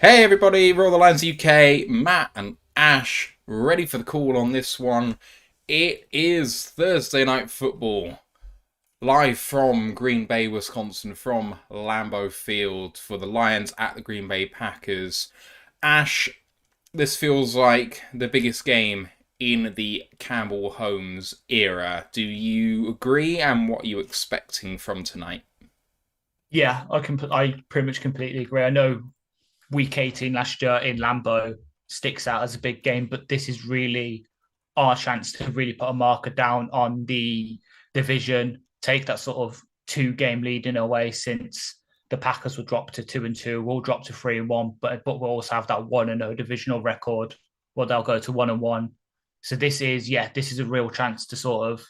Hey everybody, Roll the Lines UK, Matt and Ash, ready for the call on this one. It is Thursday Night Football, live from Green Bay, Wisconsin, from Lambeau Field for the Lions at the Green Bay Packers. Ash, this feels like the biggest game in the Campbell Holmes era. Do you agree, and what are you expecting from tonight? Yeah, I pretty much completely agree. I know week 18 last year in Lambeau sticks out as a big game, but this is really our chance to really put a marker down on the division, take that sort of two-game lead in a way since the Packers will drop to 2-2, we'll drop to 3-1, but we'll also have that 1-0 divisional record where they'll go to 1-1. So this is a real chance to sort of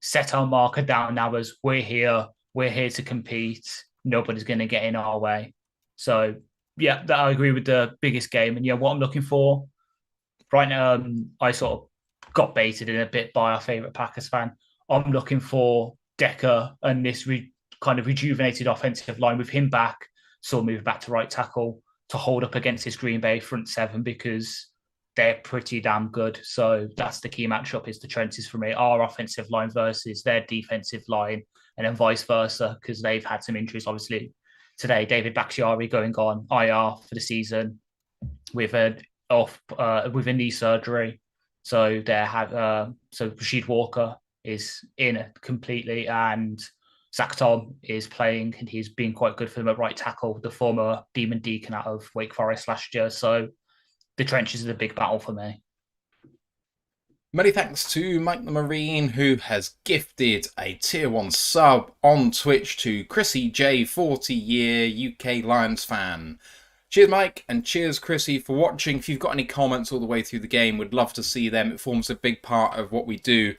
set our marker down now as we're here to compete. Nobody's going to get in our way. So yeah, that I agree with the biggest game. And yeah, what I'm looking for right now, I sort of got baited in a bit by our favorite Packers fan. I'm looking for Decker and this kind of rejuvenated offensive line with him back, so move back to right tackle to hold up against his Green Bay front seven because they're pretty damn good. So that's the key matchup is the trenches for me. Our offensive line versus their defensive line, and then vice versa because they've had some injuries. Obviously, today David Bakhtiari going on IR for the season with with a knee surgery. So Rashid Walker is in completely, and Zach Tom is playing, and he's been quite good for them at right tackle, the former Demon Deacon out of Wake Forest last year. So the trenches is a big battle for me. Many thanks to Mike the Marine, who has gifted a tier 1 sub on Twitch to Chrissy J, 40-year UK Lions fan. Cheers, Mike, and cheers, Chrissy, for watching. If you've got any comments all the way through the game, we'd love to see them. It forms a big part of what we do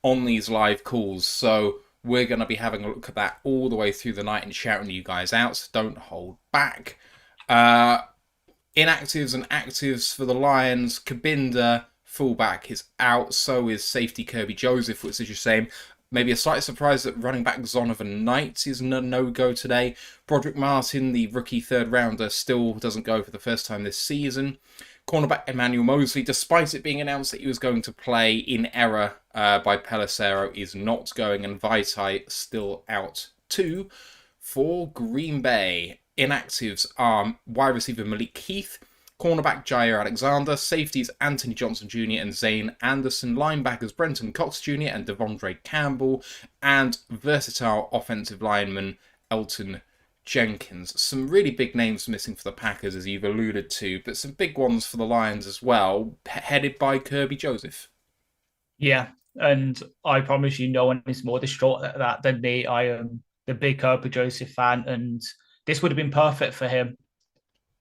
on these live calls, so we're going to be having a look at that all the way through the night and shouting you guys out, so don't hold back. Uh, Inactives and actives for the Lions. Kabinda, fullback, is out. So is safety Kirby Joseph, which is your same. Maybe a slight surprise that running back Zonovan Knight is no-go today. Broderick Martin, the rookie third rounder, still doesn't go for the first time this season. Cornerback Emmanuel Mosley, despite it being announced that he was going to play in error by Pelissero, is not going, and Vaitai still out too. For Green Bay, inactives are wide receiver Malik Heath, cornerback Jair Alexander, safeties Anthony Johnson Jr. and Zane Anderson, linebackers Brenton Cox Jr. and Devondre Campbell, and versatile offensive lineman Elton Jenkins. Some really big names missing for the Packers, as you've alluded to, but some big ones for the Lions as well, headed by Kirby Joseph. Yeah, and I promise you, no one is more distraught at that than me. I am the big Kirby Joseph fan, and this would have been perfect for him.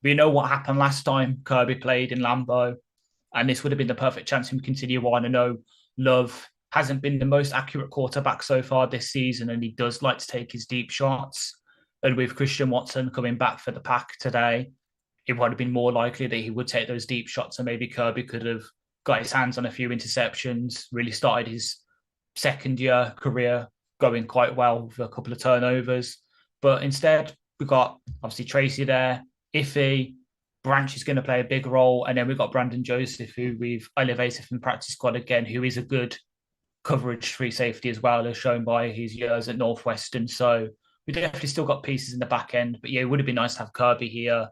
We know what happened last time Kirby played in Lambeau, and this would have been the perfect chance for him to continue on. I know Love hasn't been the most accurate quarterback so far this season, and he does like to take his deep shots. And with Christian Watson coming back for the pack today, it would have been more likely that he would take those deep shots, and maybe Kirby could have got his hands on a few interceptions, really started his second year career going quite well with a couple of turnovers. But instead, we got obviously Tracy there, Iffy, Branch is going to play a big role. And then we've got Brandon Joseph, who we've elevated from the practice squad again, who is a good coverage free safety as well, as shown by his years at Northwestern. So we definitely still got pieces in the back end. But yeah, it would have been nice to have Kirby here.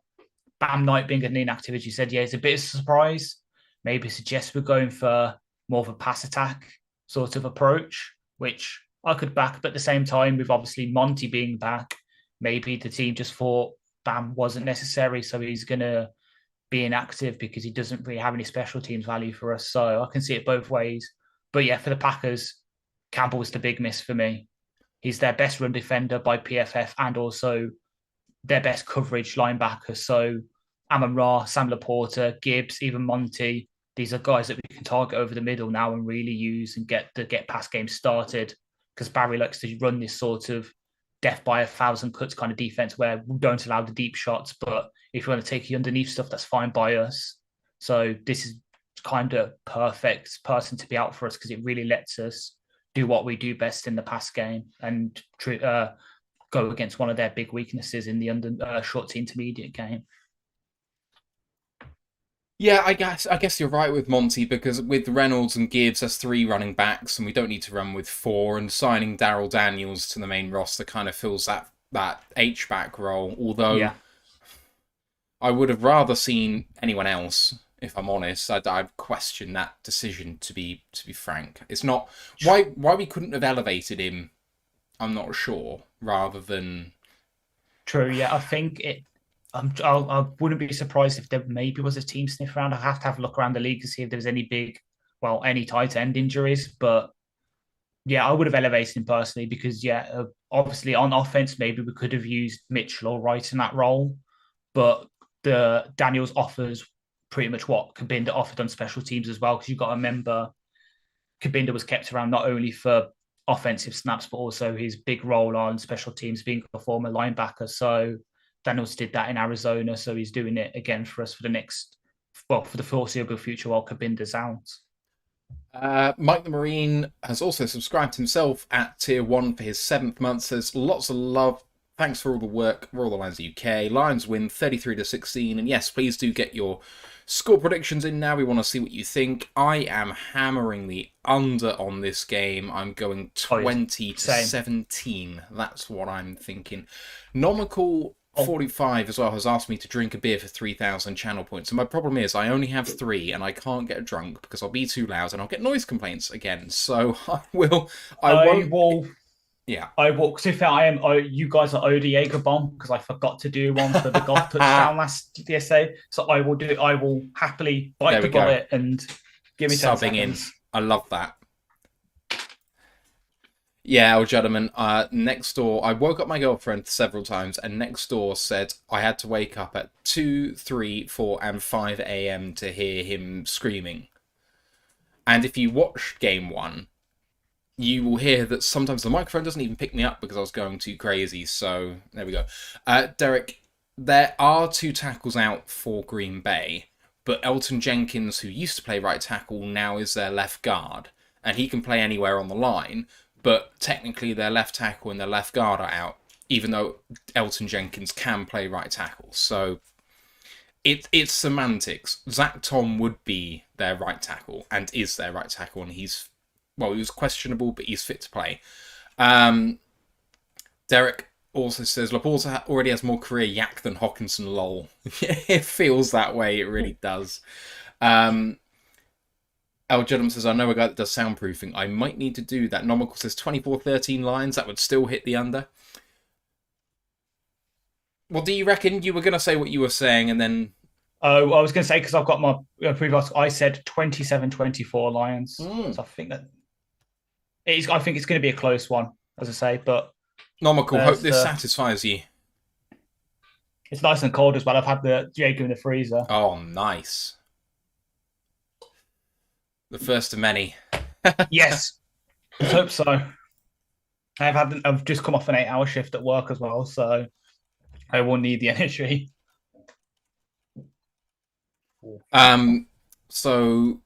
Bam Knight being an inactive, as you said, yeah, it's a bit of a surprise. Maybe suggest we're going for more of a pass attack sort of approach, which I could back. But at the same time, with obviously Monty being back, maybe the team just thought Bam wasn't necessary, so he's going to be inactive because he doesn't really have any special teams value for us. So I can see it both ways. But yeah, for the Packers, Campbell was the big miss for me. He's their best run defender by PFF and also their best coverage linebacker. So Amon Ra, Sam Laporta, Gibbs, even Monty, these are guys that we can target over the middle now and really use and get pass games started. Because Barry likes to run this sort of death by a thousand cuts kind of defense where we don't allow the deep shots, but if you want to take the underneath stuff, that's fine by us. So this is kind of perfect person to be out for us because it really lets us do what we do best in the pass game and go against one of their big weaknesses in the short to intermediate game. Yeah, I guess you're right with Monty because with Reynolds and Gibbs, that's three running backs, and we don't need to run with four. And signing Daryl Daniels to the main roster kind of fills that H back role. Although Yeah, I would have rather seen anyone else. If I'm honest, I'd question that decision. To be frank, it's not why we couldn't have elevated him. I'm not sure. Rather than true. Yeah, I think it. I wouldn't be surprised if there maybe was a team sniff around. I have to have a look around the league to see if there's any big, well, any tight end injuries. But yeah, I would have elevated him personally because yeah, obviously on offense maybe we could have used Mitchell or Wright in that role, but the Daniels offers pretty much what Kabinda offered on special teams as well. Because you've got to remember Kabinda was kept around not only for offensive snaps, but also his big role on special teams, being a former linebacker. So Daniels did that in Arizona, so he's doing it again for us for the next, well, for the foreseeable future while Kabinda's out. Mike the Marine has also subscribed himself at tier 1 for his 7th month. Says lots of love. Thanks for all the work. Royal the Lions UK. Lions win 33-16. And yes, please do get your score predictions in now. We want to see what you think. I am hammering the under on this game. I'm going Oh, yes. 20 to Same. 17. That's what I'm thinking. Nomical Oh, 45 as well has asked me to drink a beer for 3,000 channel points. And my problem is I only have 3 and I can't get drunk because I'll be too loud and I'll get noise complaints again. So I I won't, will. yeah. I will. Because if I am, you guys are Ode Jaeger bomb because I forgot to do one for the golf touchdown last DSA. So I will do it. I will happily bite There the we go. bullet and give me 10 Subbing in. seconds. I love that. Yeah, old gentleman. Next door, I woke up my girlfriend several times, and next door said I had to wake up at 2, 3, 4, and 5 a.m. to hear him screaming. And if you watch game one, you will hear that sometimes the microphone doesn't even pick me up because I was going too crazy. So there we go. Derek, there are 2 tackles out for Green Bay, but Elton Jenkins, who used to play right tackle, now is their left guard, and he can play anywhere on the line. But technically, their left tackle and their left guard are out, even though Elton Jenkins can play right tackle. So it's semantics. Zach Tom would be their right tackle and is their right tackle, and he was questionable, but he's fit to play. Derek also says Laporta already has more career yak than Hawkinson. Lol. It feels that way. It really does. El Jedam says, I know a guy that does soundproofing. I might need to do that. Nomical says 24-13 lines. That would still hit the under. What do you reckon? You were going to say what you were saying, and then... Oh, I was going to say, because I've got my previous, I said 27-24 Lions. Mm. So I think that I think it's going to be a close one, as I say, but Nomical, hope this satisfies you. It's nice and cold as well. I've had the Jaeger in the freezer. Oh, nice. The first of many. Yes, let's hope so. I've just come off an 8-hour shift at work as well, so I will need the energy. So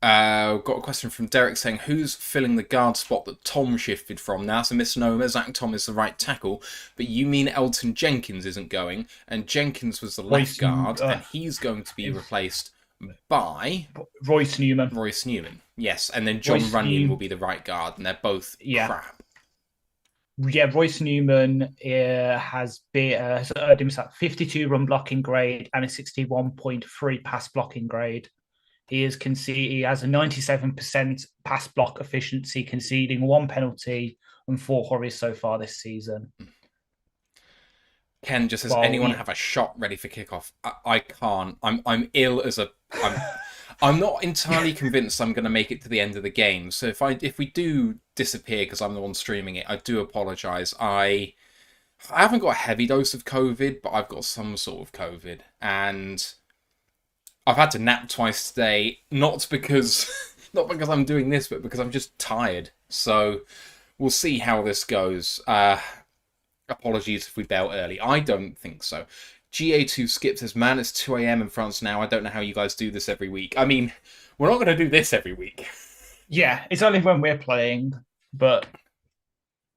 got a question from Derek saying, who's filling the guard spot that Tom shifted from? Now, that's a misnomer. Zach Tom is the right tackle, but you mean Elton Jenkins isn't going, and Jenkins was the left guard, and he's going to be replaced by Royce Newman. Royce Newman, yes, and then John Runyon will be the right guard, and they're both crap. Yeah, Royce Newman has earned himself 52 run blocking grade and a 61.3 pass blocking grade. He has a 97% pass block efficiency, conceding 1 penalty and 4 hurries so far this season. Ken just says, anyone have a shot ready for kickoff? I can't. I'm ill as a. I'm not entirely convinced I'm going to make it to the end of the game. So if we do disappear because I'm the one streaming it, I do apologise. I haven't got a heavy dose of COVID, but I've got some sort of COVID, and I've had to nap twice today. Not because I'm doing this, but because I'm just tired. So we'll see how this goes. Apologies if we bail early. I don't think so. GA2 Skip says, man, it's 2 a.m. in France now. I don't know how you guys do this every week. I mean, we're not going to do this every week. Yeah, it's only when we're playing, but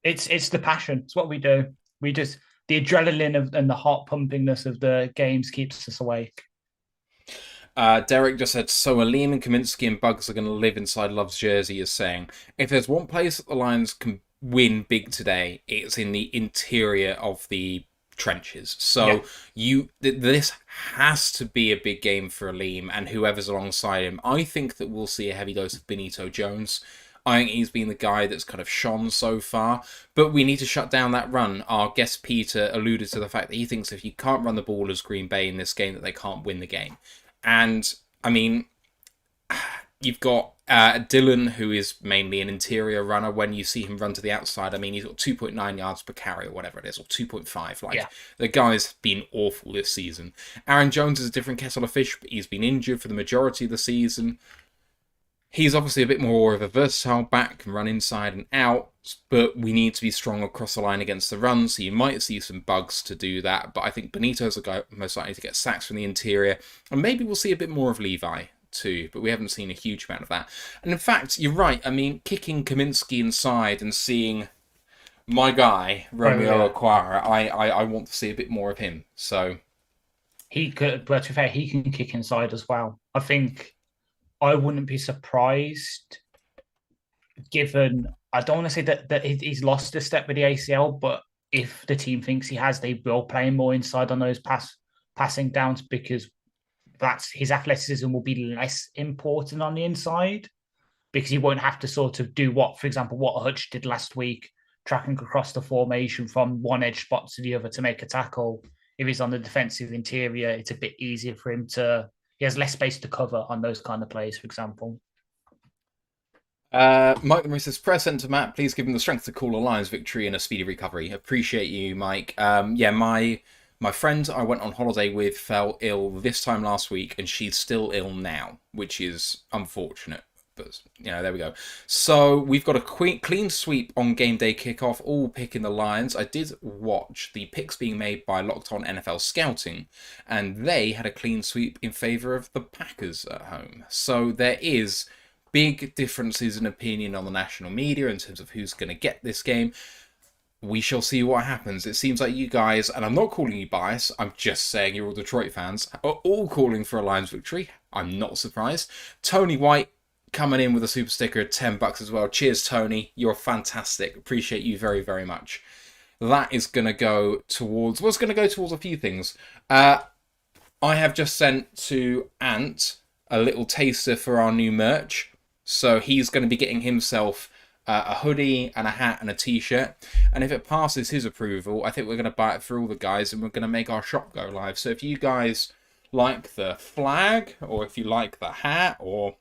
it's the passion. It's what we do. We just, the adrenaline and the heart pumpingness of the games keeps us awake. Derek just said, so Aleem and Kaminsky and Bugs are going to live inside Love's jersey, is saying, if there's one place that the Lions can win big today, it's in the interior of the trenches. So this has to be a big game for Aleem and whoever's alongside him. I think that we'll see a heavy dose of Benito Jones. I think he's been the guy that's kind of shone so far, but we need to shut down that run. Our guest Peter alluded to the fact that he thinks if you can't run the ball as Green Bay in this game, that they can't win the game. And, I mean, you've got Dylan, who is mainly an interior runner. When you see him run to the outside, I mean, he's got 2.9 yards per carry or whatever it is, or 2.5. The guy's been awful this season. Aaron Jones is a different kettle of fish, but he's been injured for the majority of the season. He's obviously a bit more of a versatile back, can run inside and out, but we need to be strong across the line against the run, so you might see some bugs to do that, but I think Benito's a guy most likely to get sacks from the interior, and maybe we'll see a bit more of Levi too, but we haven't seen a huge amount of that. And in fact, you're right, I mean, kicking Kaminsky inside and seeing my guy, Romeo Okwara, I want to see a bit more of him, so... He could, but to be fair, he can kick inside as well. I think... I wouldn't be surprised, given I don't want to say that he's lost a step with the ACL, but if the team thinks he has, they will play him more inside on those passing downs because that's his athleticism will be less important on the inside because he won't have to sort of do what, for example, what Hutch did last week, tracking across the formation from one edge spot to the other to make a tackle. If he's on the defensive interior, it's a bit easier for him to. He has less space to cover on those kind of plays, for example. Mike Marie says, press enter Matt, please give him the strength to call a Lions victory and a speedy recovery. Appreciate you, Mike. My friend I went on holiday with fell ill this time last week, and she's still ill now, which is unfortunate. But, there we go. So we've got a clean sweep on game day kickoff, all picking the Lions. I did watch the picks being made by Locked On NFL Scouting, and they had a clean sweep in favour of the Packers at home. So there is big differences in opinion on the national media in terms of who's going to get this game. We shall see what happens. It seems like you guys, and I'm not calling you biased, I'm just saying you're all Detroit fans, are all calling for a Lions victory. I'm not surprised. Tony White coming in with a super sticker at $10 as well. Cheers, Tony. You're fantastic. Appreciate you very, very much. That is going to go towards... Well, it's going to go towards a few things. I have just sent to Ant a little taster for our new merch. So he's going to be getting himself a hoodie and a hat and a t-shirt. And if it passes his approval, I think we're going to buy it for all the guys and we're going to make our shop go live. So if you guys like the flag, or if you like the hat, or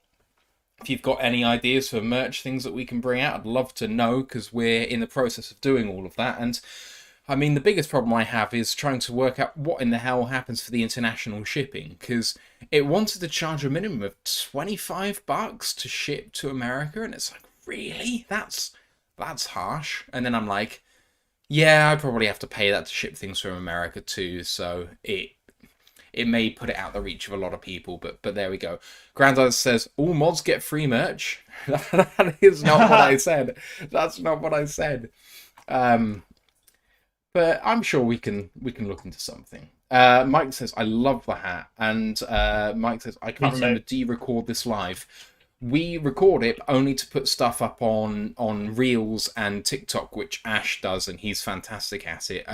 if you've got any ideas for merch things that we can bring out, I'd love to know, because we're in the process of doing all of that. And I mean, the biggest problem I have is trying to work out what in the hell happens for the international shipping, because it wanted to charge a minimum of $25 to ship to America, and it's like, really? That's harsh. And then I'm like, yeah, I probably have to pay that to ship things from America too, so it may put it out the reach of a lot of people, but there we go. Grandad says, all mods get free merch. That is not what I said. That's not what I said. But I'm sure we can look into something. Mike says, I love the hat. And Mike says, I can't remember, do you record this live? We record it only to put stuff up on Reels and TikTok, which Ash does, and he's fantastic at it.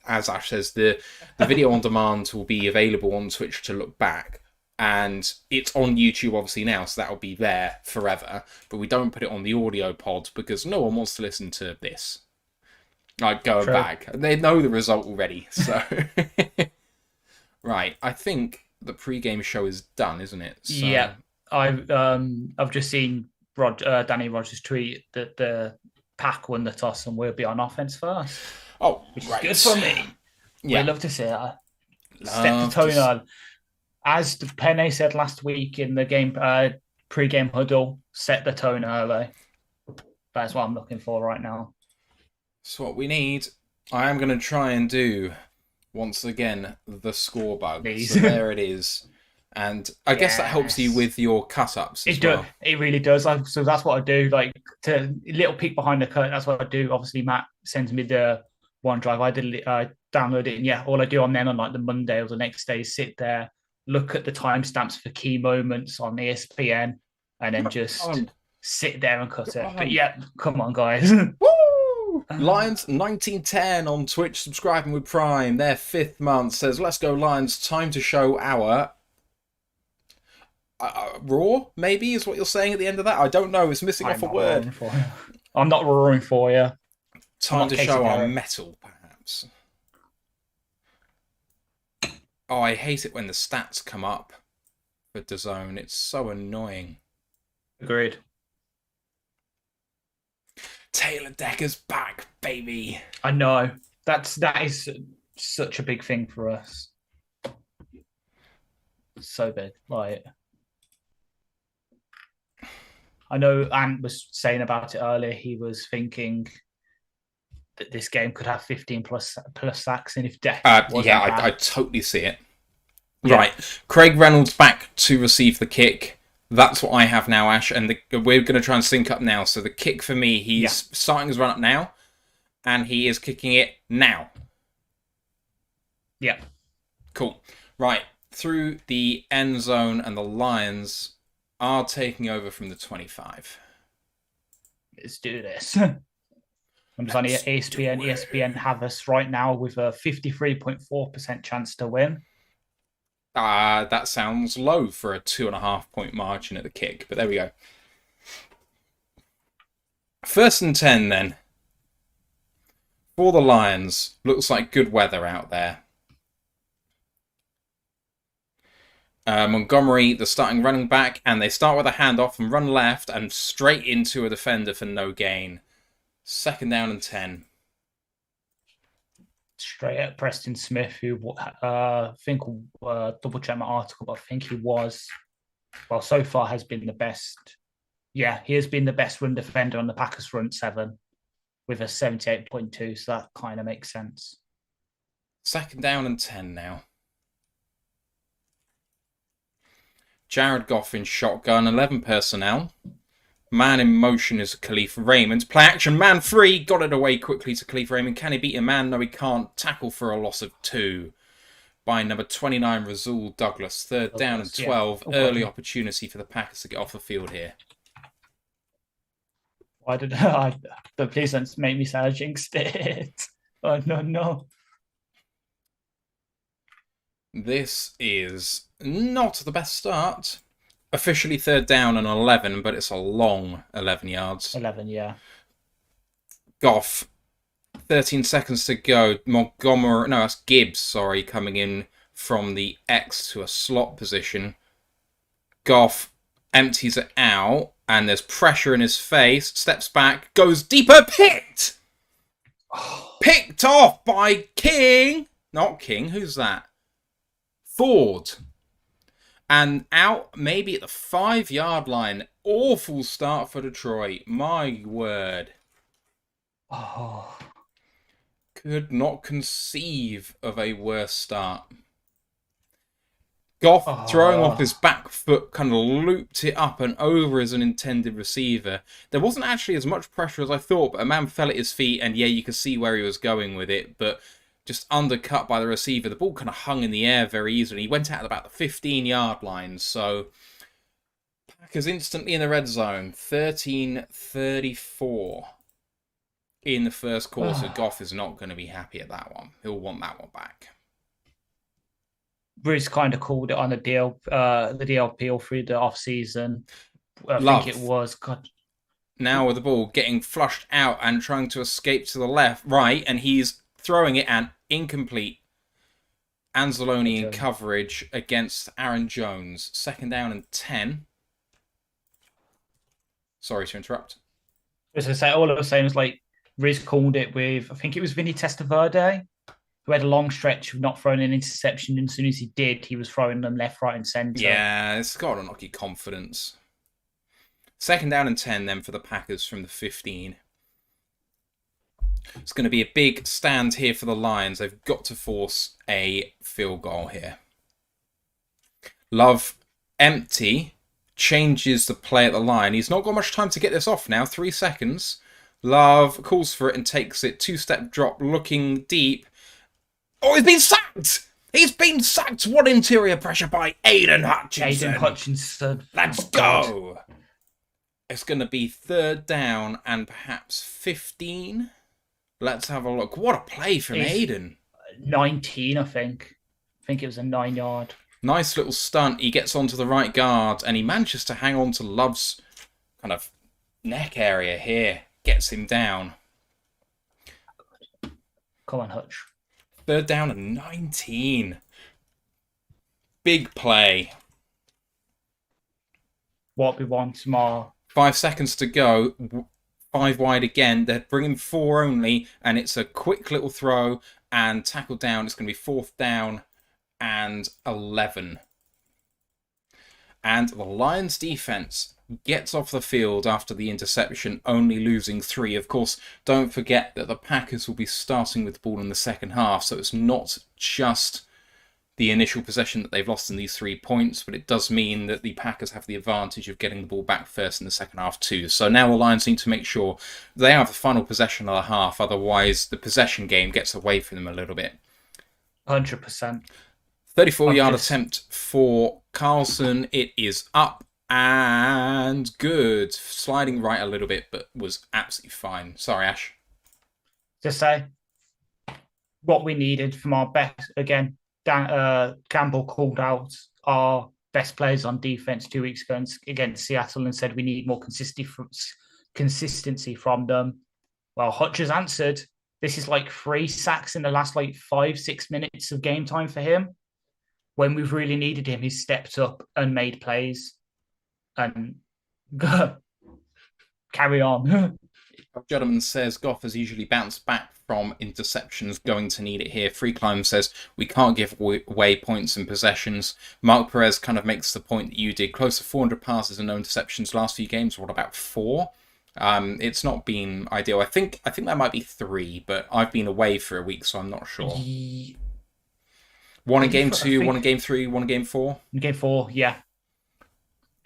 As Ash says, the video on demand will be available on Twitch to look back, and it's on YouTube obviously now, so that'll be there forever. But we don't put it on the audio pod because no one wants to listen to this. Like going back, they know the result already. So right, I think the pre-game show is done, isn't it? So... Yeah. I've just seen Danny Rogers' tweet that the Pack won the toss and we'll be on offense first. Oh, which is good for me. Yeah, we love to see that. Set the tone on. As Penne said last week in the game pre-game huddle, set the tone early. That's what I'm looking for right now. That's what we need. I am going to try and do once again the score bug. So there it is. And I guess that helps you with your cut-ups as well. It really does. So that's what I do. Like, to a little peek behind the curtain, that's what I do. Obviously, Matt sends me the OneDrive. I download it, and all I do on like the Monday or the next day is sit there, look at the timestamps for key moments on ESPN, and then just On. sit there and cut Come it. But on. yeah, come on, guys. Woo! Lions 1910 on Twitch, subscribing with Prime. Their 5th month says, "Let's go Lions. Time to show our Raw." Maybe is what you're saying at the end of that. I don't know. It's missing off a word. I'm not roaring for you. Time to show our metal, perhaps. Oh, I hate it when the stats come up for DAZN. It's so annoying. Agreed. Taylor Decker's back, baby. I know. That is such a big thing for us. So big. Like, I know Ant was saying about it earlier. He was thinking that this game could have 15 plus sacks, and if Decker yeah, I totally see it. Yeah. Right, Craig Reynolds back to receive the kick. That's what I have now, Ash, and we're going to try and sync up now. So the kick for me, he's starting his run up now, and he is kicking it now. Yeah. Cool. Right, through the end zone, and the Lions are taking over from the 25. Let's do this. I'm just on ESPN. ESPN have us right now with a 53.4% chance to win. That sounds low for a 2.5 point margin at the kick, but there we go. 1st and 10 then. For the Lions. Looks like good weather out there. Montgomery, the starting running back, and they start with a handoff and run left and straight into a defender for no gain. 2nd down and 10. Straight at Preston Smith, who I think double check my article, but I think he was, well, so far has been the best. Yeah, he has been the best run defender on the Packers front 7 with a 78.2, so that kind of makes sense. 2nd down and 10 now. Jared Goff in shotgun, 11 personnel. Man in motion is Khalif Raymond. Play action, man free. Got it away quickly to Khalif Raymond. Can he beat a man? No, he can't. Tackle for a loss of 2 by number 29, Rasul Douglas. 3rd down and 12. Yeah. Early opportunity for the Packers to get off the field here. Why did I? Please don't make me say I jinxed it. Oh, no. This is not the best start. Officially 3rd down and 11, but it's a long 11 yards. 11, yeah. Goff, 13 seconds to go. Montgomery, no, that's Gibbs, sorry, coming in from the X to a slot position. Goff empties it out, and there's pressure in his face. Steps back, goes deeper, picked! Picked off by King. Not King, who's that? Ford. And out maybe at the 5-yard line. Awful start for Detroit. My word. Oh. Could not conceive of a worse start. Goff throwing off his back foot kind of looped it up and over as an intended receiver. There wasn't actually as much pressure as I thought, but a man fell at his feet and yeah, you could see where he was going with it, but just undercut by the receiver. The ball kind of hung in the air very easily. He went out at about the 15-yard line, so Packers instantly in the red zone. 13-34 in the first quarter. Goff is not going to be happy at that one. He'll want that one back. Bruce kind of called it on the DLP through the off-season. I think it was. God. Now with the ball getting flushed out and trying to escape to the right, and he's throwing it and incomplete. Anzalone in coverage against Aaron Jones. 2nd down and 10. Sorry to interrupt. As I say, all I was saying was like Riz called it with, I think it was Vinny Testaverde, who had a long stretch of not throwing an interception. And as soon as he did, he was throwing them left, right, and centre. Yeah, it's got to knock your confidence. 2nd down and 10 then for the Packers from the 15. It's going to be a big stand here for the Lions. They've got to force a field goal here. Love, empty, changes the play at the line. He's not got much time to get this off now. 3 seconds. Love calls for it and takes it. 2-step drop, looking deep. Oh, he's been sacked! He's been sacked. What interior pressure by Aiden Aiden Hutchinson. Hutchinson. Let's Oh, God. go. It's going to be 3rd down and perhaps 15. Let's have a look. What a play from It's Aiden. 19, I think. I think it was a 9-yard. Nice little stunt. He gets onto the right guard and he manages to hang on to Love's kind of neck area here. Gets him down. Come on, Hutch. 3rd down and 19. Big play. What we want more. 5 seconds to go. 5 wide again. They're bringing 4 only, and it's a quick little throw and tackle down. It's going to be 4th down and 11. And the Lions defense gets off the field after the interception, only losing 3. Of course, don't forget that the Packers will be starting with the ball in the second half, so it's not just the initial possession that they've lost in these 3 points, but it does mean that the Packers have the advantage of getting the ball back first in the second half too. So now the Lions need to make sure they have the final possession of the half, otherwise the possession game gets away from them a little bit. 100%. 34-yard attempt for Carlson. It is up and good. Sliding right a little bit, but was absolutely fine. Sorry, Ash. Just say what we needed from our best. Again, Campbell called out our best players on defense 2 weeks ago against Seattle and said we need more consistency from them. Well, Hutch has answered. This is like 3 sacks in the last 5-6 minutes of game time for him. When we've really needed him, he's stepped up and made plays. And carry on. Gentleman says Goff has usually bounced back from interceptions, going to need it here. Free Climb says we can't give away points and possessions. Mark Perez kind of makes the point that you did. Close to 400 passes and no interceptions last few games. What about 4? It's not been ideal. I think that might be 3, but I've been away for a week, so I'm not sure. 1 in game 2, 1 in game 3, 1 in game 4. In game 4, yeah.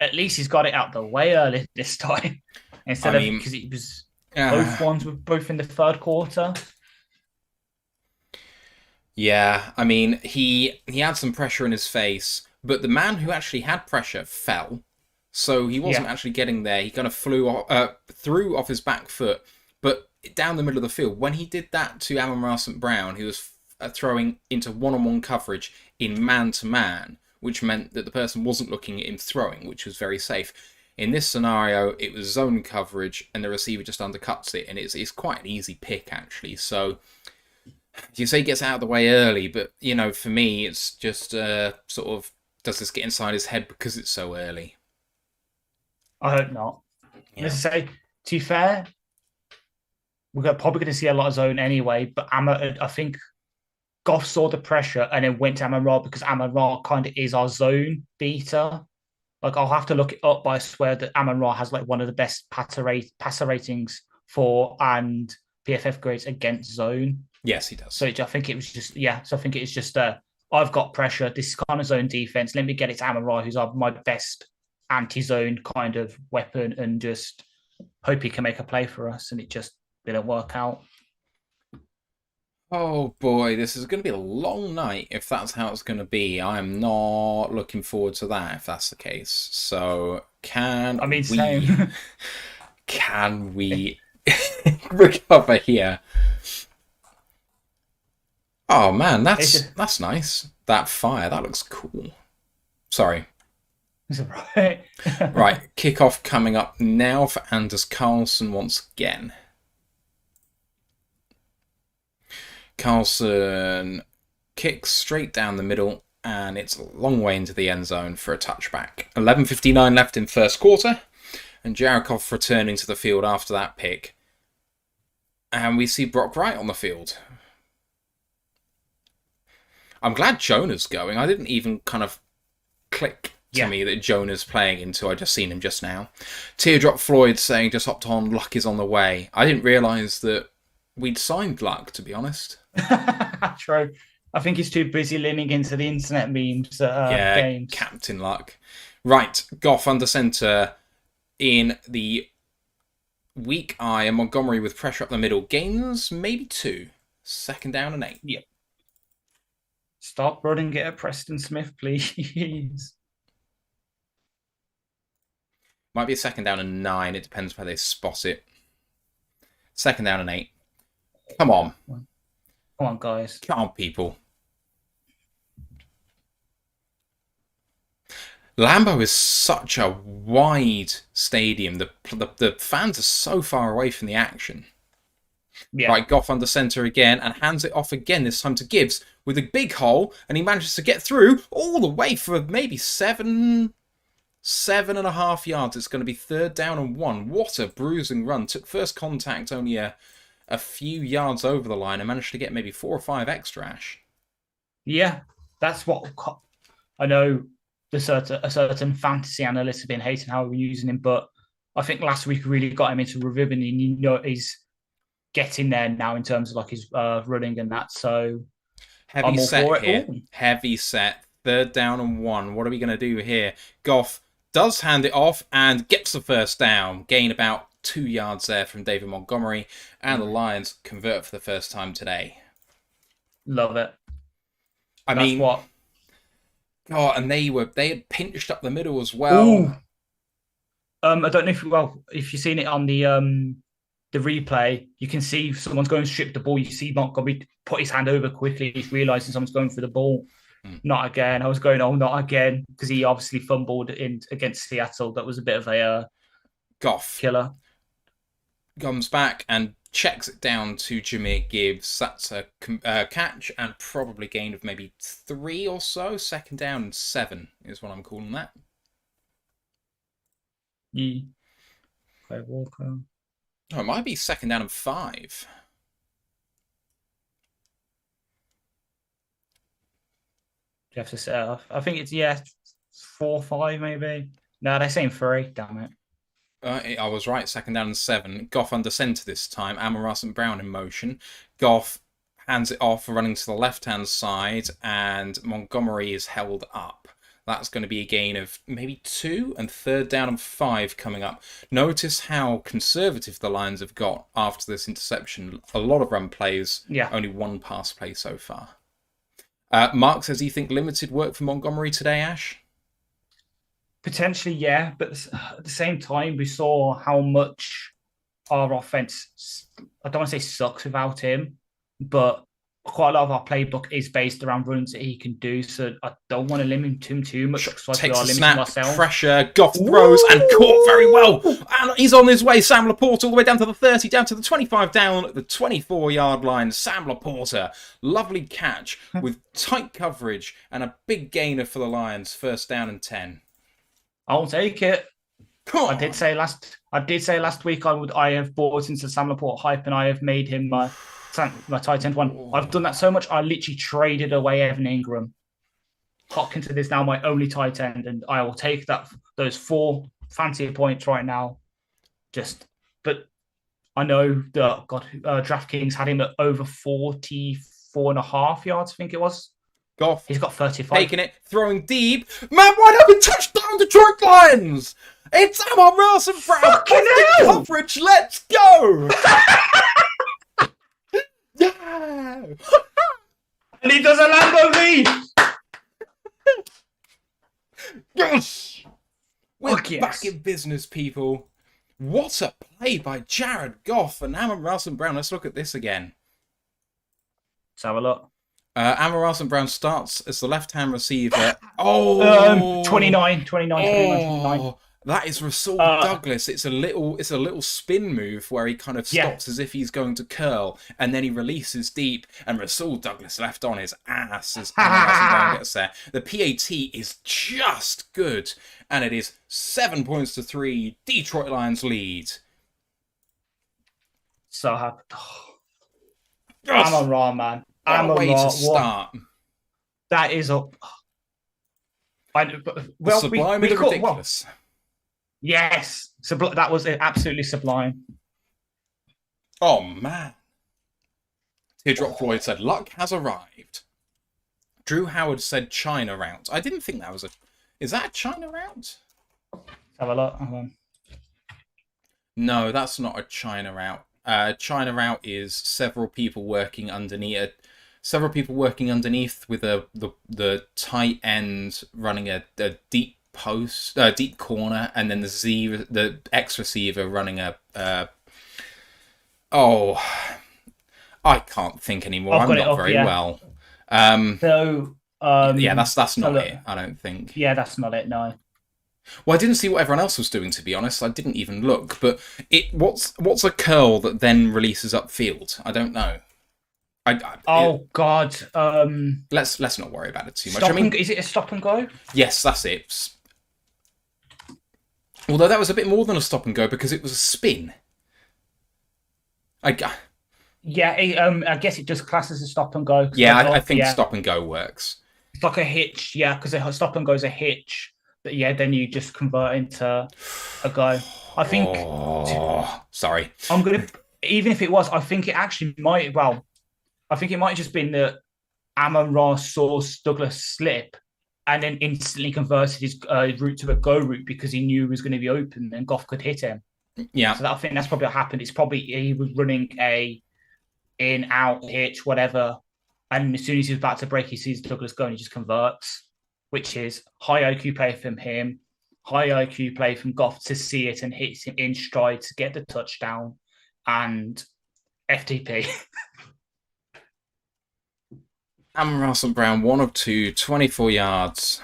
At least he's got it out the way early this time instead of because it was both ones were both in the 3rd quarter. Yeah, I mean he had some pressure in his face, but the man who actually had pressure fell, so he wasn't actually getting there. He kind of threw off his back foot, but down the middle of the field. When he did that to Amon-Ra St. Brown, he was throwing into one-on-one coverage in man-to-man, which meant that the person wasn't looking at him throwing, which was very safe. In this scenario, it was zone coverage, and the receiver just undercuts it, and it's quite an easy pick, actually. So, you say he gets out of the way early, but, for me, it's just sort of, does this get inside his head because it's so early? I hope not. Yeah. Let's say, to be fair, we're probably going to see a lot of zone anyway, but I think Goff saw the pressure and then went to Amon-Ra because Amon-Ra kind of is our zone beater. I'll have to look it up, but I swear that Amon-Ra has one of the best passer ratings for and PFF grades against zone. Yes, he does. So I think it was just So I think it's just I've got pressure. This is kind of zone defense. Let me get it to Amon-Ra, who's my best anti-zone kind of weapon, and just hope he can make a play for us. And it just didn't work out. Oh boy, this is going to be a long night if that's how it's going to be. I'm not looking forward to that if that's the case. So can we recover here? Oh man, that's nice. That fire, that looks cool. Sorry. Is it right? Right, kickoff coming up now for Anders Carlson once again. Carlson kicks straight down the middle, and it's a long way into the end zone for a touchback. 11:59 left in first quarter, and Jarekov returning to the field after that pick. And we see Brock Wright on the field. I'm glad Jonah's going. I didn't even kind of click to me that Jonah's playing until I just seen him just now. Teardrop Floyd saying just hopped on, Luck is on the way. I didn't realise that we'd signed Luck, to be honest. True. I think he's too busy leaning into the internet memes at games. Captain Luck. Right, Goff under centre in the weak eye, and Montgomery with pressure up the middle. Gains maybe 2. 2nd down and 8. Yeah. Stop running it at Preston Smith, please. Might be a second down and 9. It depends where they spot it. Second down and 8. Come on. Come on, guys. Come on, people. Lambeau is such a wide stadium. The fans are so far away from the action. Yeah. Right, Goff under centre again and hands it off again, this time to Gibbs with a big hole, and he manages to get through all the way for maybe 7.5 yards. It's going to be 3rd down and 1. What a bruising run. Took first contact only a few yards over the line and managed to get maybe 4 or 5 extra, Ash. Yeah, that's what I know. A certain fantasy analysts have been hating how we're using him, but I think last week really got him into rhythm, and he's getting there now in terms of like his running and that. So heavy set here. Heavy set. 3rd down and 1. What are we going to do here? Goff does hand it off and gets the first down. Gain about 2 yards there from David Montgomery, and the Lions convert for the first time today. Love it. I mean, what? Oh, and they had pinched up the middle as well. Ooh. I don't know if you've seen it on the replay, you can see someone's going to strip the ball. You see Montgomery put his hand over quickly. He's realizing someone's going for the ball. Not again. I was going, oh, not again, because he obviously fumbled against Seattle. That was a bit of a Goff killer. Comes back and checks it down to Jahmyr Gibbs. That's a catch and probably gain of maybe 3 or so. 2nd down and 7 is what I'm calling that. Yeah. Clay Walker. Oh, it might be 2nd down and 5. You have to set off. I think it's 4 or 5 maybe. No, they're saying 3. Damn it. I was right. 2nd down and 7. Goff under centre this time. Amon-Ra St. Brown in motion. Goff hands it off, running to the left-hand side, and Montgomery is held up. That's going to be a gain of maybe 2, and 3rd down and 5 coming up. Notice how conservative the Lions have got after this interception. A lot of run plays, only 1 pass play so far. Mark says he think limited work for Montgomery today, Ash? Potentially, yeah. But at the same time, we saw how much our offense, I don't want to say sucks without him, but quite a lot of our playbook is based around runs that he can do. So I don't want to limit him too much. Takes a snap, pressure, Goff throws and caught very well. And he's on his way. Sam Laporta all the way down to the 30, down to the 25, down at the 24-yard line. Sam Laporta, lovely catch with tight coverage and a big gainer for the Lions. 1st down and 10. I'll take it. I did say last week I have bought into Sam Laporta hype, and I have made him my tight end one. I've done that so much, I literally traded away Evan Ingram. Hopkins is now my only tight end, and I will take those 4 fancy points right now. But I know that DraftKings had him at over 44.5 yards, I think it was. Goff. He's got 35. Taking it, throwing deep. Man, wide open, touchdown, Detroit Lions! It's Amon-Ra St. Brown. Coverage, let's go! Yeah! And he does a Lambeau lead! Yes! We're back in business, people. What a play by Jared Goff and Amon-Ra St. Brown. Let's look at this again. Let's have a look. Amon-Ra St. Brown starts as the left-hand receiver. 29. That is Rasul Douglas. It's a little spin move where he kind of stops as if he's going to curl, and then he releases deep, and Rasul Douglas left on his ass as Amon-Ra St. Brown gets there. The PAT is just good, and it is 7-3. Detroit Lions lead. So happy. Amon-Ra, man. What a way to start. That is up. Sublime and ridiculous. Yes. That was absolutely sublime. Oh, man. Teardrop Floyd said, luck has arrived. Drew Howard said China route. I didn't think that was a... Is that a China route? Have a look. No, that's not a China route. China route is several people working underneath several people working underneath with the tight end running a deep post, deep corner, and then the X receiver running oh, I can't think anymore. I've I'm got it not up, very yeah. well. So, Yeah, that's so not look, it. I don't think. yeah, that's not it. No. Well, I didn't see what everyone else was doing, to be honest. I didn't even look. But what's a curl that then releases upfield? I don't know. Oh God. Let's not worry about it too much. I mean, Is it a stop and go? yes, that's it. Although that was a bit more than a stop and go because it was a spin. I Yeah, I guess it just classes as stop and go. yeah, I think Yeah, stop and go works. it's like a hitch. Yeah, because a stop and go is a hitch. But yeah, then you just convert into a go. I think Oh, sorry. I'm gonna. Even if it was, I think it actually might. Well, I think it might have just been that Amon Ross saw Douglas slip and then instantly converted his route to a go route because he knew he was going to be open and Goff could hit him. Yeah, So I think that's probably what happened. It's probably he was running a in, out, hitch, whatever. And as soon as he's about to break, he sees Douglas go and he just converts, which is high IQ play from him, high IQ play from Goff to see it and hits him in stride to get the touchdown, and FTP. Amon Russell Brown, 1 of 2, 24 yards,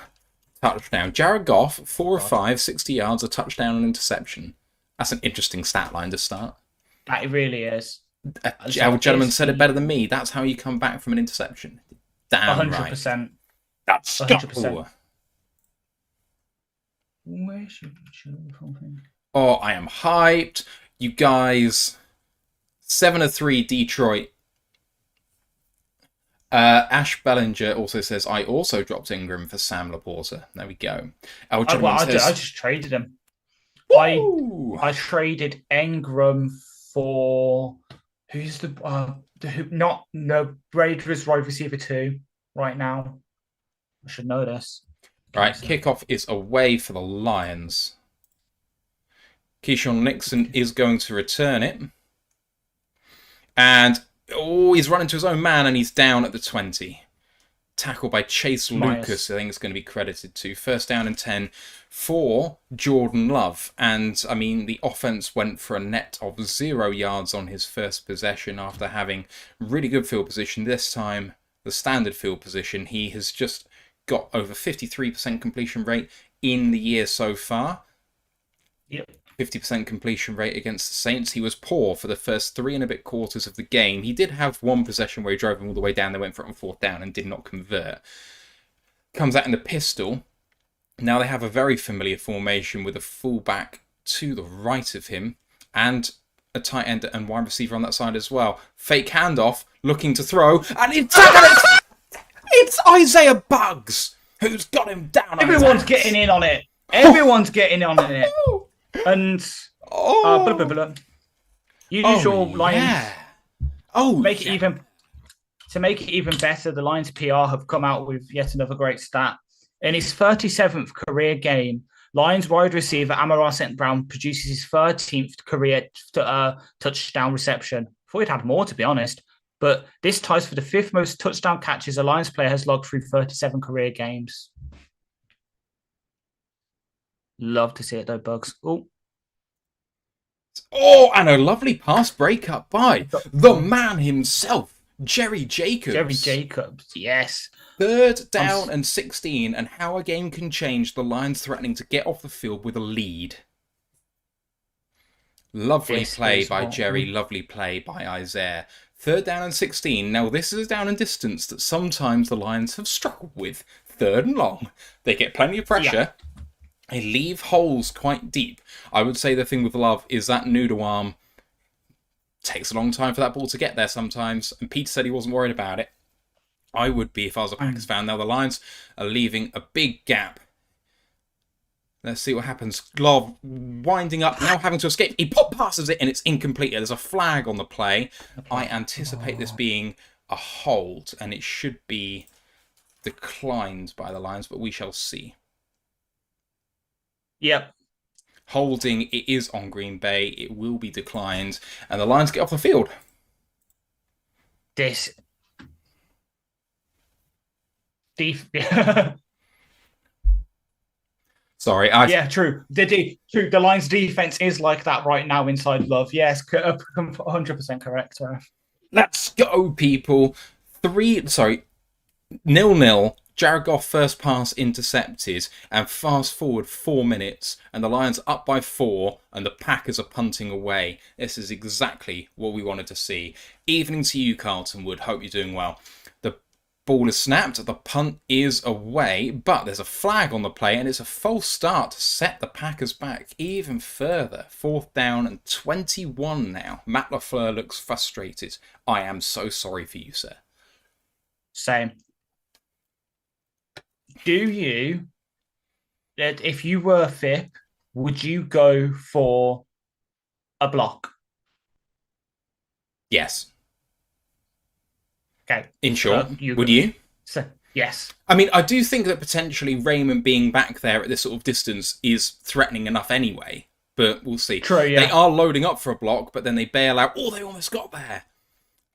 touchdown. Jared Goff, 4 of 5, 60 yards, a touchdown and interception. That's an interesting stat line to start. That it really is. Our gentleman said it better than me. That's how you come back from an interception. Damn 100%. right. That's 100%. Oh, I am hyped. You guys, 7 of 3 Detroit. Ash Bellinger also says, I also dropped Ingram for Sam Laporta. There we go. Our gentleman says, I just traded him. Woo! I traded Ingram for who's not no Raiders wide receiver 2 right now. I should know this. Right, kickoff is away for the Lions. Keyshawn Nixon is going to return it. And, he's run into his own man and he's down at the 20. Tackle by Chase Lucas, I think it's going to be credited to. First down and 10 for Jordan Love. And, I mean, the offense went for a net of 0 yards on his first possession after having really good field position. This time, the standard field position, he has just got over 53% completion rate in the year so far. Yep. 50% completion rate against the Saints. He was poor for the first 3 and a bit quarters of the game. He did have one possession where he drove him all the way down. They went for it on 4th down and did not convert. Comes out in the pistol. Now they have a very familiar formation with a fullback to the right of him and a tight end and wide receiver on that side as well. Fake handoff, looking to throw, and it's Isaiah Buggs who's got him down. Everyone's getting in on it. Everyone's getting on it. And you use your Lions. Yeah. Oh, make it even to make it even better. The Lions PR have come out with yet another great stat. In his 37th career game, Lions wide receiver Amon-Ra St. Brown produces his 13th career touchdown reception. Thought he'd had more, to be honest. But this ties for the 5th most touchdown catches a Lions player has logged through 37 career games. Love to see it though, Bugs. Oh, and a lovely pass breakup by the man himself, Jerry Jacobs. Jerry Jacobs, yes. 3rd down and 16, and how a game can change. The Lions threatening to get off the field with a lead. Lovely play by Jerry, lovely play by Isaiah. 3rd down and 16. Now, this is a down and distance that sometimes the Lions have struggled with. 3rd and long. They get plenty of pressure. Yeah. They leave holes quite deep. I would say the thing with Love is that noodle arm takes a long time for that ball to get there sometimes. And Pete said he wasn't worried about it. I would be if I was a Packers fan. Now the Lions are leaving a big gap. Let's see what happens. Love winding up, now having to escape. He pop passes it and it's incomplete. There's a flag on the play. I anticipate this being a hold and it should be declined by the Lions, but we shall see. Yep. Holding, it is on Green Bay. It will be declined. And the Lions get off the field. This Sorry, Yeah, true. The Lions' defense is like that right now inside Love. Yes, 100% correct. let's go, people. 0-0. Jared Goff first pass intercepted, and fast forward 4 minutes, and the Lions up by 4, and the Packers are punting away. This is exactly what we wanted to see. Evening to you, Carlton Wood. Hope you're doing well. The ball is snapped, the punt is away, but there's a flag on the play, and it's a false start to set the Packers back even further. 4th down and 21 now. Matt LaFleur looks frustrated. I am so sorry for you, sir. Same. If you were FIP, would you go for a block? Yes. Okay. In short, would you? So, yes. I mean, I do think that potentially Raymond being back there at this sort of distance is threatening enough anyway, but we'll see. True, yeah. They are loading up for a block, but then they bail out. Oh, they almost got there.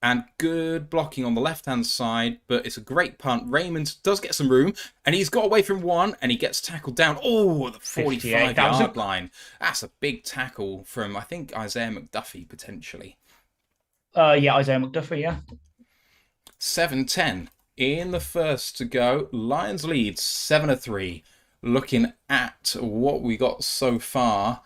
And good blocking on the left-hand side, but it's a great punt. Raymond does get some room, and he's got away from one, and he gets tackled down. Oh, the 45-yard line. That's a big tackle from, I think, Isaiah McDuffie, potentially. Yeah, Isaiah McDuffie, yeah. 7-10 in the first to go. Lions lead 7-3. Looking at what we got so far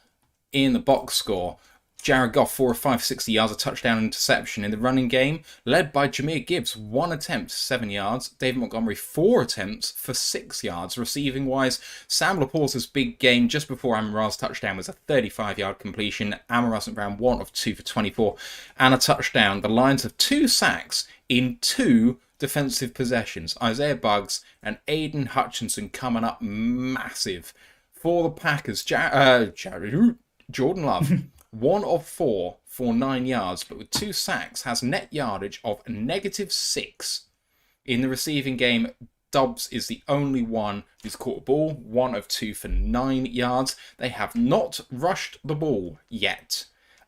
in the box score. Jared Goff, 4 of 5, 60 yards, a touchdown interception in the running game, led by Jahmyr Gibbs, 1 attempt, 7 yards. David Montgomery, 4 attempts for 6 yards. Receiving wise, Sam Laporta's big game just before Amon-Ra's touchdown was a 35-yard completion. Amon-Ra St. Brown, 1 of 2 for 24 and a touchdown. The Lions have 2 sacks in 2 defensive possessions. Isaiah Buggs and Aiden Hutchinson coming up massive for the Packers. Jordan Love. 1 of 4 for 9 yards, but with 2 sacks, has net yardage of -6. In the receiving game, Dobbs is the only one who's caught a ball, 1 of 2 for 9 yards. They have not rushed the ball yet,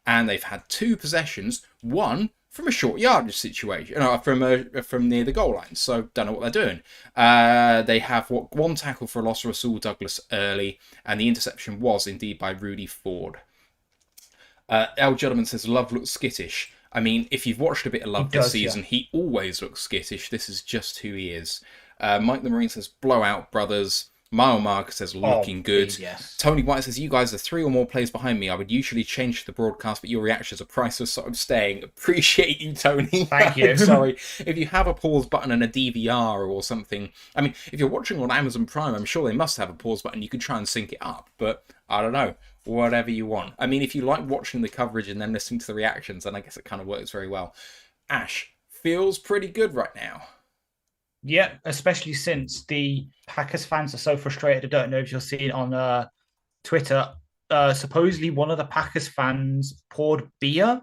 and they've had 2 possessions, one from a short yardage situation, from near the goal line, so don't know what they're doing. They have 1 tackle for a loss, Rasul Douglas early, and the interception was indeed by Rudy Ford. L. Gentleman says Love looks skittish. I mean, if you've watched a bit of Love this season, yeah. He always looks skittish. This is just who he is. Mike the Marine says blowout, brothers. Mile Mark says looking good. Yes. Tony White says you guys are 3 or more players behind me. I would usually change the broadcast, but your reactions are priceless, so I'm staying. Appreciate you, Tony. Thank you. Sorry. If you have a pause button and a DVR or something, I mean, if you're watching on Amazon Prime, I'm sure they must have a pause button. You could try and sync it up, but I don't know. Whatever you want. I mean, if you like watching the coverage and then listening to the reactions, then I guess it kind of works very well. Ash, feels pretty good right now. Yeah, especially since the Packers fans are so frustrated. I don't know if you'll see it on Twitter. Supposedly, one of the Packers fans poured beer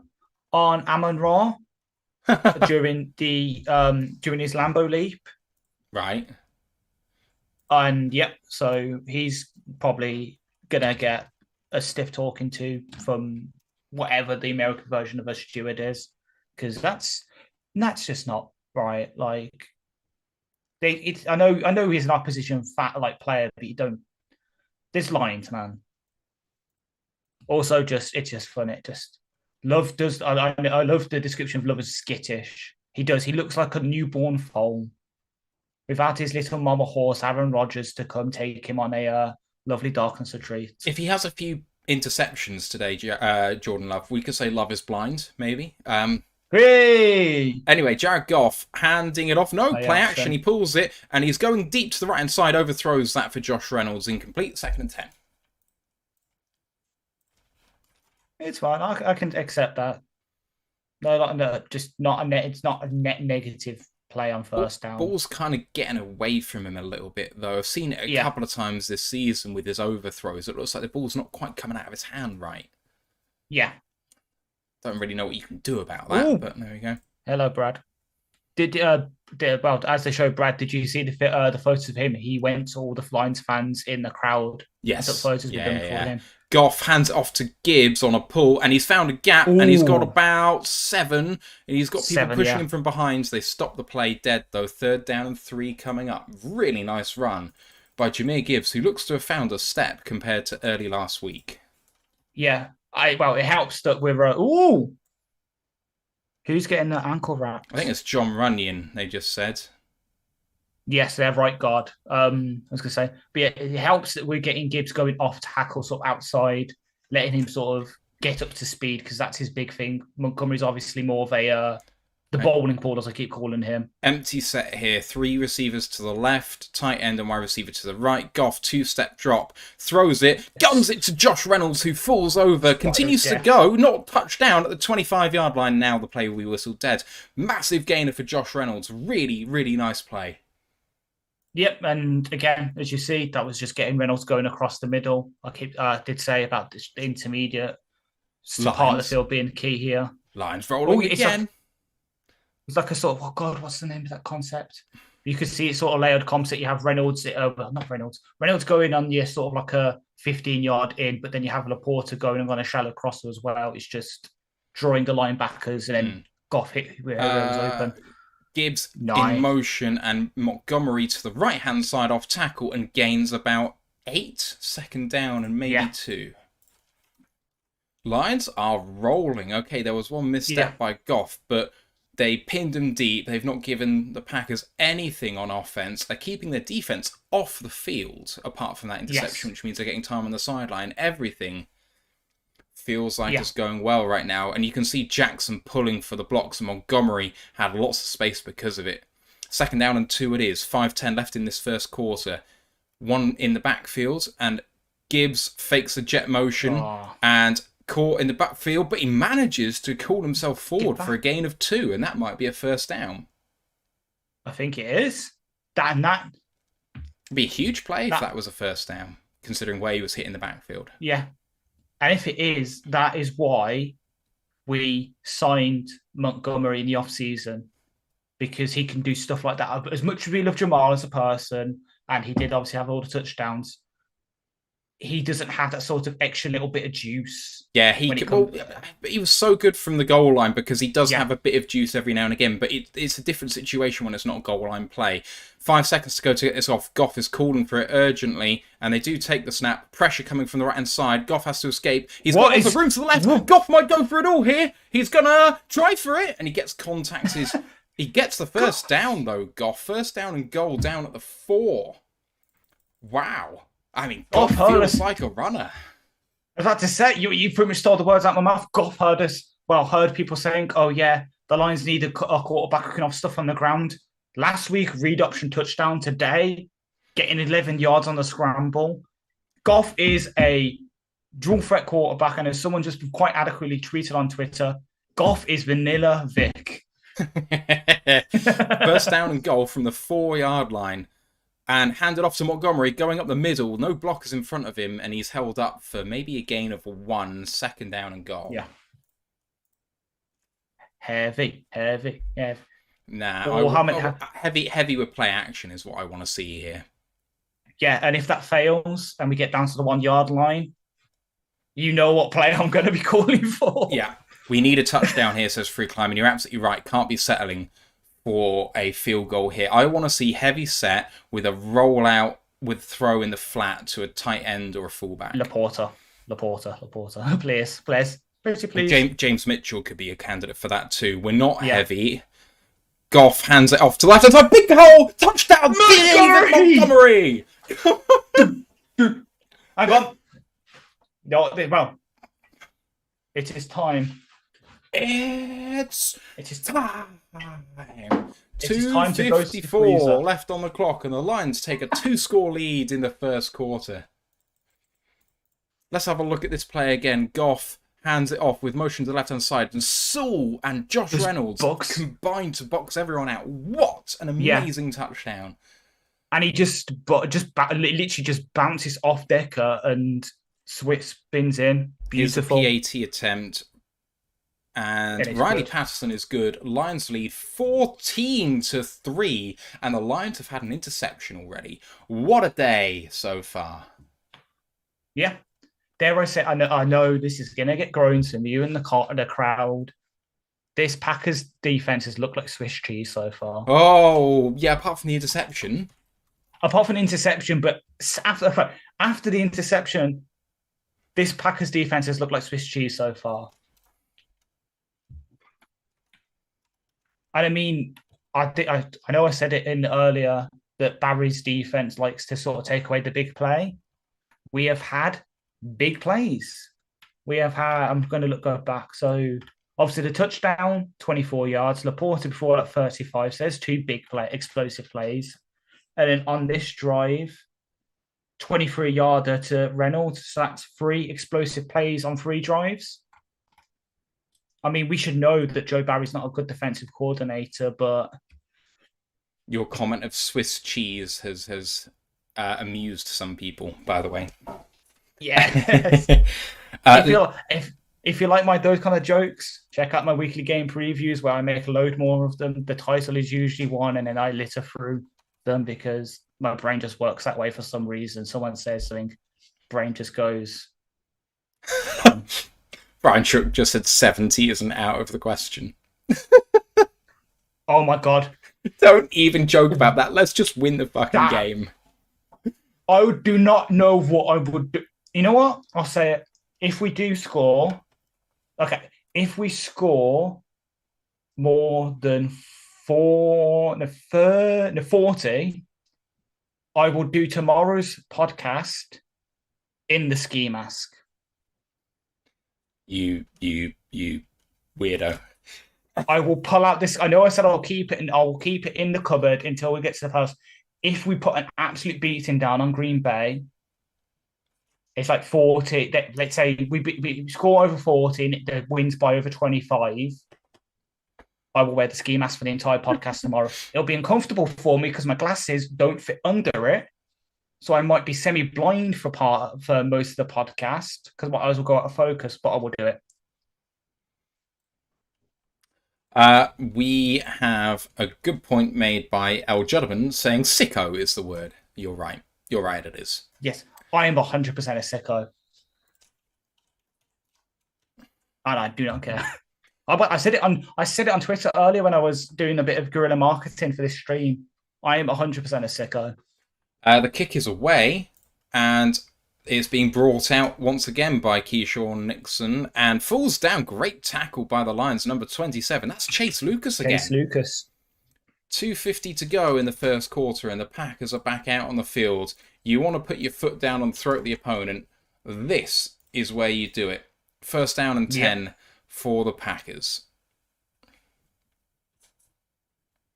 on Amon-Ra during his Lambeau leap. Right. And yep, so he's probably gonna get a stiff talking to from whatever the American version of a steward is, because that's just not right. Like, I know he's an opposition player, but you don't. There's lines, man. Also, it's just fun. It just Love does. I love the description of Love as skittish. He does. He looks like a newborn foal. Without his little mama horse, Aaron Rodgers, to come take him on a lovely darkness retreat. If he has a few interceptions today, Jordan Love, we could say Love is blind, maybe. Hey! Anyway, Jared Goff handing it off. No, play action. He pulls it, and he's going deep to the right-hand side, overthrows that for Josh Reynolds. Incomplete, 2nd and 10. It's fine. I can accept that. No, just not a net. It's not a net negative play on first down. Ball's kind of getting away from him a little bit, though. I've seen it a couple of times this season with his overthrows. It looks like the ball's not quite coming out of his hand right. Yeah. Don't really know what you can do about that, but there we go. Hello, Brad. As they showed Brad, did you see the photos of him? He went to all the Lions fans in the crowd. Yes. Took photos with them for him. Goff hands it off to Gibbs on a pull, and he's found a gap, and he's got Ooh, about 7, and he's got people 7, pushing yeah. him from behind. So they stop the play dead, though. 3rd down and 3 coming up. Really nice run by Jahmyr Gibbs, who looks to have found a step compared to early last week. Yeah. Well, it helps that we're ooh. Who's getting the ankle wrapped? I think it's John Runyon, they just said. Yes, their right guard. I was gonna say, but yeah, it helps that we're getting Gibbs going off tackle, sort of outside, letting him sort of get up to speed because that's his big thing. Montgomery's obviously more of a the bowling ball, as I keep calling him. Empty set here. 3 receivers to the left, tight end and wide receiver to the right. Goff 2-step drop, throws it, guns it to Josh Reynolds, who falls over, continues to go, not touchdown at the 25-yard line. Now the play will be whistled dead. Massive gainer for Josh Reynolds. Really, really nice play. Yep, and again, as you see, that was just getting Reynolds going across the middle. I did say about this intermediate part of the field being key here. Lions rolling again. It's like a sort of, oh God, what's the name of that concept? You could see it sort of layered concept. You have Reynolds, not Reynolds. Reynolds going on your sort of like a 15-yard in, but then you have Laporta going on a shallow crosser as well. It's just drawing the linebackers and then Goff hit whoever was open. Gibbs in motion and Montgomery to the right-hand side off tackle and gains about 8, 2nd down and maybe 2. Lions are rolling. Okay, there was one misstep by Goff, but they pinned him deep. They've not given the Packers anything on offense. They're keeping their defense off the field, apart from that interception, which means they're getting time on the sideline. Everything feels like it's going well right now. And you can see Jackson pulling for the blocks, and Montgomery had lots of space because of it. 2nd down and 2 it is. 5:10 left in this first quarter. 1 in the backfield, and Gibbs fakes a jet motion and caught in the backfield, but he manages to call himself forward for a gain of 2, and that might be a 1st down. I think it is. That It'd be a huge play if that was a 1st down, considering where he was hitting the backfield. Yeah. And if it is, that is why we signed Montgomery in the offseason, because he can do stuff like that. But as much as we love Jamal as a person, and he did obviously have all the touchdowns, he doesn't have that sort of extra little bit of juice. Yeah, but he was so good from the goal line because he does have a bit of juice every now and again, but it's a different situation when it's not a goal line play. 5 seconds to go to get this off. Goff is calling for it urgently, and they do take the snap. Pressure coming from the right-hand side. Goff has to escape. He's got lots of room to the left. Goff might go for it all here. He's going to try for it, and he gets contact. He gets the 1st down, though, Goff. 1st down and goal down at the 4. Wow. I mean, Goff feels like a runner. I was about to say, you pretty much stole the words out of my mouth. Goff heard people saying, oh yeah, the Lions need a quarterback who can have stuff on the ground. Last week, read option touchdown. Today, getting 11 yards on the scramble. Goff is a dual threat quarterback, and as someone just quite adequately tweeted on Twitter, Goff is vanilla Vic. 1st down and goal from the 4-yard line. And handed off to Montgomery, going up the middle. No blockers in front of him, and he's held up for maybe a gain of 1, 2nd down and goal. Yeah. Heavy. Nah, heavy with play action is what I want to see here. Yeah, and if that fails and we get down to the 1-yard line, you know what play I'm going to be calling for. Yeah, we need a touchdown here, says Free Climb, and you're absolutely right. Can't be settling for a field goal here. I want to see heavy set with a rollout with throw in the flat to a tight end or a fullback. Laporta. Please. James Mitchell could be a candidate for that too. We're not heavy. Goff hands it off to left. It's a big hole! Touchdown! Montgomery! Hang on. No, well, it is time. It is time. It is time to go to the 2:54 left on the clock, and the Lions take a 2-score lead in the first quarter. Let's have a look at this play again. Goff hands it off with motion to the left-hand side, and Sewell and Josh Reynolds combined to box everyone out. What an amazing touchdown. And he literally just bounces off Decker and spins in. Beautiful. Here's a PAT attempt. And Riley Patterson is good. Lions lead 14-3, and the Lions have had an interception already. What a day so far. Yeah. dare I say, I know this is gonna get groans from you and the crowd. This Packers defense has looked like Swiss cheese so far. Oh, yeah, apart from the interception. Apart from interception, but after the interception, this Packers defense has looked like Swiss cheese so far. And I mean, I know I said it in earlier that Barry's defense likes to sort of take away the big play. We have had big plays. We have had. I'm going to go back. So obviously the touchdown, 24 yards. Laporta before at 35. So there's two big explosive plays. And then on this drive, 23-yarder to Reynolds. So that's three explosive plays on three drives. I mean, we should know that Joe Barry's not a good defensive coordinator, but Your comment of Swiss cheese has amused some people, by the way. yeah. If you like those kind of jokes, check out my weekly game previews where I make a load more of them. The title is usually one, and then I litter through them because my brain just works that way for some reason. Someone says something, brain just goes. Brian Shook just said 70 isn't out of the question. Oh my god. Don't even joke about that. Let's just win the fucking game. I do not know what I would do. You know what? I'll say it. If we do score, okay, if we score more than 40, I will do tomorrow's podcast in the ski mask. You weirdo. I will pull out this. I know I said I'll keep it, and I'll keep it in the cupboard until we get to the post. If we put an absolute beating down on Green Bay, it's like 40. Let's say we score over 40 and it wins by over 25. I will wear the ski mask for the entire podcast tomorrow. It'll be uncomfortable for me because my glasses don't fit under it. So I might be semi-blind for most of the podcast because my eyes will go out of focus, but I will do it. We have a good point made by El Judderman saying sicko is the word. You're right. You're right, it is. Yes, I am 100% a sicko. And I do not care. I said it on Twitter earlier when I was doing a bit of guerrilla marketing for this stream. I am 100% a sicko. The kick is away, and it's being brought out once again by Keyshawn Nixon, and falls down. Great tackle by the Lions, number 27. That's Chase Lucas again. Chase Lucas. 2:50 to go in the first quarter, and the Packers are back out on the field. You want to put your foot down on the throat of the opponent. This is where you do it. First down and 10 for the Packers.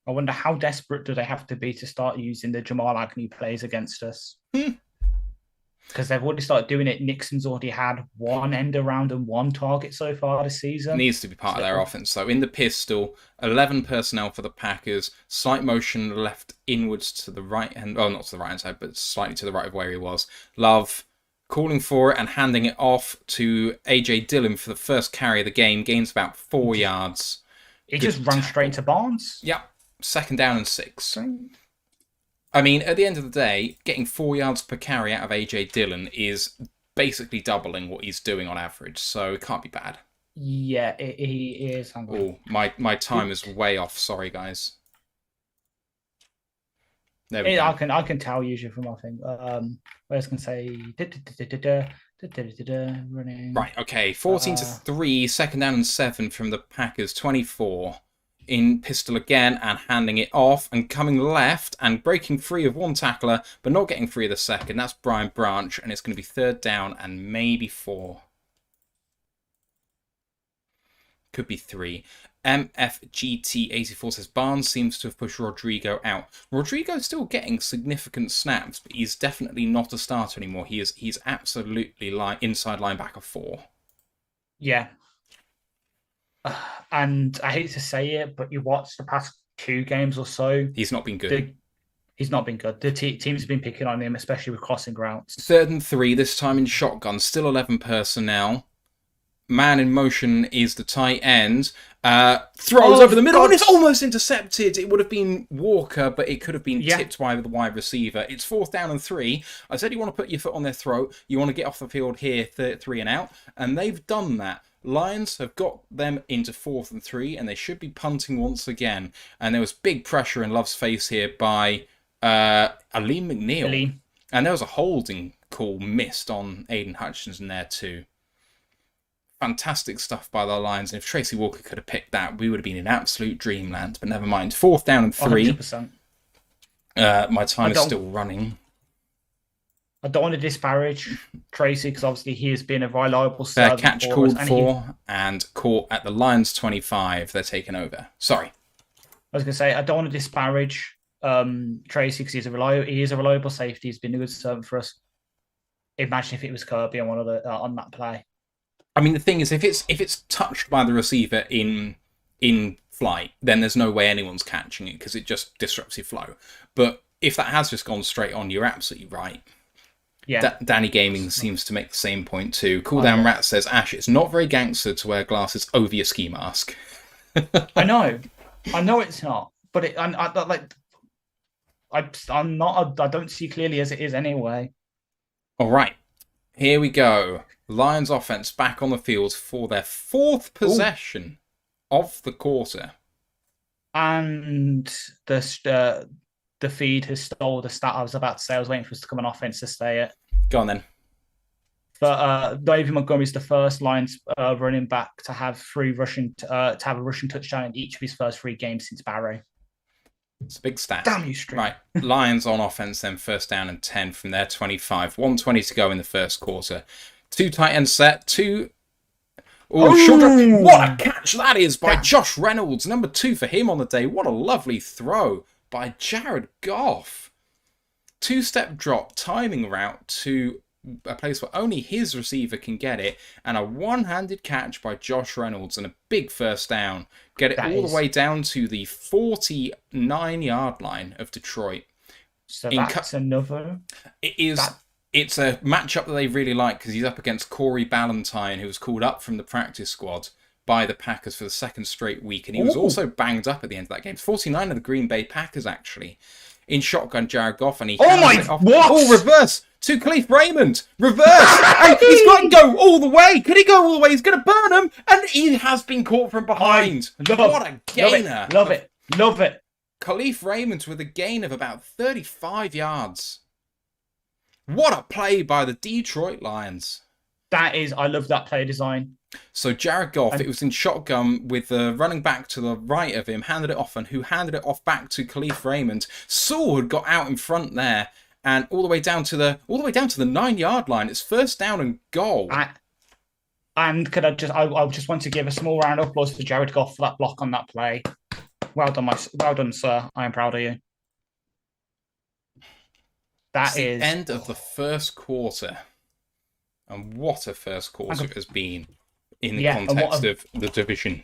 I wonder how desperate do they have to be to start using the Jamal Agnew plays against us? Because they've already started doing it. Nixon's already had one end around and one target so far this season. Needs to be part of their offense, though. In the pistol, 11 personnel for the Packers. Slight motion left inwards to the right hand. Oh, not to the right hand side, but slightly to the right of where he was. Love calling for it and handing it off to A.J. Dillon for the first carry of the game. Gains about 4 yards. He just ran straight into Barnes. Yep. Second down and 6. I mean, at the end of the day, getting 4 yards per carry out of A.J. Dillon is basically doubling what he's doing on average, so it can't be bad. Yeah, he is. Oh, my time is way off. Sorry, guys. There we go. I can tell usually from my thing. I was going to say... running. Right, okay. 14-3, second down and 7 from the Packers, 24. In pistol again and handing it off and coming left and breaking free of one tackler but not getting free of the second. That's Brian Branch, and it's going to be third down and maybe 4. Could be 3. MFGT84 says Barnes seems to have pushed Rodrigo out. Rodrigo's still getting significant snaps, but he's definitely not a starter anymore. He's absolutely inside linebacker 4. Yeah. And I hate to say it, but you watch the past 2 games or so. He's not been good. He's not been good. The teams have been picking on him, especially with crossing routes. 3rd and 3, this time in shotgun. Still 11 personnel. Man in motion is the tight end. Throws over the middle, God. and it's almost intercepted. It would have been Walker, but it could have been tipped by the wide receiver. It's 4th down and 3. I said you want to put your foot on their throat. You want to get off the field here, 3 and out. And they've done that. Lions have got them into 4th and 3, and they should be punting once again. And there was big pressure in Love's face here by Aleem McNeil. And there was a holding call missed on Aiden Hutchinson there too. Fantastic stuff by the Lions. And if Tracy Walker could have picked that, we would have been in absolute dreamland. But never mind. 4th down and 3. 100%. My time is still running. I don't want to disparage Tracy because obviously he has been a reliable servant. Catch called for and caught at the Lions 25. They're taking over. Sorry. I was going to say, I don't want to disparage Tracy because he is a reliable safety. He's been a good servant for us. Imagine if it was Kirby on on that play. I mean, the thing is, if it's touched by the receiver in flight, then there's no way anyone's catching it because it just disrupts your flow. But if that has just gone straight on, you're absolutely right. Yeah. Danny Gaming seems to make the same point too. Cooldown Rat says, Ash, it's not very gangster to wear glasses over your ski mask. I know it's not, but I'm not. I don't see clearly as it is anyway. All right, here we go. Lions offense back on the field for their 4th possession of the quarter. And the feed has stole the stat I was about to say. I was waiting for us to come on offense to say it. Go on then. But David Montgomery is the first Lions running back to have a rushing touchdown in each of his first 3 games since Barrow. It's a big stat. Damn you, Street. Right, Lions on offense then, 1st down and 10 from their 25. 1:20 to go in the first quarter. 2 tight end set, 2... short drop. What a catch that is by Josh Reynolds. Number 2 for him on the day. What a lovely throw by Jared Goff. 2-step drop, timing route to a place where only his receiver can get it, and a one-handed catch by Josh Reynolds and a big 1st down. Get it the way down to the 49-yard line of Detroit. So that's another... It is... It's a matchup that they really like because he's up against Corey Ballantyne, who was called up from the practice squad by the Packers for the 2nd straight week. And he was also banged up at the end of that game. 49 of the Green Bay Packers, actually. In shotgun, Jared Goff, and he... What? Oh, reverse to Khalif Raymond. Reverse. And he's got to go all the way. Could he go all the way? He's going to burn him. And he has been caught from behind. What a gainer. Love it. Khalif Raymond with a gain of about 35 yards. What a play by the Detroit Lions. I love that play design. So Jared Goff, it was in shotgun with the running back to the right of him, handed it off, and who handed it off back to Khalif Raymond. Saul had got out in front there, and all the way down to the 9-yard line. It's 1st down and goal. And could I just want to give a small round of applause to Jared Goff for that block on that play. Well done, sir. I am proud of you. That's the end of the first quarter. And what a first quarter it has been in the context of the division.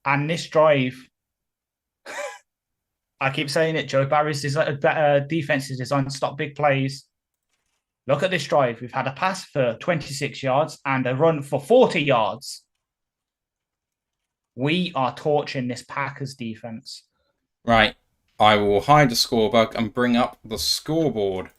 And this drive, I keep saying it, Joe Barry's defense is designed to stop big plays. Look at this drive. We've had a pass for 26 yards and a run for 40 yards. We are torching this Packers defense. Right. I will hide the scorebug and bring up the scoreboard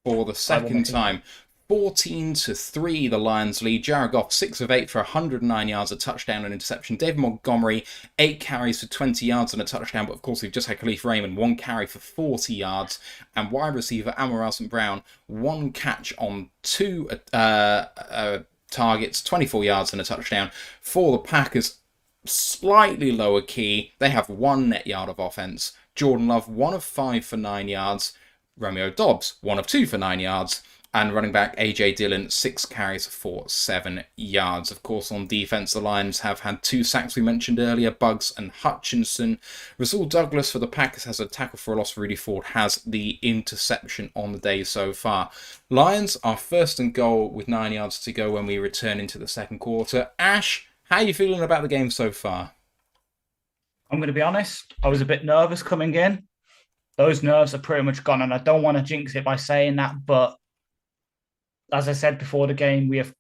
for the second time. 14-3, the Lions lead. Jared Goff, 6 of 8 for 109 yards, a touchdown and interception. David Montgomery, 8 carries for 20 yards and a touchdown. But of course, we've just had Khalif Raymond, 1 carry for 40 yards. And wide receiver Amar St. Brown, 1 catch on 2 targets, 24 yards and a touchdown. For the Packers, slightly lower key. They have 1 net yard of offense. Jordan Love, 1 of 5 for 9 yards. Romeo Dobbs, 1 of 2 for 9 yards. And running back A.J. Dillon, 6 carries for 7 yards. Of course, on defense, the Lions have had 2 sacks we mentioned earlier, Buggs and Hutchinson. Rasul Douglas for the Packers has a tackle for a loss. Rudy Ford has the interception on the day so far. Lions are 1st and goal with 9 yards to go when we return into the second quarter. Ash, how are you feeling about the game so far? I'm going to be honest. I was a bit nervous coming in. Those nerves are pretty much gone, and I don't want to jinx it by saying that, but as I said before the game, we have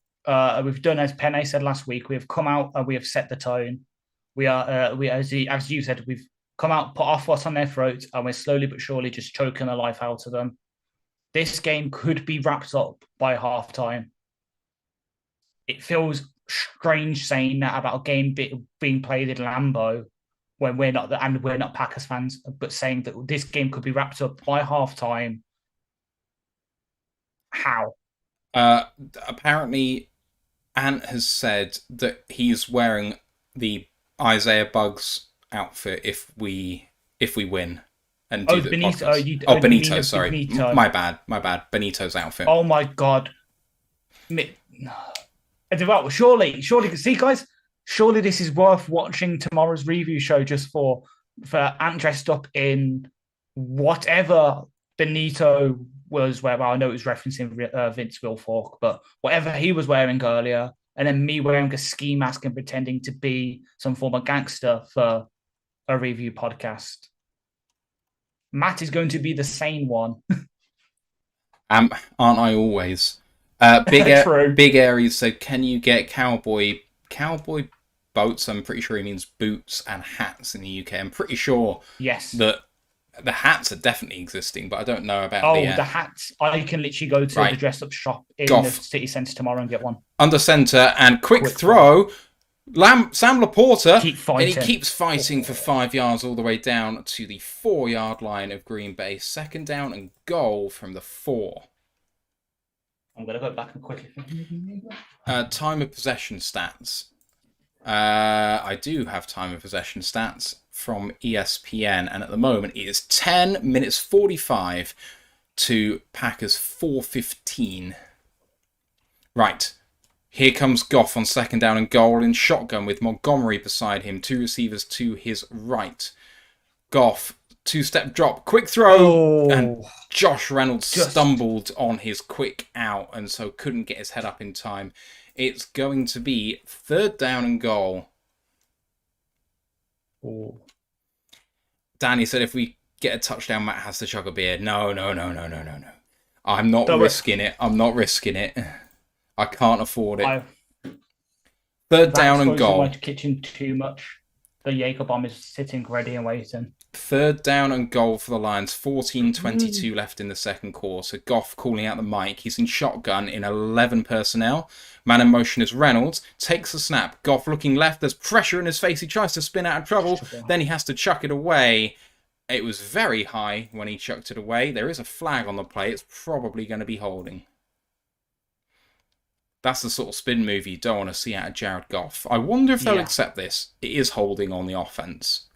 we've done as Penne said last week. We have come out and we have set the tone. We are as you said, we've come out, put our foot on their throats, and we're slowly but surely just choking the life out of them. This game could be wrapped up by halftime. It feels strange saying that about a game being played in Lambeau when we're not Packers fans, but saying that this game could be wrapped up by halftime. How? Apparently, Ant has said that he's wearing the Isaiah Bugs outfit if we win and do the Benito. podcast. Benito. Sorry, Benito. My bad. Benito's outfit. Oh my god. Well, surely, see, guys, surely this is worth watching tomorrow's review show just for Ant dressed up in whatever Benito was wearing. Well, I know it was referencing Vince Wilfork, but whatever he was wearing earlier, and then me wearing a ski mask and pretending to be some former gangster for a review podcast. Matt is going to be the sane one. Aren't I always? Big Aries said, "Can you get cowboy boats?" I'm pretty sure he means boots and hats in the UK. I'm pretty sure that the hats are definitely existing, but I don't know about the hats. I can literally go to the dress up shop in the city centre tomorrow and get one. Under centre and quick throw. Sam Laporta, and he keeps fighting for 5 yards all the way down to the 4-yard line of Green Bay. 2nd down and goal from the 4. I'm going to go back and quickly. Time of possession stats. I do have time of possession stats from ESPN, and at the moment it is 10 minutes 45 to Packers 4:15. Right. Here comes Goff on 2nd down and goal in shotgun with Montgomery beside him. 2 receivers to his right. Goff, 2-step drop, quick throw, and Josh Reynolds stumbled on his quick out and so couldn't get his head up in time. It's going to be 3rd down and goal. Oh. Danny said if we get a touchdown, Matt has to chug a beer. No. I'm not risking it. I can't afford it. 3rd down and goal. My kitchen too much. The Jaeger bomb is sitting ready and waiting. 3rd down and goal for the Lions. 14:22 left in the 2nd quarter. Goff calling out the mic. He's in shotgun in 11 personnel. Man in motion is Reynolds. Takes the snap. Goff looking left. There's pressure in his face. He tries to spin out of trouble. Then he has to chuck it away. It was very high when he chucked it away. There is a flag on the play. It's probably going to be holding. That's the sort of spin move you don't want to see out of Jared Goff. I wonder if they'll accept this. It is holding on the offense.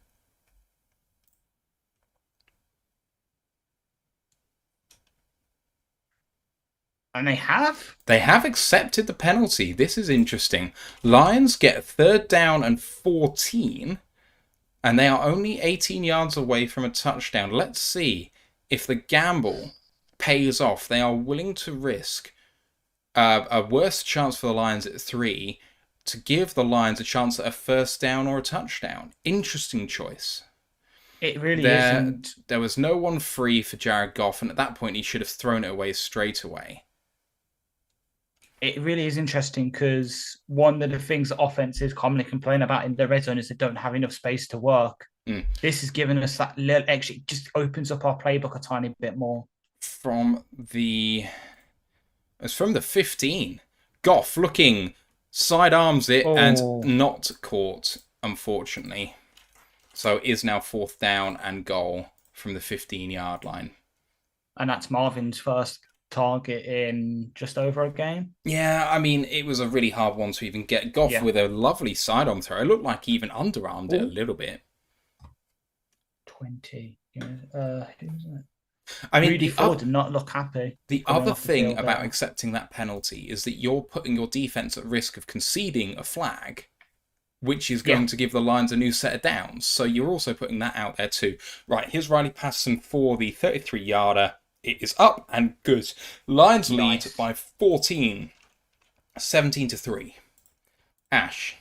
And they have? They have accepted the penalty. This is interesting. Lions get 3rd down and 14, and they are only 18 yards away from a touchdown. Let's see if the gamble pays off. They are willing to risk a worse chance for the Lions at 3 to give the Lions a chance at a 1st down or a touchdown. Interesting choice. It really isn't. There was no one free for Jared Goff, and at that point he should have thrown it away straight away. It really is interesting because one of the things that offenses commonly complain about in the red zone is they don't have enough space to work. This has given us that little extra. It just opens up our playbook a tiny bit more. It's from the 15. Goff looking, sidearms it and not caught, unfortunately. So it is now 4th down and goal from the 15-yard line. And that's Marvin's first target in just over a game. Yeah, I mean, it was a really hard one to even get. Goff with a lovely sidearm throw. It looked like he even underarmed it a little bit. 20. Who's it? I mean, Rudy Ford did not look happy. The other thing about accepting that penalty is that you're putting your defense at risk of conceding a flag, which is going to give the Lions a new set of downs. So you're also putting that out there too. Right, here's Riley Patterson for the 33-yarder. It is up and good. Lions lead by 14, 17-3. Ash.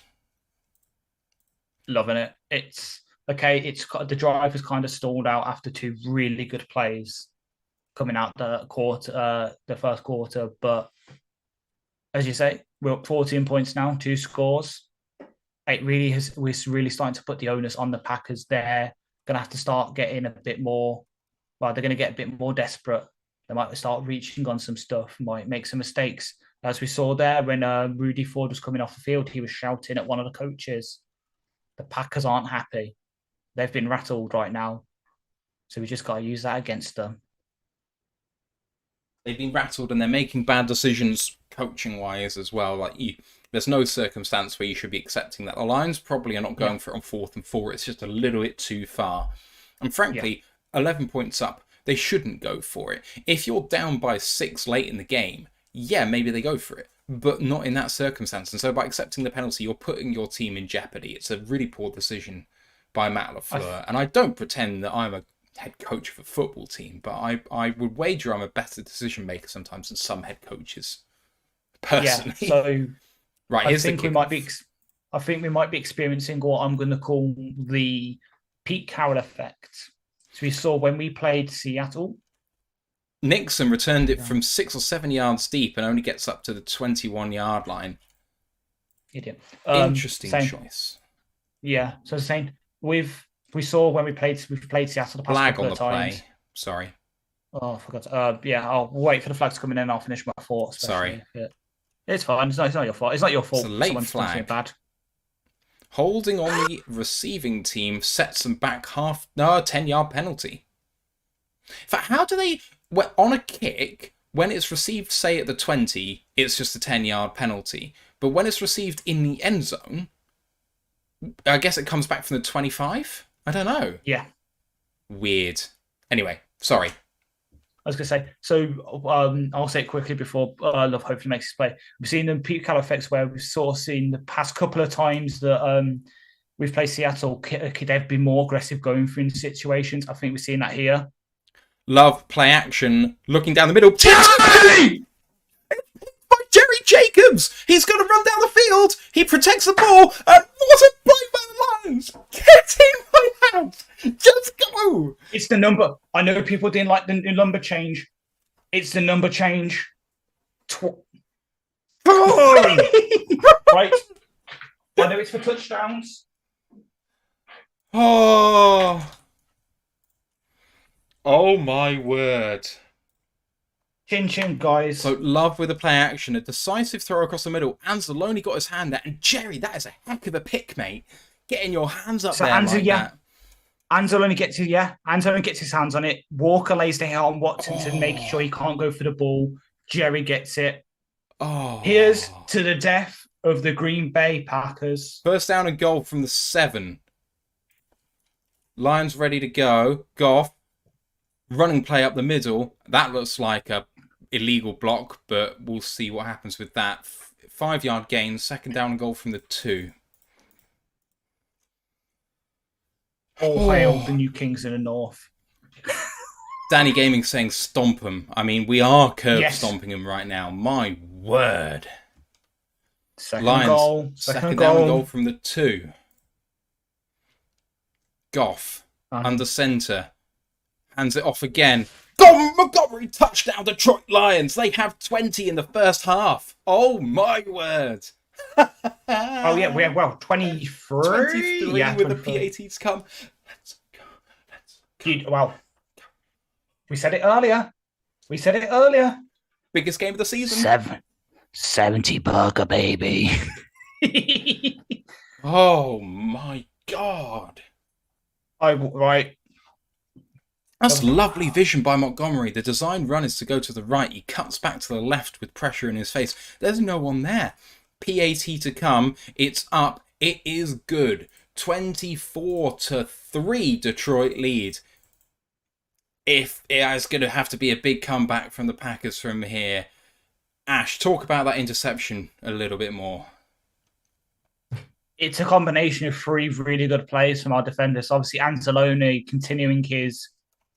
Loving it. It's okay. The drive has kind of stalled out after 2 really good plays coming out the 1st quarter, but as you say, we're up 14 points now, 2 scores. We're really starting to put the onus on the Packers. They're going to have to start getting a bit more, well, they're going to get a bit more desperate. They might start reaching on some stuff, might make some mistakes. As we saw there when Rudy Ford was coming off the field, he was shouting at one of the coaches. The Packers aren't happy. They've been rattled right now. So we just got to use that against them. They've been rattled and they're making bad decisions coaching-wise as well. There's no circumstance where you should be accepting that. The Lions probably are not going for it on 4th and 4. It's just a little bit too far. And frankly, 11 points up, they shouldn't go for it. If you're down by 6 late in the game, yeah, maybe they go for it, but not in that circumstance. And so by accepting the penalty, you're putting your team in jeopardy. It's a really poor decision by Matt LaFleur. And I don't pretend that I'm a head coach of a football team, but I would wager I'm a better decision maker sometimes than some head coaches, personally. Yeah, so right, I think we might be experiencing what I'm going to call the Pete Carroll effect. So we saw when we played Seattle, Nixon returned it from 6 or 7 yards deep and only gets up to the 21-yard line. Idiot. Interesting choice. Yeah, so saying we saw when we've played Seattle the past Flag couple on the of times. play. Sorry. Oh, I forgot. Yeah, I'll wait for the flag to come in and I'll finish my thought. Sorry. Yeah. It's fine. It's not your fault. It's not your fault. It's a late Someone's done something flag. bad. Holding on the receiving team sets them back 10-yard penalty. In fact, how do they... on a kick, when it's received, say, at the 20, it's just a 10-yard penalty. But when it's received in the end zone, I guess it comes back from the 25? I don't know. Yeah. Weird. Anyway, sorry. I was going to say, so I'll say it quickly before Love hopefully makes his play. We've seen the Pete Carroll effects where we've sort of seen the past couple of times that we've played Seattle, could they be more aggressive going through in situations? I think we've seen that here. Love, play action, looking down the middle. Jerry! By Jerry Jacobs! He's going to run down the field. He protects the ball. And what a play by the Lions! Get in my house! Just go! It's the number. I know people didn't like the number change. It's the number change. Right. I know it's for touchdowns. Oh my word. Chin chin, guys. So Love with a play action, a decisive throw across the middle. Anzalone got his hand there. And Jerry, that is a heck of a pick, mate. Getting your hands up there that. Anzalone gets his hands on it. Walker lays the hit on Watson to make sure he can't go for the ball. Jerry gets it. Here's to the death of the Green Bay Packers. First down and goal from the 7. Lions ready to go. Goff. Running play up the middle. That looks like a illegal block, but we'll see what happens with that. 5-yard gain. Second down and goal from the 2. All hail the new kings in the north. Danny Gaming saying stomp them. I mean, we are curb stomping them right now. My word. Second Lions, goal. Second down and goal from the 2. Goff. Under centre. Hands it off again. Montgomery touchdown, Detroit Lions. They have 20 in the first half. Oh my word. Oh yeah, we have 23. 23 yeah, with 23. the PATs come. Let's go. Well, we said it earlier. Biggest game of the season. 70 burger, baby. Oh my god. Right. That's lovely vision by Montgomery. The design run is to go to the right. He cuts back to the left with pressure in his face. There's no one there. PAT to come. It's up. It is good. 24-3 Detroit lead. If it is going to have to be a big comeback from the Packers from here. Ash, talk about that interception a little bit more. It's a combination of 3 really good plays from our defenders. Obviously, Anzalone continuing his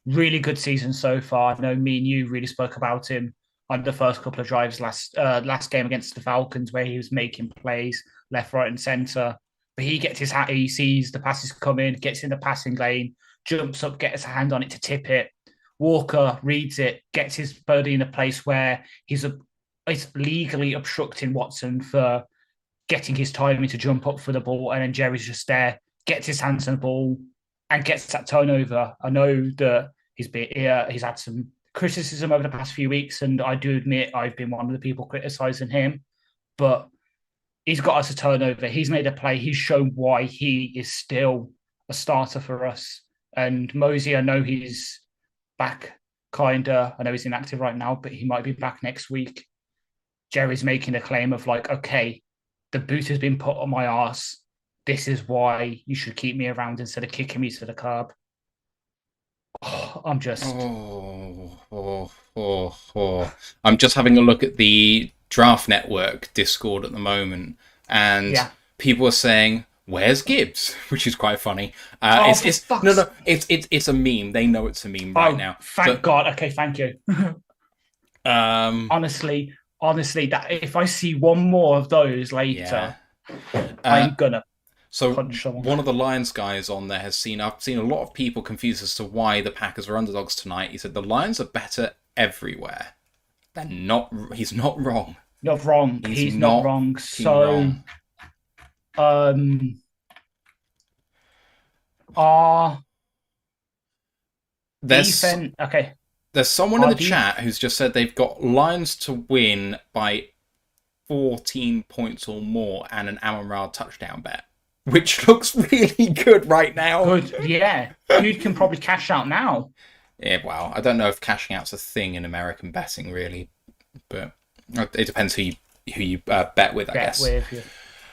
really good season so far. I know me and you really spoke about him on the first couple of drives last game against the Falcons, where he was making plays left, right, and centre. But he gets his hat, he sees the passes come in, gets in the passing lane, jumps up, gets a hand on it to tip it. Walker reads it, gets his body in a place where he's is legally obstructing Watson for getting his timing to jump up for the ball, and then Jerry's just there, gets his hands on the ball, and gets that turnover. I know that he's had some criticism over the past few weeks, and I do admit I've been one of the people criticizing him, but he's got us a turnover. He's made a play. He's shown why he is still a starter for us. And Mosey, I know he's back, kinda. I know he's inactive right now, but he might be back next week. Jerry's making a claim of like, okay, the boot has been put on my ass. This is why you should keep me around instead of kicking me to the curb. I'm just. I'm just having a look at the Draft Network Discord at the moment, and people are saying, "Where's Gibbs?" which is quite funny. It's a meme. They know it's a meme right now. Thank God. Okay, thank you. Honestly, that if I see one more of those later, I'm gonna. So one of the Lions guys on there I've seen a lot of people confused as to why the Packers were underdogs tonight. He said the Lions are better everywhere. They're not. He's not wrong. Not wrong. He's not wrong. So, defense. Okay. There's someone in the chat who's just said they've got Lions to win by 14 points or more and an Amon-Ra touchdown bet, which looks really good right now. Good, yeah. Dude can probably cash out now. Yeah, well, I don't know if cashing out's a thing in American betting, really, but it depends who you bet with, I guess.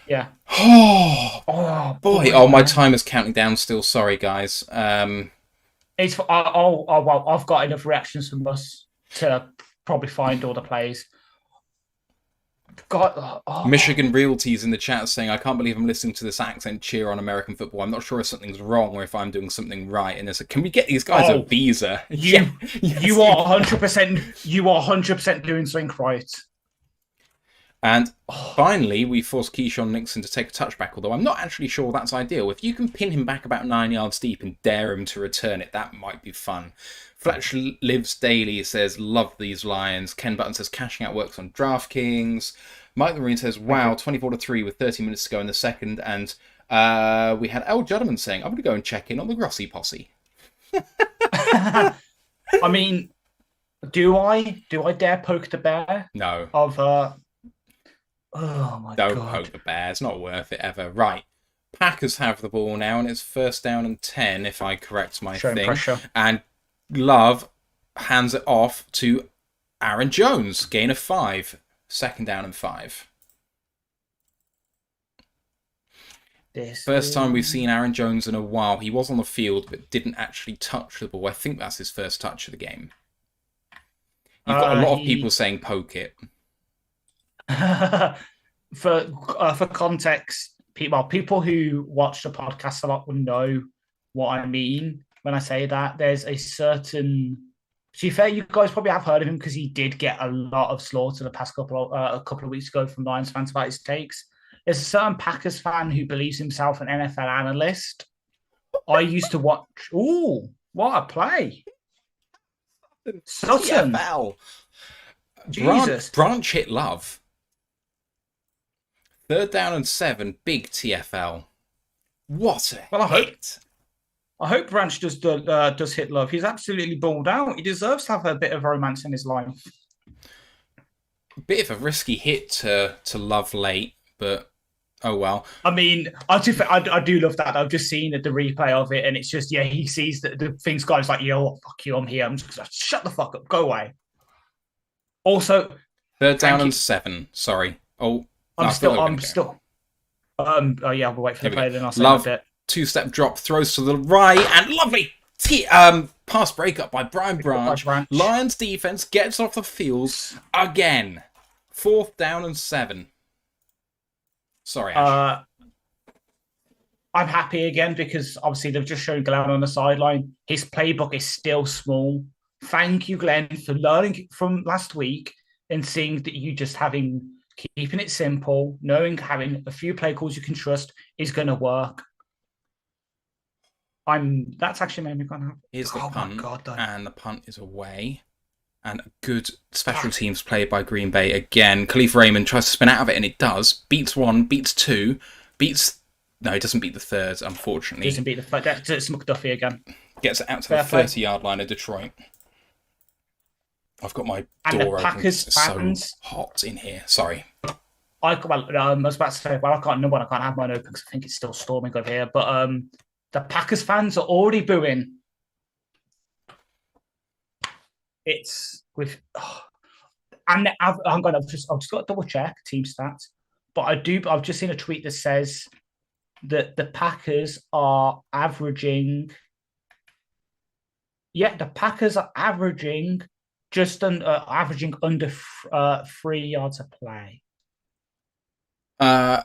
Yeah. Oh boy! Oh, my time is counting down still. Sorry, guys. It's well, I've got enough reactions from us to probably find all the plays. Michigan Realty's in the chat saying, "I can't believe I'm listening to this accent cheer on American football. I'm not sure if something's wrong or if I'm doing something right." And it's like, can we get these guys a visa? You are 100%. You are 100% doing something right. And finally, we forced Keyshawn Nixon to take a touchback, although I'm not actually sure that's ideal. If you can pin him back about 9 yards deep and dare him to return it, that might be fun. Fletch Lives Daily says, "Love these Lions." Ken Button says, "Cashing out works on DraftKings." Mike the Marine says, "Wow, 24-3 with 30 minutes to go in the second." And we had L. Juddman saying, "I'm going to go and check in on the Grossi posse." I mean, do I dare poke the bear? No. Oh my God. Don't poke the bear. It's not worth it ever. Right. Packers have the ball now, and it's 1st down and 10, if I correct my thing. Pressure. And Love hands it off to Aaron Jones. Gain of 5. 2nd down and 5. First time we've seen Aaron Jones in a while. He was on the field, but didn't actually touch the ball. I think that's his first touch of the game. You've got a lot of people saying poke it. For context, people who watch the podcast a lot will know what I mean when I say that. There's a certain, to be fair, you guys probably have heard of him because he did get a lot of slaughter the past couple of weeks ago from Lions fans about his takes. There's a certain Packers fan who believes himself an NFL analyst. I used to watch. Ooh, what a play! Sutton. TFL. Jesus. Branch hit Love. 3rd down and 7, big TFL. What a hit! I hope Branch does hit Love. He's absolutely balled out. He deserves to have a bit of romance in his life. Bit of a risky hit to Love late, but oh well. I mean, I do love that. I've just seen the replay of it, and it's just, he sees the things guys like, yo, fuck you, I'm here. I'm just like, shut the fuck up, go away. Also, 3rd down and 7. Sorry. Oh. I'm still. We'll wait for the play, then I'll say Love, a bit. 2-step drop, throws to the right, and lovely pass breakup by Brian Branch. Lions defense gets off the field again. 4th down and 7. Sorry, Ash. I'm happy again because obviously they've just shown Glenn on the sideline. His playbook is still small. Thank you, Glenn, for learning from last week and seeing that you just keeping it simple, having a few play calls you can trust is going to work. That's actually made me kind of. Here's the punt, and the punt is away. And a good special teams play by Green Bay again. Khalif Raymond tries to spin out of it, and it does. Beats one, beats two, beats... No, it doesn't beat the third, unfortunately. Doesn't beat the... That's McDuffie again. Gets it out to the 30-yard line of Detroit. I've got my door open. It's so hot in here. Sorry. I was about to say, well, I can't have mine open because I think it's still storming over here. But the Packers fans are already booing. It's with, and I've just got to double check team stats, but I've just seen a tweet that says that the Packers are averaging. Yeah, the Packers are averaging under 3 yards a play. I'm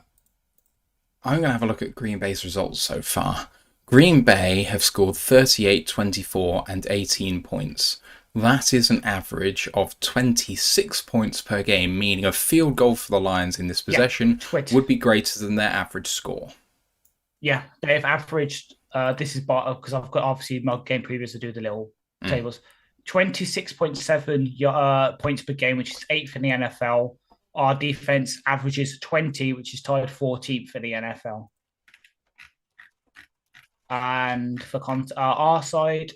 going to have a look at Green Bay's results so far. Green Bay have scored 38, 24, and 18 points. That is an average of 26 points per game, meaning a field goal for the Lions in this possession would be greater than their average score. Yeah, they've averaged, this is because I've got obviously my game previous to do the little tables, 26.7 points per game, which is 8th in the NFL. Our defense averages 20, which is tied 14th for the NFL. And for our side,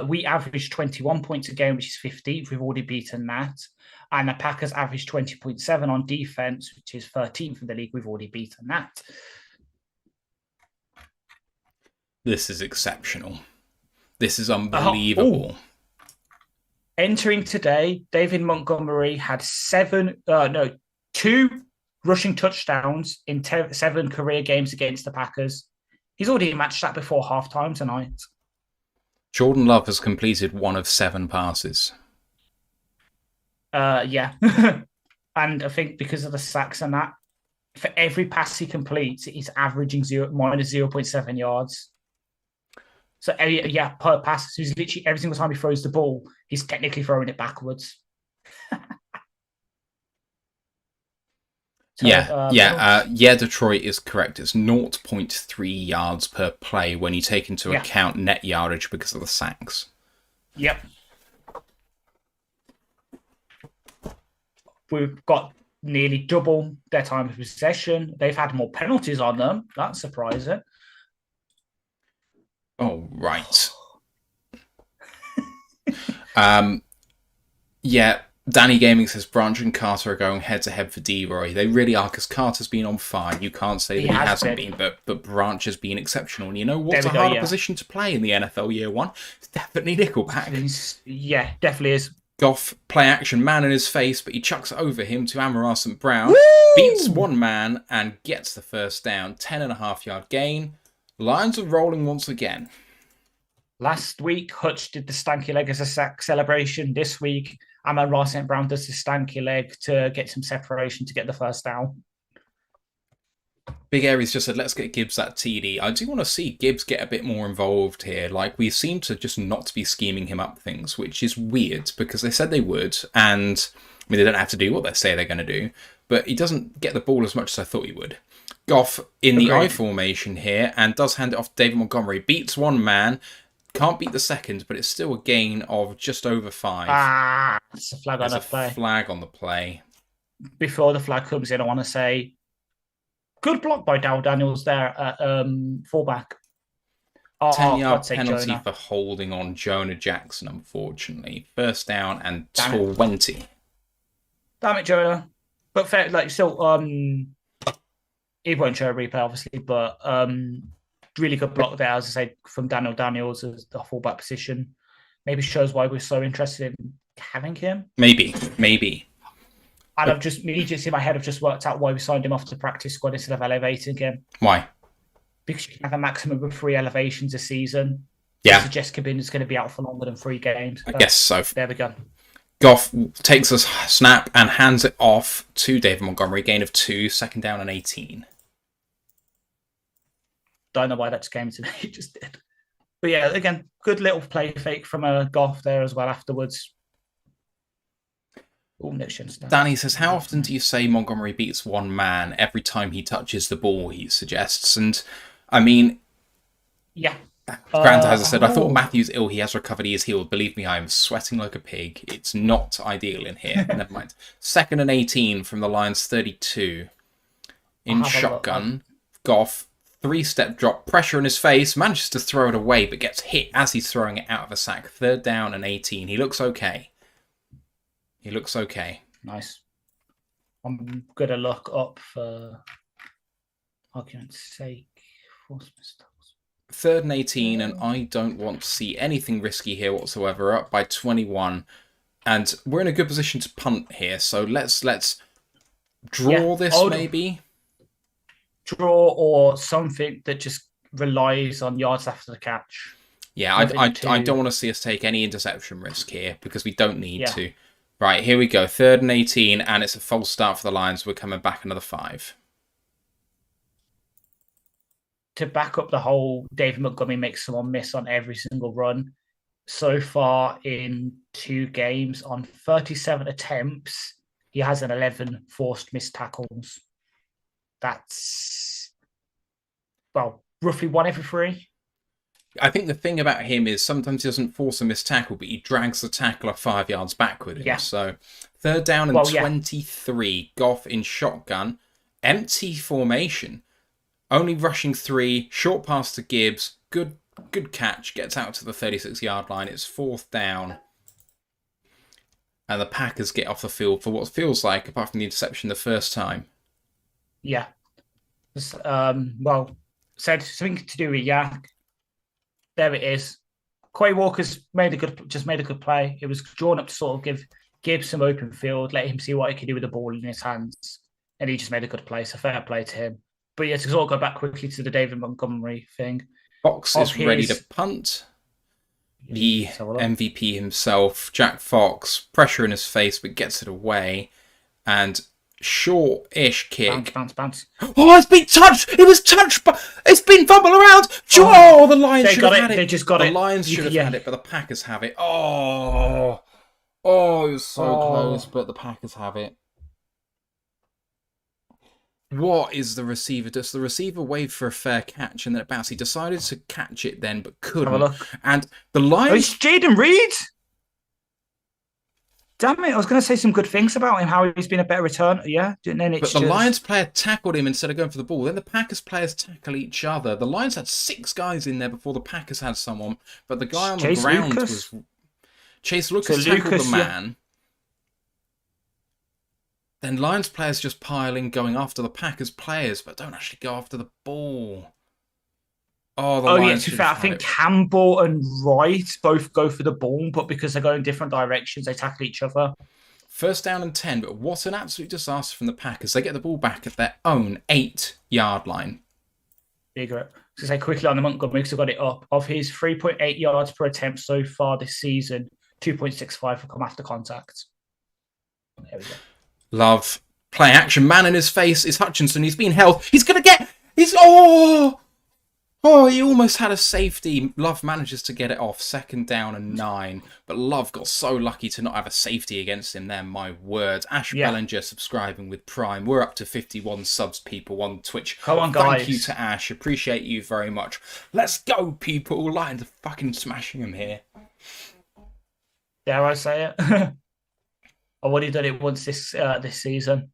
we average 21 points a game, which is 15th. We've already beaten that. And the Packers average 20.7 on defense, which is 13th in the league. We've already beaten that. This is exceptional. This is unbelievable. Entering today, David Montgomery had 2 rushing touchdowns in 7 career games against the Packers. He's already matched that before halftime tonight. Jordan Love has completed 1 of 7 passes. Yeah. And I think because of the sacks and that, for every pass he completes, he's averaging minus 0.7 yards. So, yeah, per pass. So he's literally, every single time he throws the ball, he's technically throwing it backwards. Detroit is correct. It's 0.3 yards per play when you take into account net yardage because of the sacks. Yep. We've got nearly double their time of possession. They've had more penalties on them. That's surprising. Oh, right. Danny Gaming says Branch and Carter are going head-to-head for D-Roy. They really are, because Carter's been on fire. You can't say that he hasn't been, but Branch has been exceptional. And you know what's a harder position to play in the NFL year one? It's definitely nickelback. Yeah, definitely is. Goff, play action, man in his face, but he chucks it over him to Amon-Ra St. Brown. Beats one man and gets the first down. 10.5-yard gain. Lions are rolling once again. Last week, Hutch did the stanky leg as a sack celebration. This week, Amon-Ra St. Brown does the stanky leg to get some separation to get the first down. Big Aries just said, let's get Gibbs that TD. I do want to see Gibbs get a bit more involved here. Like, we seem to just not be scheming him up things, which is weird because they said they would. And, I mean, they don't have to do what they say they're going to do. But he doesn't get the ball as much as I thought he would. Goff in the I formation here and does hand it off to David Montgomery. Beats one man. Can't beat the second, but it's still a gain of just over 5. It's a flag on the play. Flag on the play. Before the flag comes in, I want to say, good block by Dow Daniels there at fullback. 10-yard penalty for holding on Jonah Jackson, unfortunately. First down and 20. Damn it, Jonah. But fair, like, still, he won't show a replay, obviously, but really good block there, as I say, from Daniel Daniels as the fullback position. Maybe shows why we're so interested in having him. Maybe. And I've just immediately in my head, I've just worked out why we signed him off to practice squad instead of elevating him. Why? Because you can have a maximum of 3 elevations a season. Yeah. So Jessica Bin is going to be out for longer than 3 games. I guess so. There we go. Goff takes a snap and hands it off to David Montgomery. Gain of 2, second down and 18. Don't know why that just came to me. It just did. But yeah, again, good little play fake from a Goff there as well afterwards. Oh, no shins. Danny says, how often do you say Montgomery beats one man every time he touches the ball, he suggests? And, I mean... Yeah. Grant, as I said, I thought Oh, Matthew's ill. He has recovered. He is healed. Believe me, I am sweating like a pig. It's not ideal in here. Never mind. 2nd and 18 from the Lions 32. I'll In have a look. shotgun, Goff, 3-step drop, pressure in his face, manages to throw it away, but gets hit as he's throwing it out of a sack. 3rd down and 18. He looks okay. He looks okay. Nice. I'm going to look up for argument's sake. Force mistakes. 3rd and 18, and I don't want to see anything risky here whatsoever. Up by 21, and we're in a good position to punt here. So let's draw this maybe. Draw or something that just relies on yards after the catch. Yeah, I don't want to see us take any interception risk here because we don't need to. Right, here we go. 3rd and 18, and it's a false start for the Lions. We're coming back another 5. To back up the whole David Montgomery makes someone miss on every single run. So far in 2 games, on 37 attempts, he has an 11 forced missed tackles. That's, well, roughly 1 every 3. I think the thing about him is sometimes he doesn't force a missed tackle, but he drags the tackler 5 yards back with him. Yeah. So 3rd down and 23. Goff in shotgun. Empty formation. Only rushing 3. Short pass to Gibbs. Good catch. Gets out to the 36-yard line. It's 4th down. And the Packers get off the field for what feels like, apart from the interception the first time. Yeah. Well, said something to do with Yak. There it is. Quay Walker's made a good play. It was drawn up to sort of give Gibbs some open field, let him see what he could do with the ball in his hands. And he just made a good play. So fair play to him. But yeah, to sort of go back quickly to the David Montgomery thing. Fox is ready to punt. The MVP himself, Jack Fox, pressure in his face, but gets it away. And short-ish kick. Bounce. Oh, it's been touched! It was touched, but it's been fumbled around! Oh, the Lions should have had it. They just got it. The Lions should have had it, but the Packers have it. Oh, it was so close, but the Packers have it. What is the receiver? Does the receiver wave for a fair catch and then it bounced? He decided to catch it then, but couldn't. Have a look. And the Lions... it's Jaden Reed! Damn it, I was going to say some good things about him, how he's been a better returner, yeah? And then but the Lions player tackled him instead of going for the ball. Then the Packers players tackle each other. The Lions had 6 guys in there before the Packers had someone, but the guy on the ground was... Chase Lucas tackled the man. Yeah. Then Lions players just pile in going after the Packers players, but don't actually go after the ball. Oh, the Lions to be fair, I think Campbell and Wright both go for the ball, but because they're going different directions, they tackle each other. 1st down and 10, but what an absolute disaster from the Packers. They get the ball back at their own 8-yard line. Bigger. To say quickly on the Montgomery, because I got it up. Of his 3.8 yards per attempt so far this season, 2.65 have come after contact. There we go. Love. Play action. Man in his face is Hutchinson. He's been held. He's going to get... Oh, he almost had a safety. Love manages to get it off. 2nd down and 9. But Love got so lucky to not have a safety against him there. My word. Ash Bellinger subscribing with Prime. We're up to 51 subs, people, on Twitch. Come on, guys. Thank you to Ash. Appreciate you very much. Let's go, people. Lions are fucking smashing him here. Dare I say it? I've already done it once this season.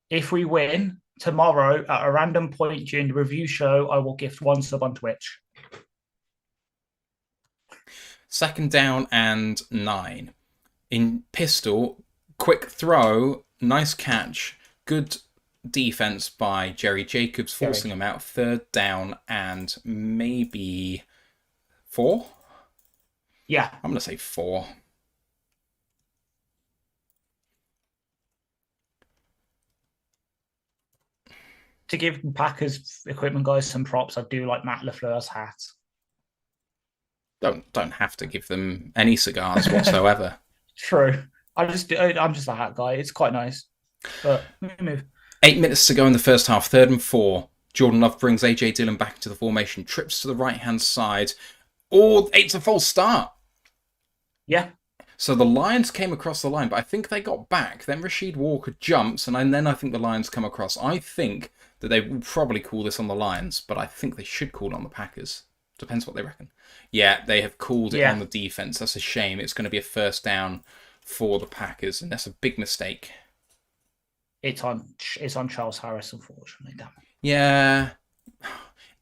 If we win tomorrow at a random point during the review show, I will gift 1 sub on Twitch. 2nd down and 9. In pistol, quick throw, nice catch, good defense by Jerry Jacobs, forcing him out. 3rd down and maybe 4? Yeah. I'm going to say 4. To give Packers equipment guys some props, I do like Matt LaFleur's hat. Don't have to give them any cigars whatsoever. True. I'm just a hat guy. It's quite nice. But let me move. 8 minutes to go in the first half. 3rd and 4. Jordan Love brings AJ Dillon back into the formation. Trips to the right-hand side. It's a false start. Yeah. So the Lions came across the line, but I think they got back. Then Rasheed Walker jumps, and then I think the Lions come across. I think that they will probably call this on the Lions, but I think they should call it on the Packers. Depends what they reckon. Yeah, they have called it on Yeah, the defense. That's a shame. It's going to be a first down for the Packers, and that's a big mistake. it's on Charles Harris, unfortunately. Damn. Yeah,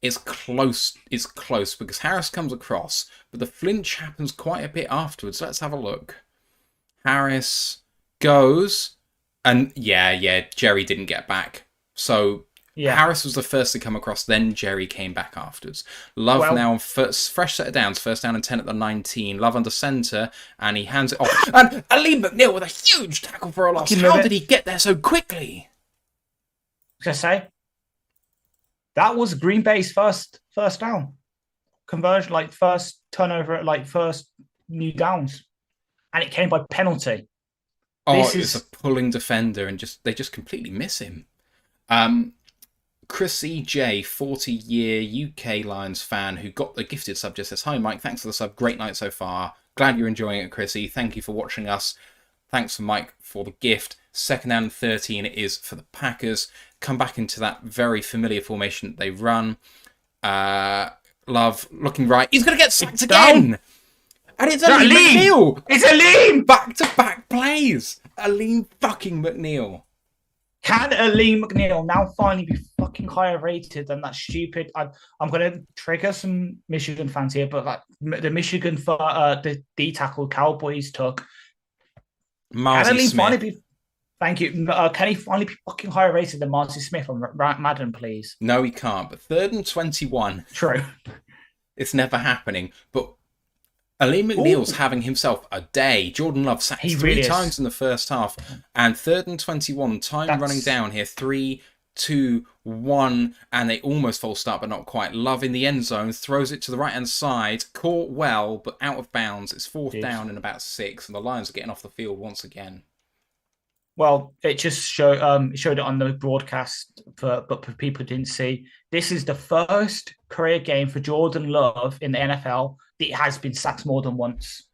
it's close. It's close because Harris comes across, but the flinch happens quite a bit afterwards. Let's have a look. Harris goes, and yeah, Jerry didn't get back. So Yeah. Harris was the first to come across, then Jerry came back afterwards. Love Well, now, first, fresh set of downs, first down and 10 at the 19. Love under centre, and he hands it off. And Ali McNeil with a huge tackle for a loss. How did he get there so quickly? I was gonna say that was Green Bay's first down conversion, like first turnover, like first new downs, and it came by penalty. Oh, it was a pulling defender, and they just completely miss him. Chris EJ, 40-year UK Lions fan who got the gifted sub, just says, "Hi Mike, thanks for the sub. Great night so far. Glad you're enjoying it, Chrissy. Thank you for watching us. Thanks for Mike for the gift. Second down and 13 it is for the Packers. Come back into that very familiar formation that they run. Love looking right. He's going to get sacked again. And it's Aleem McNeil. It's Aleem. Back-to-back plays. Aleem fucking McNeil. Can Aleem McNeil now finally be fucking higher rated than that stupid? I'm going to trigger some Michigan fans here, but like the Michigan for the D tackle Cowboys took. Marcy Smith. Thank you. Can he finally be fucking higher rated than Marcy Smith on Madden, please? No, he can't. But 3rd and 21. True. It's never happening. But Aleem McNeil's having himself a day. Jordan Love sacked three times in the first half. And 3rd and 21, running down here. 3, 2, 1. And they almost false start, but not quite. Love in the end zone. Throws it to the right-hand side. Caught well, but out of bounds. It's 4th down and about 6. And the Lions are getting off the field once again. Well, it just showed it on the broadcast, but for people who didn't see, this is the first career game for Jordan Love in the NFL that has been sacked more than once.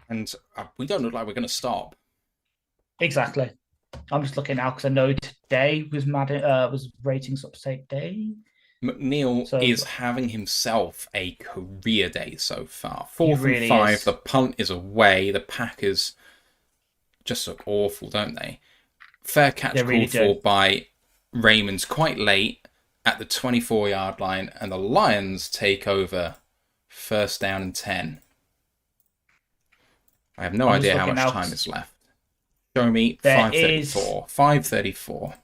And we don't look like we're going to stop. Exactly. I'm just looking now because I know today was ratings upstate day. McNeil is having himself a career day so far. 4th and 5. The punt is away. The Packers just look awful, don't they? Fair catch called for by Raymond's quite late at the 24-yard line, and the Lions take over 1st down and 10. I have no idea how much time is left. Show me 5:34. 5:34.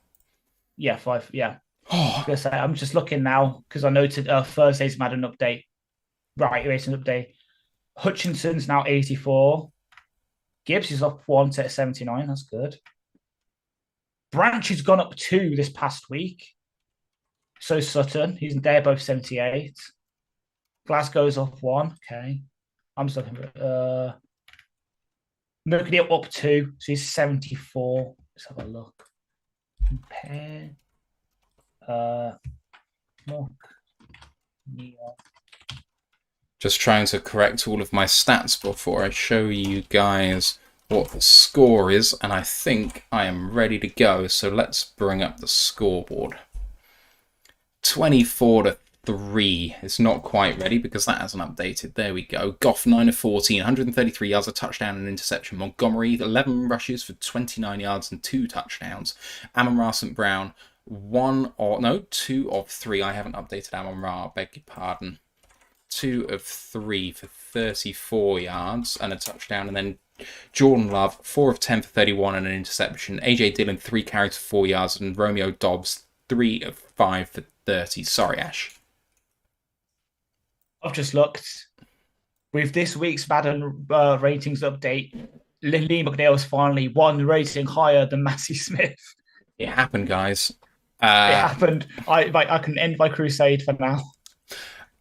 Yeah, 5. Yeah. I'm just looking now because I noted Thursday's Madden update. Right, racing update. Hutchinson's now 84. Gibbs is up 1 to 79. That's good. Branch has gone up 2 this past week. So Sutton, he's there both 78. Glasgow's up 1. Okay. I'm just looking for McNeil up 2, so he's 74. Let's have a look. Compare McNeil. Just trying to correct all of my stats before I show you guys what the score is, and I think I am ready to go. So let's bring up the scoreboard. 24-3. It's not quite ready because that hasn't updated. There we go. Goff 9 of 14, 133 yards, a touchdown and interception. Montgomery 11 rushes for 29 yards and 2 touchdowns. Amon-Ra St. Brown 2 of 3. I haven't updated Amon-Ra. Beg your pardon. 2 of 3 for 34 yards and a touchdown, and then Jordan Love 4 of 10 for 31 and an interception. AJ Dillon 3 carries for 4 yards, and Romeo Dobbs 3 of 5 for 30. Sorry, Ash. I've just looked with this week's Madden ratings update. Lee McNeil has finally one rating higher than Massey Smith. It happened, guys. It happened. I can end my crusade for now.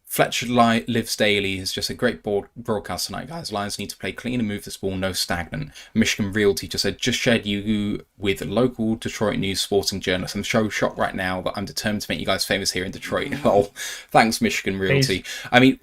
Fletcher Lives Daily is just a great broadcast tonight, guys. Lions need to play clean and move this ball, no stagnant. Michigan Realty just said, just shared you with local Detroit news sporting journalists. I'm so shocked right now, but I'm determined to make you guys famous here in Detroit. Well, thanks, Michigan Realty. Please. I mean,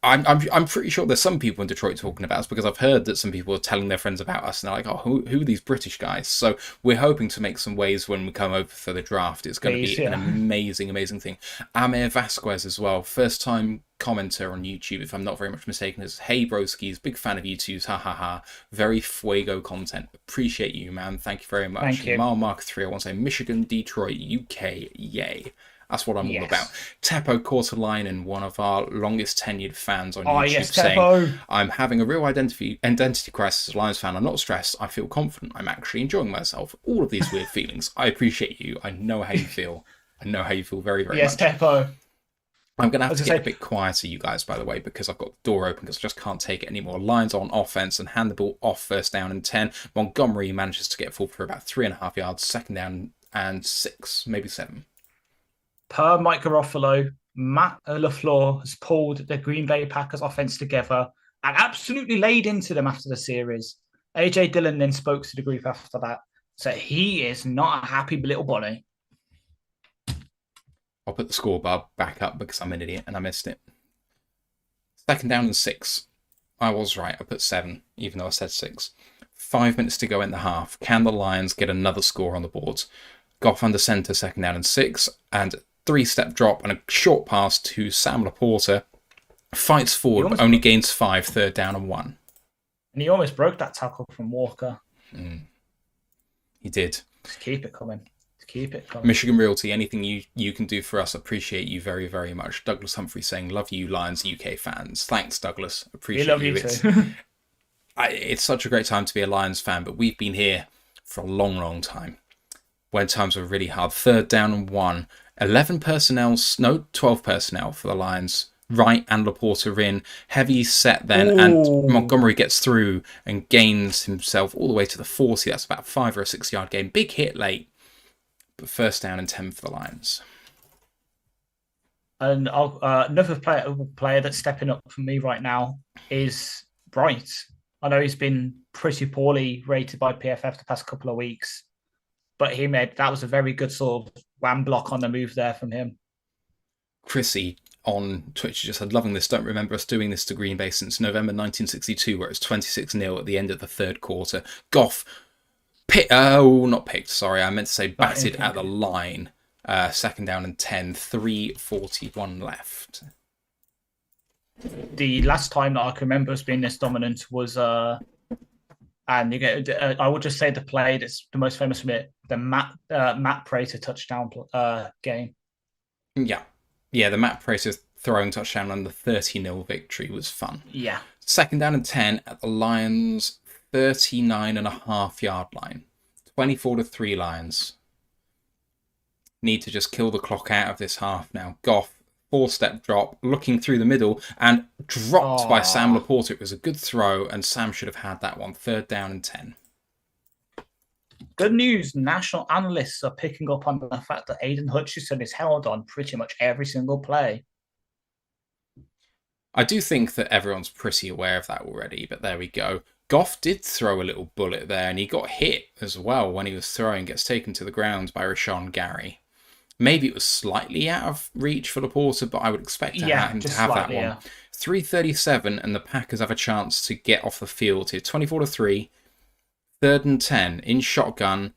I'm pretty sure there's some people in Detroit talking about us, because I've heard that some people are telling their friends about us and they're like, oh, who are these British guys? So we're hoping to make some waves when we come over for the draft. It's going to be an amazing, amazing thing. Amir Vasquez as well, first time commenter on YouTube, if I'm not very much mistaken, is hey broskies, big fan of you twos, ha ha ha, very fuego content. Appreciate you, man. Thank you very much. Thank you. Mile Mark 3, I want to say Michigan, Detroit, UK, yay. That's what I'm all about. Teppo Kortelainen, one of our longest tenured fans on YouTube, saying, I'm having a real identity crisis as a Lions fan. I'm not stressed. I feel confident. I'm actually enjoying myself. All of these weird feelings. I appreciate you. I know how you feel. I know how you feel very, very much. Yes, Teppo. I'm going to have to get a bit quieter, you guys, by the way, because I've got the door open because I just can't take it anymore. Lions on offense and hand the ball off, first down and 10. Montgomery manages to get full for about 3.5 yards, second down and 6, maybe 7. Per Mike Garofalo, Matt LaFleur has pulled the Green Bay Packers offense together and absolutely laid into them after the series. AJ Dillon then spoke to the group after that. So he is not a happy little bunny. I'll put the scoreboard back up because I'm an idiot and I missed it. Second down and 6. I was right. I put 7, even though I said 6. 5 minutes to go in the half. Can the Lions get another score on the board? Goff under center, second down and 6, and 3-step drop and a short pass to Sam Laporta. Fights forward, but only gains 5, third down and 1. And he almost broke that tackle from Walker. He did. Just keep it coming. Keep it coming. Michigan Realty, anything you can do for us, appreciate you very, very much. Douglas Humphrey saying, love you, Lions UK fans. Thanks, Douglas. Appreciate you. Love you too. It's such a great time to be a Lions fan, but we've been here for a long, long time when times were really hard. Third down and 1. 12 personnel for the Lions. Wright and Laporta in. Heavy set then, and Montgomery gets through and gains himself all the way to the 40. That's about 5 or a 6 yard gain. Big hit late. But first down and 10 for the Lions. And another player that's stepping up for me right now is Bright. I know he's been pretty poorly rated by PFF the past couple of weeks, but that was a very good sort of wham block on the move there from him. Chrissy on Twitch just said, loving this. Don't remember us doing this to Green Bay since November 1962, where it was 26-0 at the end of the third quarter. Goff not picked, sorry. I meant to say batted at the line. Second down and 10, 3:41 left. The last time that I can remember us being this dominant was, I would just say the play that's the most famous from it, the Matt Prater touchdown game. Yeah, the Matt Prater throwing touchdown and the 30-0 victory was fun. Yeah. Second down and 10 at the Lions' 39.5 yard line. 24-3 Lions. Need to just kill the clock out of this half now. Goff, 4-step drop, looking through the middle and dropped by Sam Laporta. It was a good throw and Sam should have had that one. Third down and 10. Good news. National analysts are picking up on the fact that Aiden Hutchinson is held on pretty much every single play. I do think that everyone's pretty aware of that already, but there we go. Goff did throw a little bullet there, and he got hit as well when he was throwing. Gets taken to the ground by Rashawn Gary. Maybe it was slightly out of reach for Laporta, but I would expect him to have that one. Yeah. 3:37, and the Packers have a chance to get off the field here. 24-3, third and 10 in shotgun,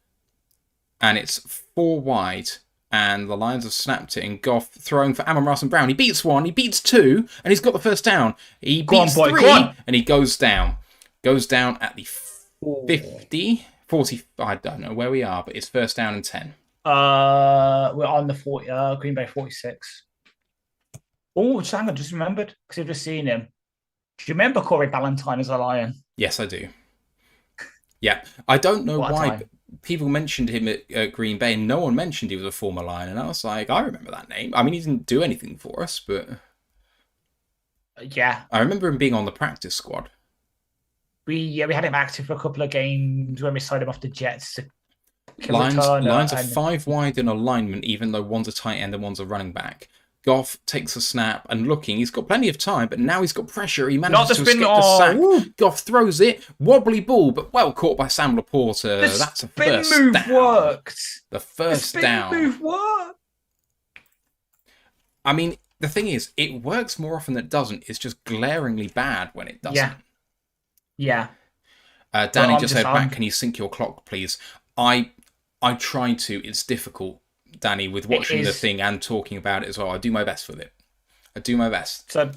and it's 4 wide. And the Lions have snapped it, and Goff throwing for Amon-Ra St. Brown. He beats 1, he beats 2, and he's got the first down. He beats 3, and he goes down. Goes down at the 50, 40, I don't know where we are, but it's first down and 10. We're on the 40, Green Bay 46. Oh, hang on, just remembered, because I've just seen him. Do you remember Corey Ballantyne as a Lion? Yes, I do. Yeah, I don't know why, but people mentioned him at Green Bay, and no one mentioned he was a former Lion, and I was like, I remember that name. I mean, he didn't do anything for us, but... Yeah. I remember him being on the practice squad. We had him active for a couple of games when we signed him off the Jets. Lions are 5 wide in alignment, even though one's a tight end and one's a running back. Goff takes a snap and looking. He's got plenty of time, but now he's got pressure. He manages to escape the sack. Woo. Goff throws it. Wobbly ball, but well caught by Sam Laporta. That's a first move down. Worked. The first down. Move worked. I mean, the thing is, it works more often than it doesn't. It's just glaringly bad when it Yeah, doesn't. yeah. But Danny just said, Matt, can you sync your clock, please? I I try to. It's difficult, Danny, with it watching the is. thing and talking about it as well. I do my best with it. I do my best. So,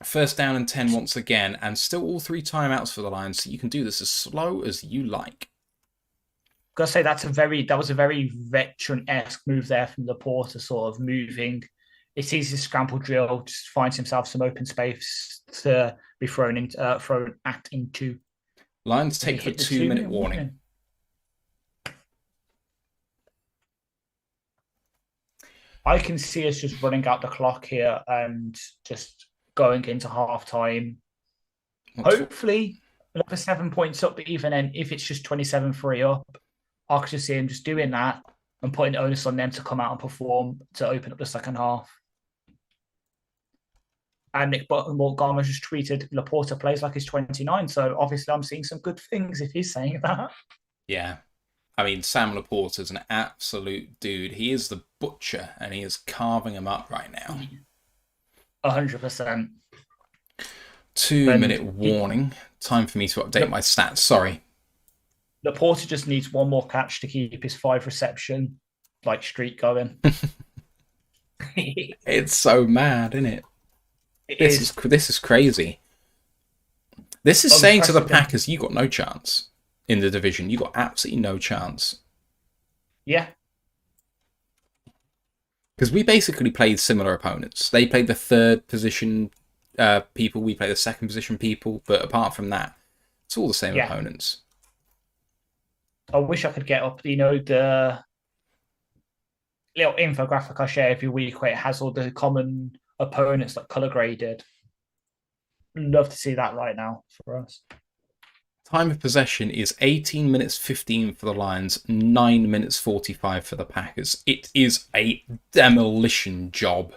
First down and 10 once again, and still all 3 timeouts for the Lions, so you can do this as slow as you like. gotta say that was a very veteran-esque move there from Laporta, sort of moving. It's easy to scramble drill, just finds himself some open space to be thrown into. Lions If he take the hit the 2-minute 2-minute warning. I can see us just running out the clock here and just going into halftime. Hopefully, another 7 points up, but even then, if it's just 27-3 up, I could just see him just doing that and putting onus on them to come out and perform to open up the second half. And Nick Montgomery just tweeted, Laporta plays like he's 29. So obviously, I'm seeing some good things if he's saying that. Yeah. I mean, Sam Laporta's an absolute dude. He is the butcher, and he is carving him up right now. 100%. 2-minute warning. Time for me to update my stats. Sorry. Laporta just needs one more catch to keep his 5 reception streak going. It's so mad, isn't it? This is crazy. This is saying to the Packers, you got no chance in the division. You got absolutely no chance. Yeah. Because we basically played similar opponents. They played the third position people. We played the second position people. But apart from that, it's all the same opponents. I wish I could get up, the little infographic I share every week where it has all the common opponents color graded. Love to see that right now for us. Time of possession is 18 minutes 15 for the Lions, 9 minutes 45 for the Packers. It is a demolition job.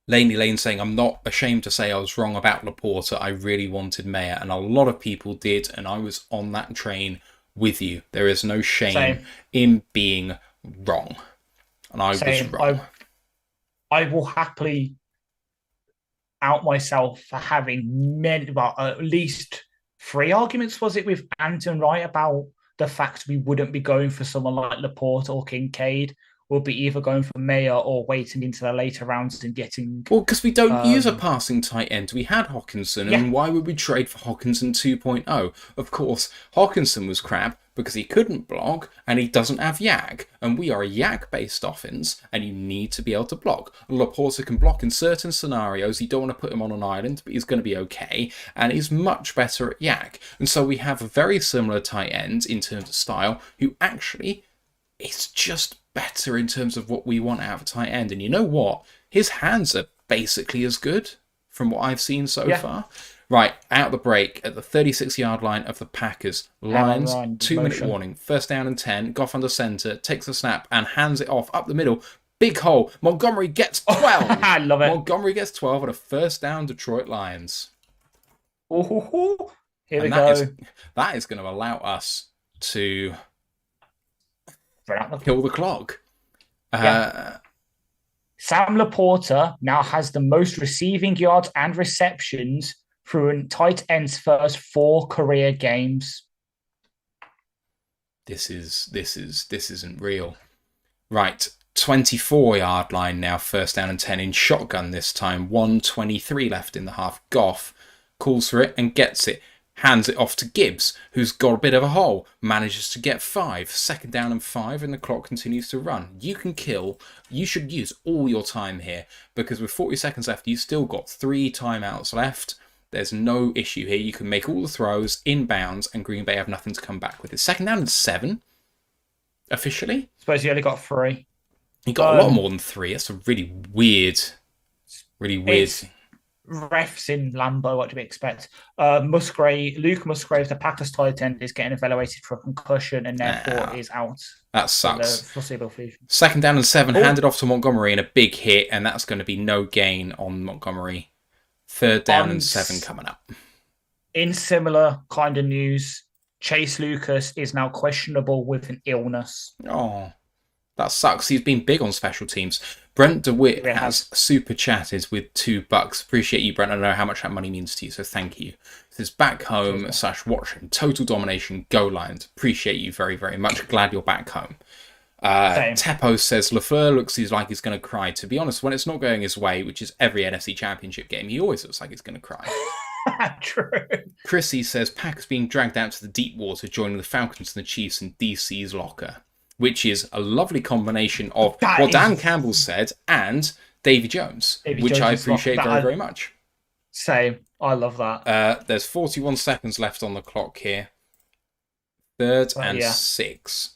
Laney Lane saying, I'm not ashamed to say I was wrong about Laporta. I really wanted Mayer, and a lot of people did, and I was on that train with you. There is no shame in being wrong. And I was wrong. I will happily out myself for having at least 3 arguments, was it, with Anton Wright about the fact we wouldn't be going for someone like Laporta or Kincaid. We'll be either going for Mayer or waiting into the later rounds and getting... Well, because we don't use a passing tight end. We had Hockenson, and why would we trade for Hockenson 2.0? Of course, Hockenson was crap because he couldn't block, and he doesn't have yak. And we are a yak-based offense, and you need to be able to block. Laporta can block in certain scenarios. You don't want to put him on an island, but he's going to be okay, and he's much better at yak. And so we have a very similar tight end in terms of style, who actually is just better in terms of what we want out of a tight end. And you know what? His hands are basically as good from what I've seen so far. Right, out the break at the 36-yard line of the Packers. Lions, 2-minute warning. First down and 10. Goff under center, takes the snap and hands it off up the middle. Big hole. Montgomery gets 12. I love it. Montgomery gets 12 on a first down Detroit Lions. Here we go. That is going to allow us to kill the clock. Sam Laporta now has the most receiving yards and receptions through a tight end's first 4 career games. This isn't real. Right, 24-yard line now, first down and 10 in shotgun this time. 1:23 left in the half. Goff calls for it and gets it. Hands it off to Gibbs, who's got a bit of a hole. Manages to get 5. Second down and 5, and the clock continues to run. You can kill. You should use all your time here, because with 40 seconds left, you've still got 3 timeouts left. There's no issue here. You can make all the throws inbounds, and Green Bay have nothing to come back with. It's second down and 7, officially. Suppose you only got 3. He got a lot more than 3. That's a really weird. Refs in Lambeau, what do we expect? Luke Musgrave, the Packers tight end, is getting evaluated for concussion and therefore is out. That sucks. Foreseeable future. Second down and 7, handed off to Montgomery in a big hit, and that's going to be no gain on Montgomery. Third down and 7 coming up. In similar kind of news, Chase Lucas is now questionable with an illness. Oh, that sucks. He's been big on special teams. Brent DeWitt It has has. super chatted with $2. Appreciate you, Brent. I know how much that money means to you, so thank you. This is back home / watching. Total domination. Go Lions. Appreciate you very, very much. Glad you're back home. Teppo says LaFleur looks like he's going to cry. To be honest, when it's not going his way, which is every NFC Championship game, he always looks like he's going to cry. True. Chrissy says Packers being dragged out to the deep water, joining the Falcons and the Chiefs in DC's locker, which is a lovely combination of what Dan Campbell said and Davy Jones, which I appreciate very, very much. Same. I love that. There's 41 seconds left on the clock here. 3rd and 6.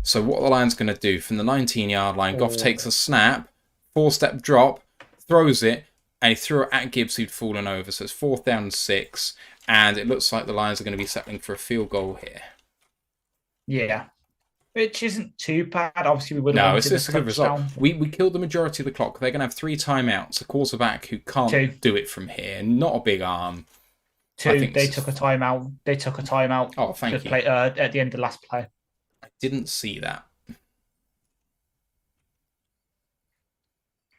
So what are the Lions going to do? From the 19-yard line, Goff takes a snap, 4-step drop, throws it, and he threw it at Gibbs, who'd fallen over. So it's 4th down and 6, and it looks like the Lions are going to be settling for a field goal here. Yeah. Which isn't too bad. Obviously, we would have it's a good result. We killed the majority of the clock. They're going to have 3 timeouts. A quarterback who can't do it from here. Not a big arm. 2. They took a timeout. Oh, thank you. At the end of the last play. I didn't see that.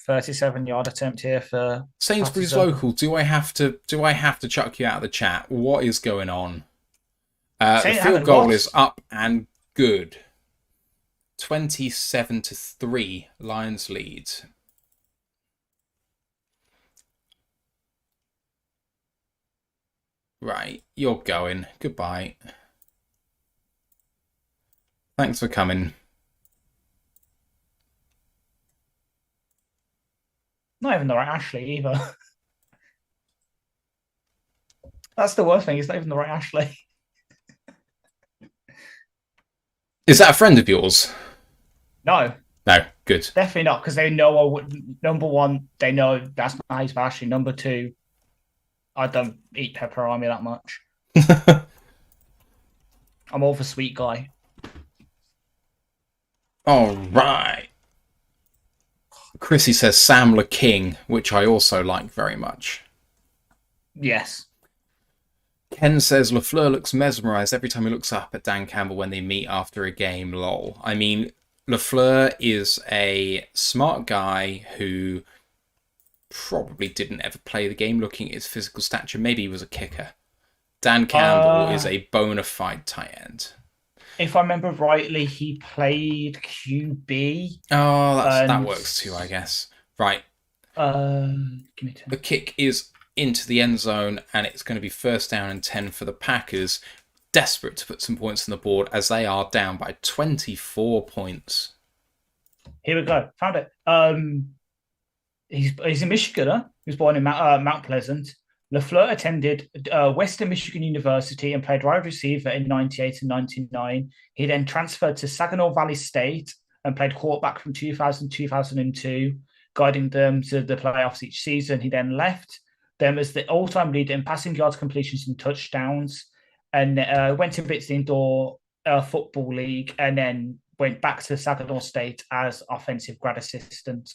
37-yard attempt here for Sainsbury's local. Do I have to chuck you out of the chat? What is going on? The field goal is up and good. 27-3, Lions lead. Right, you're going. Goodbye. Thanks for coming. Not even the right Ashley either. That's the worst thing. It's not even the right Ashley. Is that a friend of yours? No. No, good. Definitely not, because they know I would. Number one, they know that's not his Ashley. Number 2, I don't eat pepperoni that much. I'm all for sweet guy. All right. Chrissy says Sam Le King, which I also like very much. Yes. Ken says LaFleur looks mesmerised every time he looks up at Dan Campbell when they meet after a game, lol. I mean, LaFleur is a smart guy who probably didn't ever play the game looking at his physical stature. Maybe he was a kicker. Dan Campbell is a bona fide tight end. If I remember rightly, he played QB. Oh, that works too, I guess. Right. Give me 10. The kick is into the end zone, and it's going to be 1st down and 10 for the Packers. Desperate to put some points on the board as they are down by 24 points. Here we go. Found it. He's a Michiganer. He was born in Mount Pleasant. LaFleur attended Western Michigan University and played wide receiver in 98 and 99. He then transferred to Saginaw Valley State and played quarterback from 2000 to 2002, guiding them to the playoffs each season. He then left them as the all-time leader in passing yards, completions, and touchdowns, and went to Bits Indoor Football League, and then went back to Saginaw State as offensive grad assistant.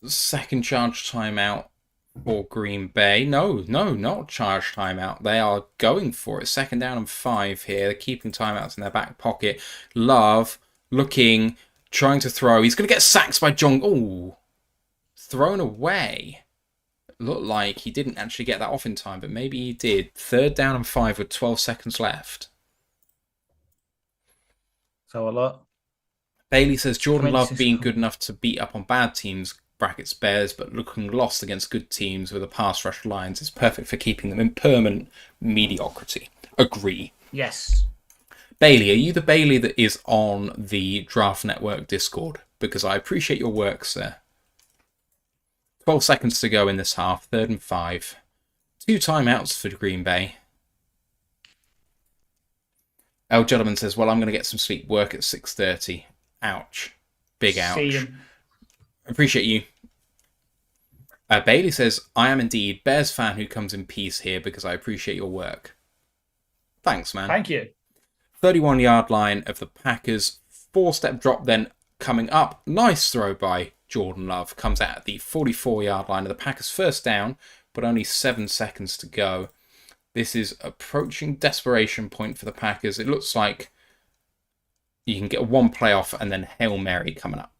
Second charge timeout for Green Bay. No, not charge timeout. They are going for it. 2nd down and 5 here. They're keeping timeouts in their back pocket. Love looking, trying to throw. He's going to get sacked by John. Oh, thrown away. Looked like he didn't actually get that off in time, but maybe he did. 3rd down and 5 with 12 seconds left. So a lot. Bailey says Jordan Love being good enough to beat up on bad teams, brackets Bears, but looking lost against good teams with a pass rush Lions is perfect for keeping them in permanent mediocrity. Agree. Yes. Bailey, are you the Bailey that is on the Draft Network Discord? Because I appreciate your work, sir. 12 seconds to go in this half, 3rd and 5. 2 timeouts for Green Bay. El Gentleman says, well, I'm going to get some sleep, work at 6:30. Ouch. Big ouch. Appreciate you. Bailey says, I am indeed Bears fan who comes in peace here because I appreciate your work. Thanks, man. Thank you. 31-yard line of the Packers. 4-step drop then coming up. Nice throw by Jordan Love. Comes out at the 44-yard line of the Packers. 1st down, but only 7 seconds to go. This is approaching desperation point for the Packers. It looks like you can get one playoff and then Hail Mary coming up.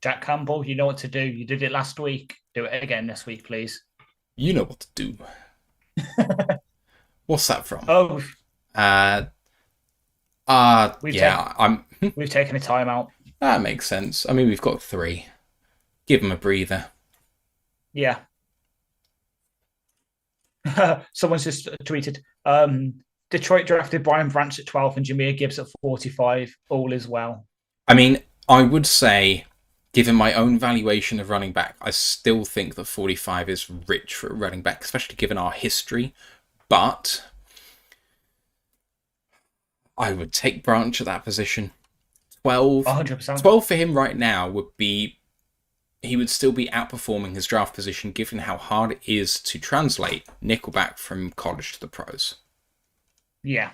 Jack Campbell, you know what to do. You did it last week. Do it again this week, please. You know what to do. What's that from? Oh, we've taken a timeout. That makes sense. I mean, we've got 3. Give them a breather. Yeah. Someone's just tweeted, Detroit drafted Brian Branch at 12 and Jahmyr Gibbs at 45. All is well. I mean, I would say, given my own valuation of running back, I still think that 45 is rich for a running back, especially given our history. But I would take Branch at that position. 12. 100%. 12 for him right now would be... He would still be outperforming his draft position, given how hard it is to translate nickelback from college to the pros. Yeah.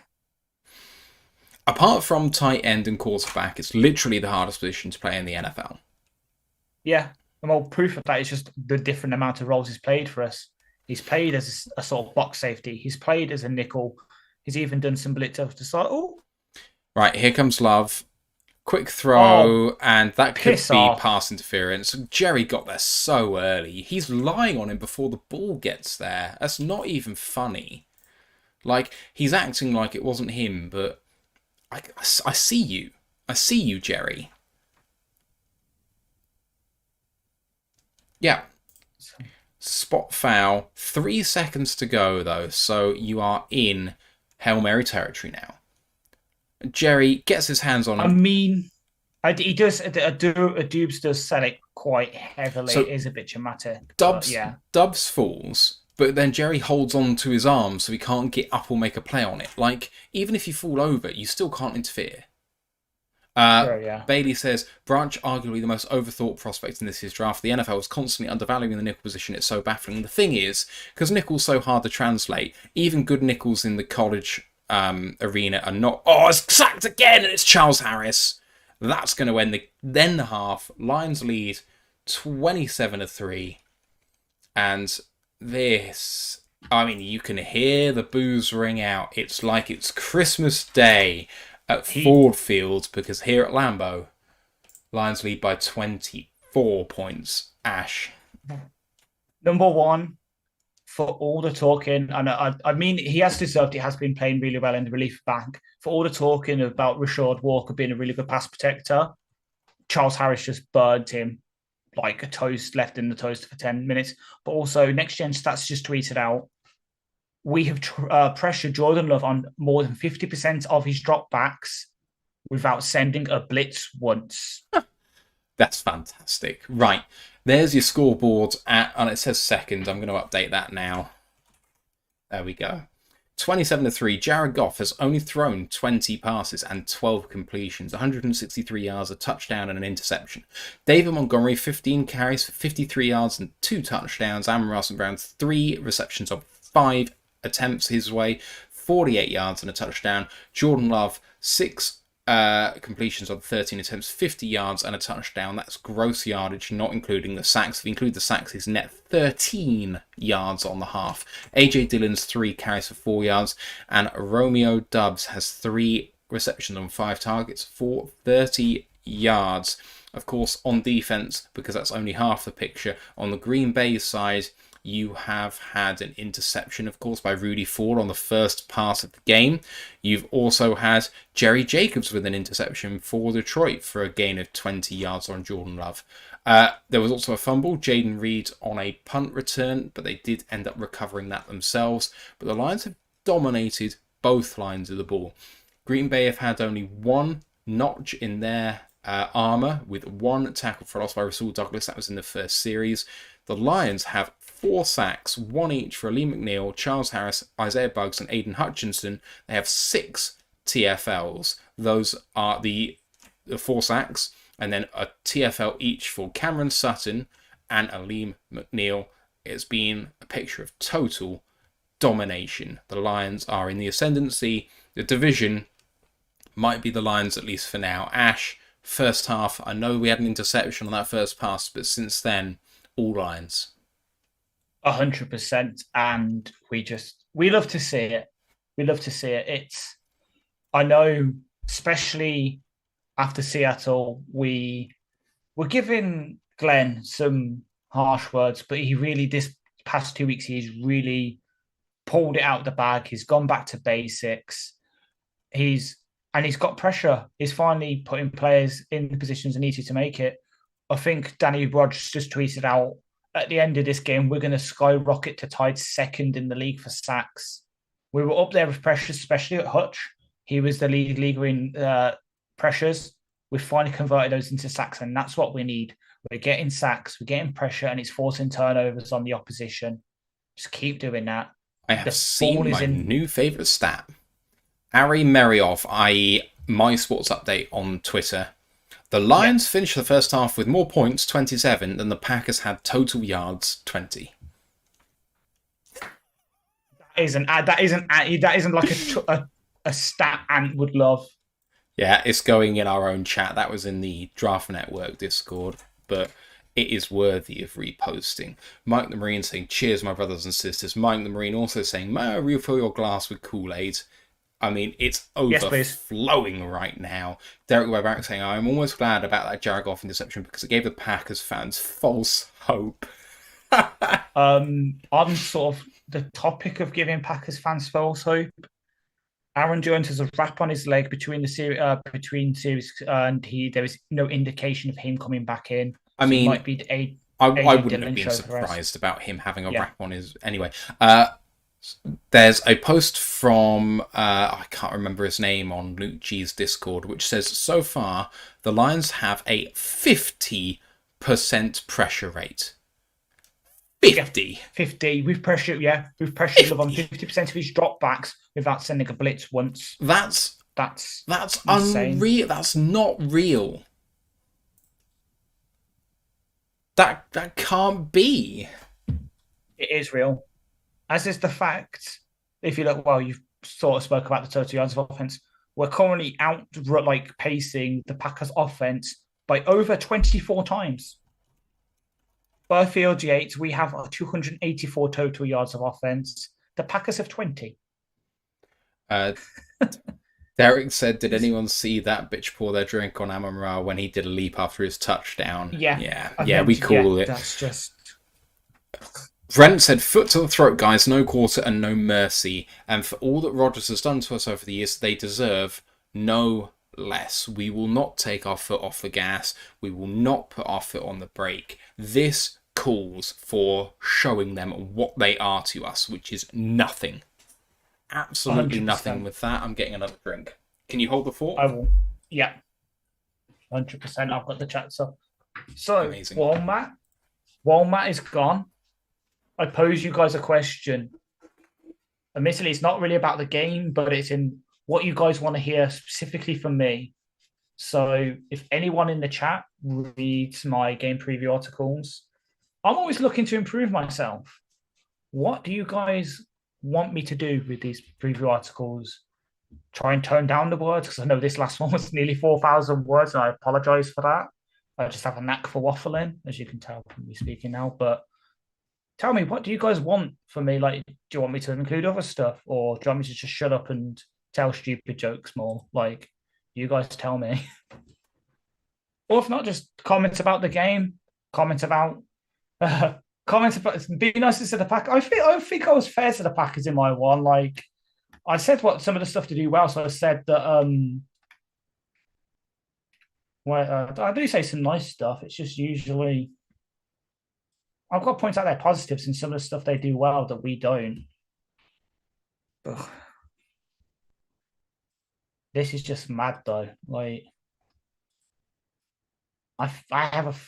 Apart from tight end and quarterback, it's literally the hardest position to play in the NFL. Yeah. And well, proof of that is just the different amount of roles he's played for us. He's played as a sort of box safety. He's played as a nickel. He's even done some blitz off the side. Oh. Right, here comes Love. Quick throw, and that could be off. pass interference. Jerry got there so early. He's lying on him before the ball gets there. That's not even funny. Like, he's acting like it wasn't him, but I see you. I see you, Jerry. Yeah. Spot foul. 3 seconds to go, though, so you are in Hail Mary territory now. Jerry gets his hands on him. I mean, he does. Dubes does sell it quite heavily. So it is a bit dramatic. Dubs falls, but then Jerry holds on to his arm so he can't get up or make a play on it. Like, even if you fall over, you still can't interfere. Sure, yeah. Bailey says, Branch, arguably the most overthought prospect in this year's draft. The NFL is constantly undervaluing the nickel position. It's so baffling. The thing is, because nickel's so hard to translate, even good nickels in the college arena are not. Oh, it's sacked again, and it's Charles Harris. That's going to end the half. Lions lead 27-3, and this. I mean, you can hear the boos ring out. It's like it's Christmas Day at Ford Field, because here at Lambeau, Lions lead by 24 points. Ash. Number one. For all the talking, and I mean, he has deserved it, has been playing really well in the relief bank. For all the talking about Rashad Walker being a really good pass protector, Charles Harris just burned him like a toast, left in the toaster for 10 minutes. But also, Next Gen Stats just tweeted out, we have pressured Jordan Love on more than 50% of his dropbacks without sending a blitz once. That's fantastic. Right. There's your scoreboard, and it says second. I'm going to update that now. There we go. 27-3. Jared Goff has only thrown 20 passes and 12 completions, 163 yards, a touchdown, and an interception. David Montgomery, 15 carries for 53 yards and 2 touchdowns. Amon-Ra St. Brown, 3 receptions on 5 attempts his way, 48 yards and a touchdown. Jordan Love, 6 completions on 13 attempts, 50 yards and a touchdown. That's gross yardage, not including the sacks. If you include the sacks, he's net 13 yards on the half. AJ Dillon's 3 carries for 4 yards, and Romeo Doubs has 3 receptions on 5 targets for 30 yards. Of course, on defense, because that's only half the picture, on the Green Bay side, you have had an interception, of course, by Rudy Ford on the first pass of the game. You've also had Jerry Jacobs with an interception for Detroit for a gain of 20 yards on Jordan Love. There was also a fumble, Jaden Reed on a punt return, but they did end up recovering that themselves. But the Lions have dominated both lines of the ball. Green Bay have had only 1 notch in their armour, with 1 tackle for loss by Rasul Douglas. That was in the first series. The Lions have 4 sacks, 1 each for Lee McNeil, Charles Harris, Isaiah Buggs, and Aiden Hutchinson. They have 6 TFLs. Those are the 4 sacks, and then a TFL each for Cameron Sutton and Aleem McNeil. It's been a picture of total domination. The Lions are in the ascendancy. The division might be the Lions, at least for now. Ash, first half, I know we had an interception on that first pass, but since then, all Lions. 100%, and we just we love to see it. We love to see it. I know, especially after Seattle, we were giving Glenn some harsh words, but he really, this past 2 weeks, he's really pulled it out of the bag. He's gone back to basics. He's got pressure. He's finally putting players in the positions they needed to make it. I think Danny Rogers just tweeted out at the end of this game, we're going to skyrocket to tied second in the league for sacks. We were up there with pressures, especially at Hutch. He was the leader in pressures. We finally converted those into sacks, and that's what we need. We're getting sacks, we're getting pressure, and it's forcing turnovers on the opposition. Just keep doing that. I have seen my new favourite stat. Ari Merioff, i.e. My Sports Update on Twitter. The Lions finished the first half with more points, 27, than the Packers had total yards, 20. That isn't like a stat Ant would love. Yeah, it's going in our own chat. That was in the Draft Network Discord, but it is worthy of reposting. Mike the Marine saying, cheers, my brothers and sisters. Mike the Marine also saying, may I refill your glass with Kool-Aid? I mean, it's overflowing right now. Derek Webback saying, I'm almost glad about that Jared Goff interception because it gave the Packers fans false hope. On sort of the topic of giving Packers fans false hope, Aaron Jones has a wrap on his leg between series, and there is no indication of him coming back in. I mean, might be I wouldn't have been surprised about him having a wrap on his... Anyway, there's a post from, I can't remember his name, on Luke G's Discord, which says, so far, the Lions have a 50% pressure rate. 50. Yeah, 50. We've pressured Love on 50% of his dropbacks without sending a blitz once. That's insane. Unreal. That's not real. That can't be. It is real. As is the fact, if you look, you've sort of spoke about the total yards of offense. We're currently pacing the Packers offense by over 24 times. Burfield Yates, we have 284 total yards of offense. The Packers have 20. Derek said, did anyone see that bitch pour their drink on Amon-Ra when he did a leap after his touchdown? Yeah, we call it. That's just... Brent said, foot to the throat, guys, no quarter and no mercy. And for all that Rodgers has done to us over the years, they deserve no less. We will not take our foot off the gas. We will not put our foot on the brake. This calls for showing them what they are to us, which is nothing. Absolutely 100%. Nothing with that. I'm getting another drink. Can you hold the fort? I will. Yeah. 100%. I've got the chat. So amazing. Walmart is gone. I pose you guys a question. Admittedly, it's not really about the game, but it's in what you guys want to hear specifically from me. So if anyone in the chat reads my game preview articles, I'm always looking to improve myself. What do you guys want me to do with these preview articles? Try and tone down the words, because I know this last one was nearly 4,000 words, and I apologize for that. I just have a knack for waffling, as you can tell from me speaking now. But tell me, what do you guys want from me? Like, do you want me to include other stuff, or do you want me to just shut up and tell stupid jokes more? Like, you guys tell me. Or if not, just comments about the game, comments about be nice to the Pack. I think I was fair to the Packers in my one. Like, I said what some of the stuff to do well. So I said that I do say some nice stuff. It's just usually I've got to point out their positives and some of the stuff they do well that we don't. Ugh. This is just mad though. Like, I have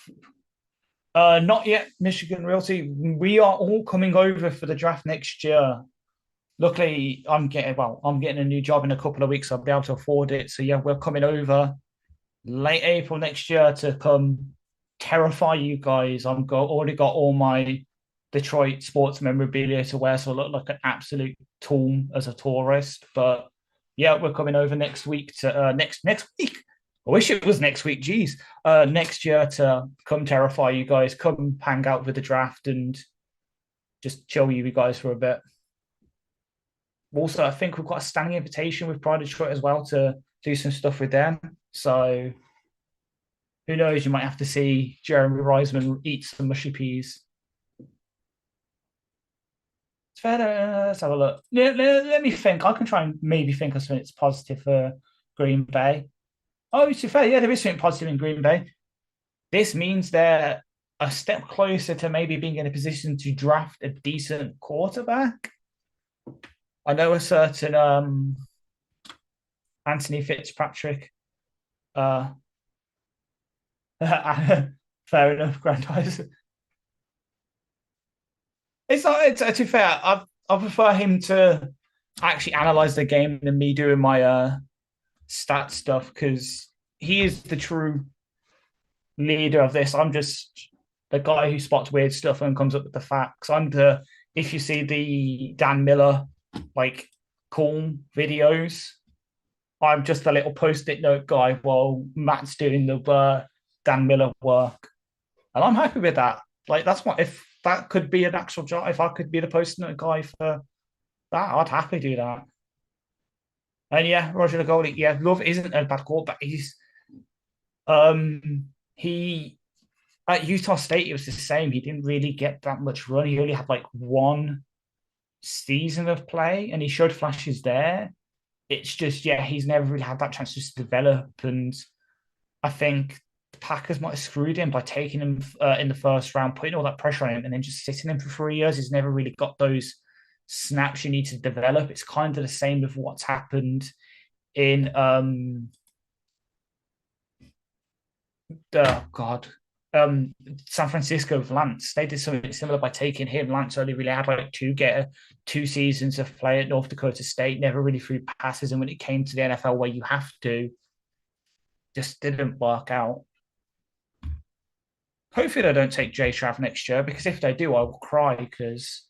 not yet, Michigan Realty. We are all coming over for the draft next year. Luckily, I'm getting a new job in a couple of weeks, so I'll be able to afford it. So yeah, we're coming over late April next year to come terrify you guys. Already got all my Detroit sports memorabilia to wear, so I look like an absolute tool as a tourist. But yeah, we're coming over next week to next week. I wish it was next week. Geez, next year to come terrify you guys, come hang out with the draft and just chill you guys for a bit. Also, I think we've got a standing invitation with Pride Detroit as well to do some stuff with them. So who knows? You might have to see Jeremy Reisman eat some mushy peas. It's fair. Let's have a look. Let me think. I can try and maybe think of something that's positive for Green Bay. Oh, to be fair, yeah, there is something positive in Green Bay. This means they're a step closer to maybe being in a position to draft a decent quarterback. I know a certain Anthony Fitzpatrick. Fair enough, Grandize. It's not. It's to be fair. I prefer him to actually analyze the game than me doing my stat stuff because he is the true leader of this. I'm just the guy who spots weird stuff and comes up with the facts. If you see the Dan Miller like cool videos, I'm just a little post-it note guy while Matt's doing the Dan Miller work. And I'm happy with that. Like that's what if that could be an actual job, if I could be the post-it note guy for that, I'd happily do that. And yeah, Roger Goldie, yeah, Love isn't a bad quarterback. He at Utah State, it was the same. He didn't really get that much run. He only had like one season of play, and he showed flashes there. It's just, yeah, he's never really had that chance to develop. And I think the Packers might have screwed him by taking him in the first round, putting all that pressure on him, and then just sitting him for 3 years. He's never really got those snaps you need to develop. It's kind of the same with what's happened in San Francisco with Lance. They did something similar by taking him. Lance only really had like two seasons of play at North Dakota State, never really threw passes. And when it came to the NFL where you have to, just didn't work out. Hopefully they don't take Jay Trav next year, because if they do, I will cry because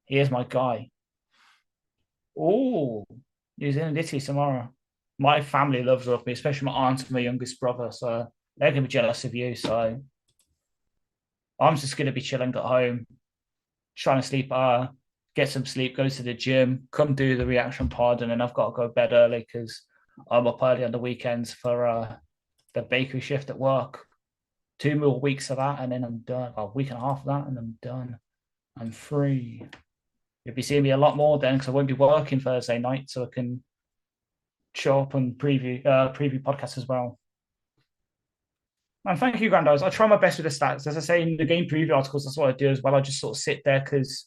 he is my guy. Oh, New Zealand, Italy tomorrow. My family loves rugby, especially my aunt and my youngest brother. So they're going to be jealous of you. So I'm just going to be chilling at home, trying to sleep, get some sleep, go to the gym, come do the reaction pod, and then I've got to go to bed early because I'm up early on the weekends for the bakery shift at work. 2 more weeks of that, and then I'm done. Well, a week and a half of that, and I'm done. I'm free. You'll be seeing me a lot more then because I won't be working Thursday night, so I can show up and preview podcasts as well. And thank you, Grandize. I try my best with the stats. As I say in the game preview articles, that's what I do as well. I just sort of sit there because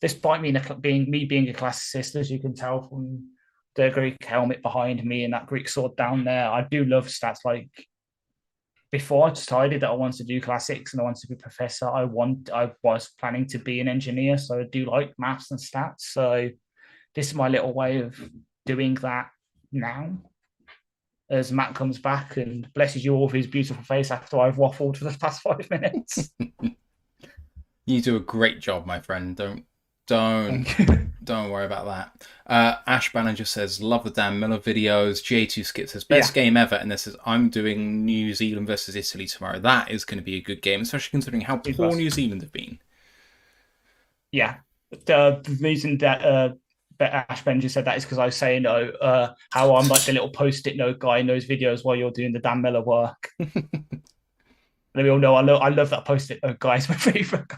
despite me being a classicist, as you can tell from the Greek helmet behind me and that Greek sword down there, I do love stats. Like before I decided that I wanted to do classics and I wanted to be a professor, I was planning to be an engineer. So I do like maths and stats. So this is my little way of doing that now. As Matt comes back and blesses you all with his beautiful face after I've waffled for the past 5 minutes. You do a great job, my friend. Don't worry about that. Ash Banner just says, love the Dan Miller videos. J2 Skip says, best game ever. And this says, I'm doing New Zealand versus Italy tomorrow. That is going to be a good game, especially considering how poor New Zealand have been. Yeah. The reason that Ash Ben just said that is because I was saying how I'm like the little post-it note guy in those videos while you're doing the Dan Miller work. And we all know I love that post-it note guy. It's my favorite guy.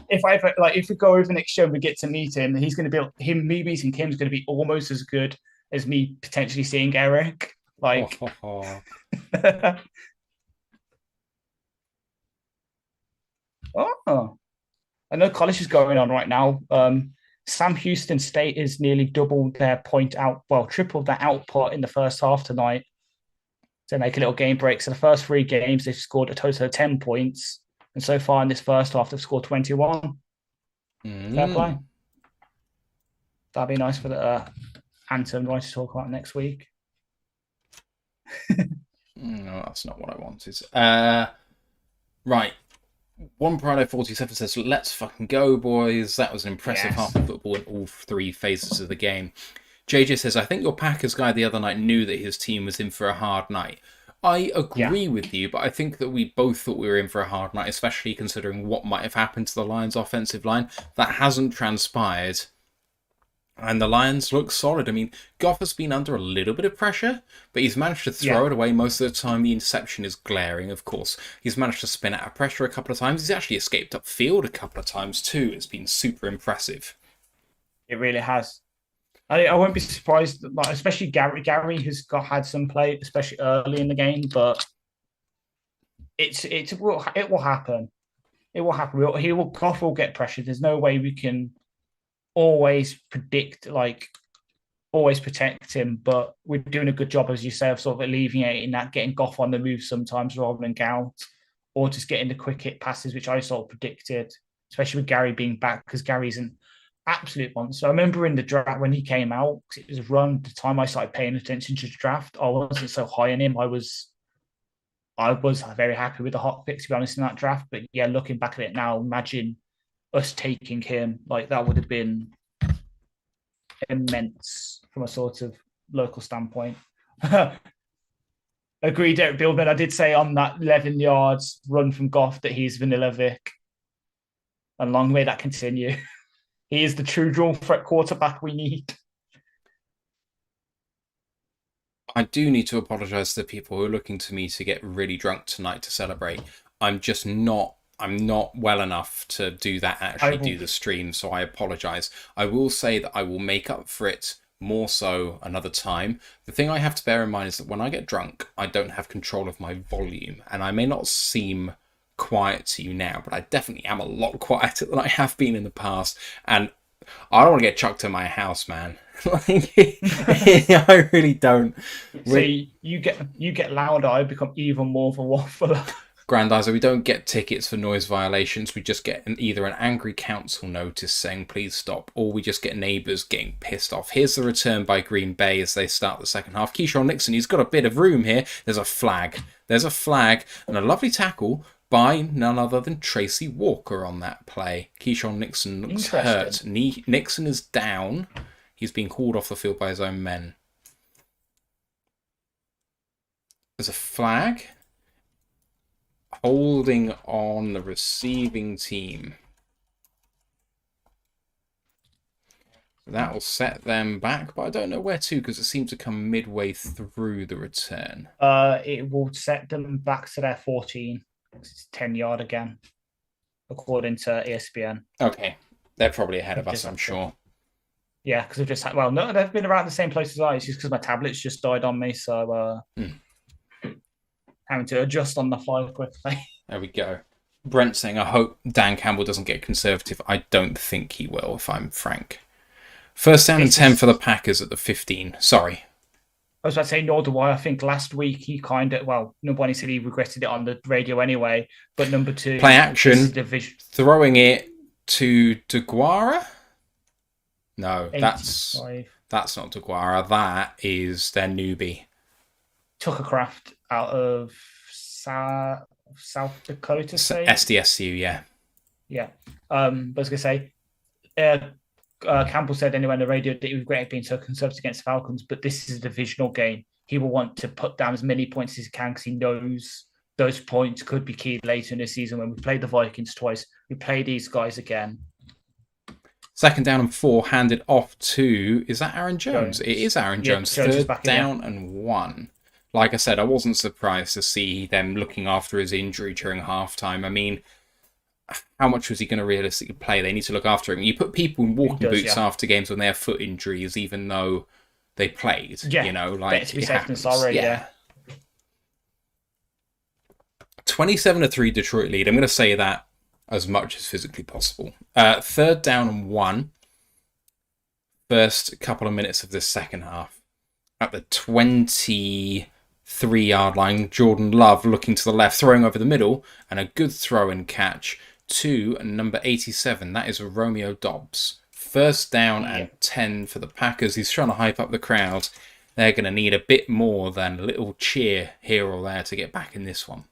If we go over next year and we get to meet him, he's going to be me meeting him is going to be almost as good as me potentially seeing Eric. Like, oh, I know college is going on right now. Sam Houston State has nearly tripled their output in the first half tonight to make a little game break. So the first 3 games, they've scored a total of 10 points. And so far in this first half, they've scored 21. Fair play. That'd be nice for the Anthem right to talk about next week. No, that's not what I wanted. Right. One Prado 47 says, let's fucking go, boys. That was an impressive half of football in all 3 phases of the game. JJ says, I think your Packers guy the other night knew that his team was in for a hard night. I agree with you, but I think that we both thought we were in for a hard night, especially considering what might have happened to the Lions' offensive line. That hasn't transpired. And the Lions look solid. I mean, Goff has been under a little bit of pressure, but he's managed to throw it away most of the time. The interception is glaring, of course. He's managed to spin out of pressure a couple of times. He's actually escaped upfield a couple of times too. It's been super impressive. It really has. I won't be surprised, like, especially Gary. Gary has had some play, especially early in the game, but it will happen. It will happen. Goff will get pressure. There's no way we can always predict, like, always protect him, but we're doing a good job, as you say, of sort of alleviating that, getting Goff on the move sometimes rather than Gout, or just getting the quick hit passes, which I sort of predicted, especially with Gary being back, because Gary's an absolute monster. I remember in the draft when he came out, it was around the time I started paying attention to the draft. I wasn't so high on him. I was very happy with the hot pick, to be honest, in that draft. But yeah, looking back at it now, imagine us taking him, like, that would have been immense from a sort of local standpoint. Agreed, Eric Billman. I did say on that 11 yards run from Goff that he's Vanilla Vic. And long may that continue. He is the true dual threat quarterback we need. I do need to apologise to the people who are looking to me to get really drunk tonight to celebrate. I'm not well enough to do that, actually do the stream, so I apologise. I will say that I will make up for it more so another time. The thing I have to bear in mind is that when I get drunk, I don't have control of my volume, and I may not seem quiet to you now, but I definitely am a lot quieter than I have been in the past, and I don't want to get chucked to my house, man. I really don't. See, you get louder, I become even more of a waffler. Grandizer, we don't get tickets for noise violations. We just get either an angry council notice saying please stop, or we just get neighbours getting pissed off. Here's the return by Green Bay as they start the second half. Keyshawn Nixon, he's got a bit of room here. There's a flag. And a lovely tackle by none other than Tracy Walker on that play. Keyshawn Nixon looks hurt. Nixon is down. He's being hauled off the field by his own men. There's a flag holding on the receiving team. That will set them back, but I don't know where to, because it seems to come midway through the return. It will set them back to their 14. It's 10-yard again, according to ESPN. Okay. They're probably ahead of us, I'm sure. Yeah, because they've just had, well, no, they've been around the same place as I. It's just because my tablet's just died on me, so having to adjust on the fly quickly. There we go. Brent saying, I hope Dan Campbell doesn't get conservative. I don't think he will, if I'm frank. First down and 10 for the Packers at the 15. Sorry. I was about to say, nor do I. I think last week he kind of, well, number one, he said he regretted it on the radio anyway, but number two... Play action, throwing it to DeGuara? No, 85. That's not DeGuara. That is their newbie. Tuckercraft out of South Dakota State. SDSU, yeah. Yeah. But I was going to say, Campbell said anyway on the radio that he was great at being so conservative against the Falcons, but this is a divisional game. He will want to put down as many points as he can because he knows those points could be key later in the season when we play the Vikings twice. We play these guys again. Second down and 4, handed off to... Is that Aaron Jones? It is Aaron Jones. Third down and 1. Like I said, I wasn't surprised to see them looking after his injury during halftime. I mean, how much was he going to realistically play? They need to look after him. You put people in walking boots after games when they have foot injuries, even though they played. Yeah, you know, like to be safe than sorry. Yeah. 27-3 Detroit lead. I'm going to say that as much as physically possible. Third down and 1. First couple of minutes of this second half. At the 23-yard line, Jordan Love looking to the left, throwing over the middle, and a good throw and catch to number 87. That is Romeo Dobbs. First down and 10 for the Packers. He's trying to hype up the crowd. They're going to need a bit more than a little cheer here or there to get back in this one.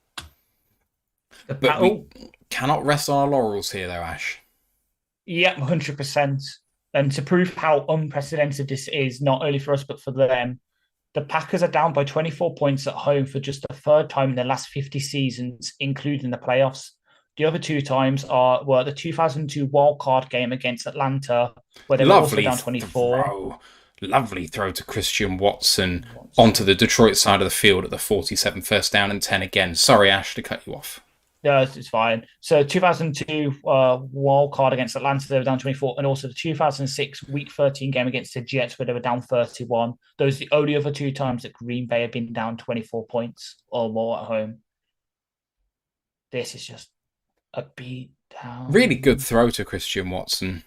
But we cannot rest on our laurels here, though, Ash. Yep, 100%. And to prove how unprecedented this is, not only for us, but for them, the Packers are down by 24 points at home for just the third time in the last 50 seasons, including the playoffs. The other two times were the 2002 wildcard game against Atlanta, where they were also Lovely down 24. throw. Lovely throw to Christian Watson onto Watson. the Detroit side of the field at the 47, first down and 10 again. Sorry, Ash, to cut you off. Yeah, it's fine. So 2002 wild card against Atlanta, they were down 24, and also the 2006 Week 13 game against the Jets, where they were down 31. Those are the only other two times that Green Bay have been down 24 points or more at home. This is just a beat Really good down. throw to Christian Watson.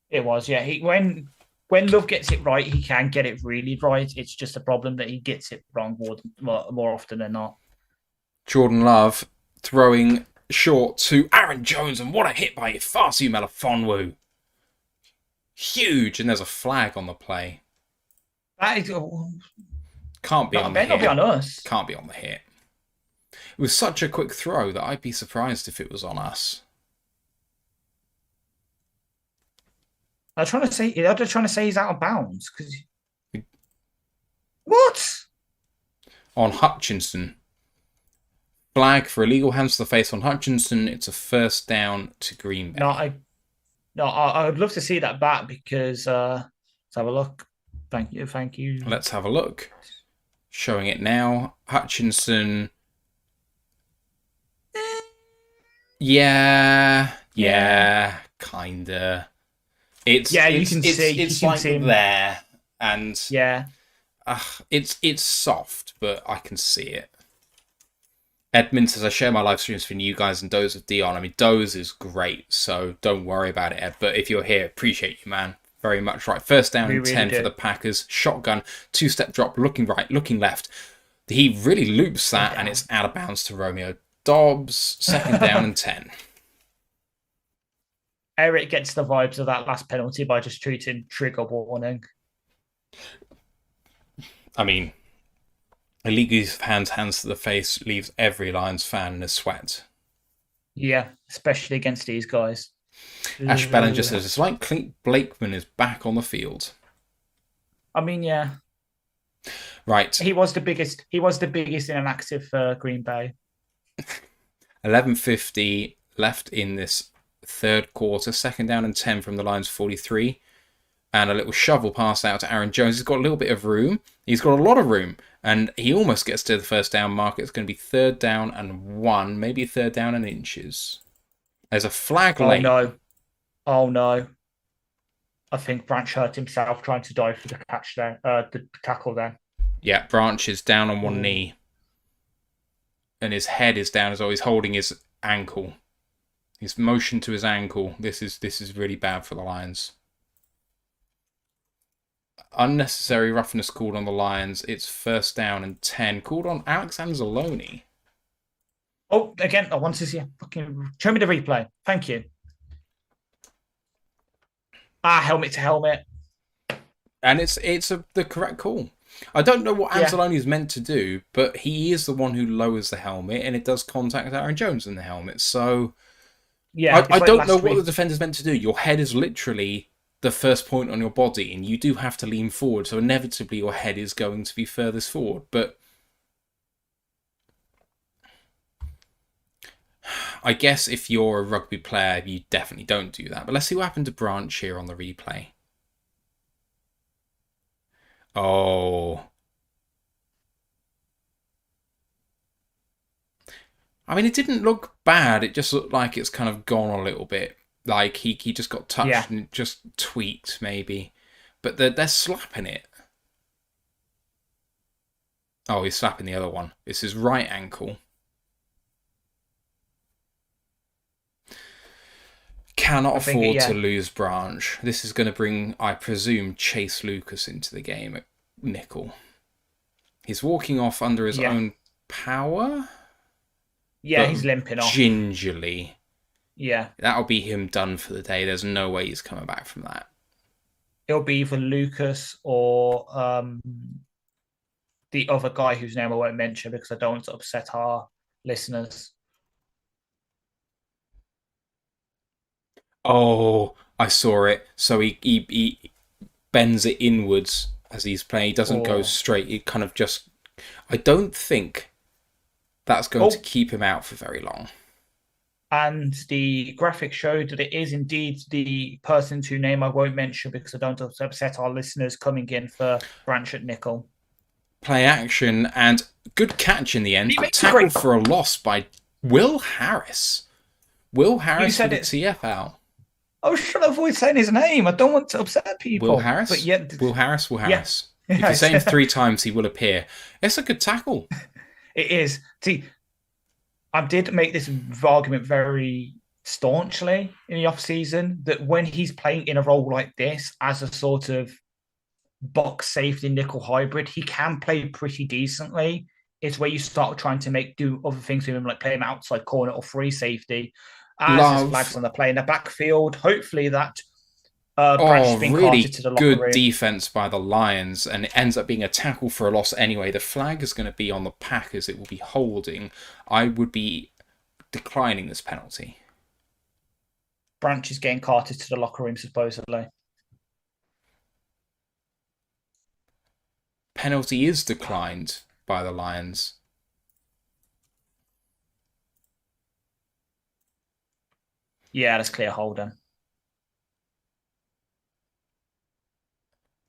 It was, yeah. When Love gets it right, he can get it really right. It's just a problem that he gets it wrong more often than not. Jordan Love throwing short to Aaron Jones, and what a hit by Ifasu Melifonwu. Huge, and there's a flag on the play. That is, Can't be on the better not be hit. on us. Can't be on the hit. It was such a quick throw that I'd be surprised if it was on us. They're trying to say he's out of bounds because what? On Hutchinson. Flag for illegal hands to the face on Hutchinson. It's a first down to Green Bay. I would love to see that back because let's have a look. Thank you. Let's have a look. Showing it now. Hutchinson. Yeah, kinda. It's you can see. It's You can like see him. there, and Yeah, it's soft, but I can see it. Edmund says, I share my live streams for you guys and Doze with Dion. I mean, Doze is great, so don't worry about it, Ed. But if you're here, appreciate you, man. Very much right. First down and 10 for the Packers. Shotgun, two-step drop, looking right, looking left. He really loops that, and it's out of bounds to Romeo Dobbs. Second down and 10. Eric gets the vibes of that last penalty by just treating trigger warning. I mean, illegal hands to the face leaves every Lions fan in a sweat. Yeah, especially against these guys. Ash Bellinger says, it's like Clint Blakeman is back on the field. I mean, yeah. Right. He was the biggest in an active for Green Bay. 11:50 left in this third quarter. Second down and 10 from the Lions 43. And a little shovel pass out to Aaron Jones. He's got a little bit of room. He's got a lot of room. And he almost gets to the first down mark. It's going to be third down and 1. Maybe third down and inches. There's a flag late. Oh no. I think Branch hurt himself trying to dive for the catch there. The tackle there. Yeah, Branch is down on one knee. And his head is down as well. He's holding his ankle. He's motioned to his ankle. This is really bad for the Lions. Unnecessary roughness called on the Lions. It's first down and 10. Called on Alex Anzalone. Oh, again, I want to see. Fucking show me the replay. Thank you. Helmet to helmet. And it's the correct call. I don't know what Anzalone is meant to do, but he is the one who lowers the helmet, and it does contact Aaron Jones in the helmet. So yeah, I don't know what the defender's meant to do. Your head is literally the first point on your body, and you do have to lean forward, so inevitably your head is going to be furthest forward. But I guess if you're a rugby player, you definitely don't do that. But let's see what happened to Branch here on the replay. Oh. I mean, it didn't look bad. It just looked like it's kind of gone a little bit. Like he just got touched and just tweaked, maybe. But they're slapping it. Oh, he's slapping the other one. It's his right ankle. Cannot afford to lose Branch. This is going to bring, I presume, Chase Lucas into the game at nickel. He's walking off under his own power. Yeah, he's limping off. Gingerly. Yeah. That'll be him done for the day. There's no way he's coming back from that. It'll be either Lucas or the other guy whose name I won't mention because I don't want to upset our listeners. Oh, I saw it. So he bends it inwards as he's playing. He doesn't go straight. He kind of just... I don't think that's going to Oh, keep him out for very long. and the graphic showed that it is indeed the person whose name I won't mention because I don't want to upset our listeners coming in for Branch at nickel. Play action and good catch in the end, He but makes a tackle great. for a loss by Will Harris. Will You Harris said with a it. TFL. I was trying to avoid saying his name. I don't want to upset Will people. But Harris? yet, Will Harris? Will yeah, Harris. If you yeah, say him 3 times, he will appear. It's a good tackle. it is. See, I did make this argument very staunchly in the off season that when he's playing in a role like this as a sort of box safety nickel hybrid, he can play pretty decently. It's where you start trying to do other things with him, like play him outside corner or free safety. As his Love. flags on the play in the backfield, hopefully that Branch Oh, has been carted really to the locker good room. defense by the Lions, and it ends up being a tackle for a loss anyway. The flag is going to be on the Packers. It will be holding. I would be declining this penalty. Branch is getting carted to the locker room, supposedly. Penalty is declined by the Lions. Yeah, that's clear holding.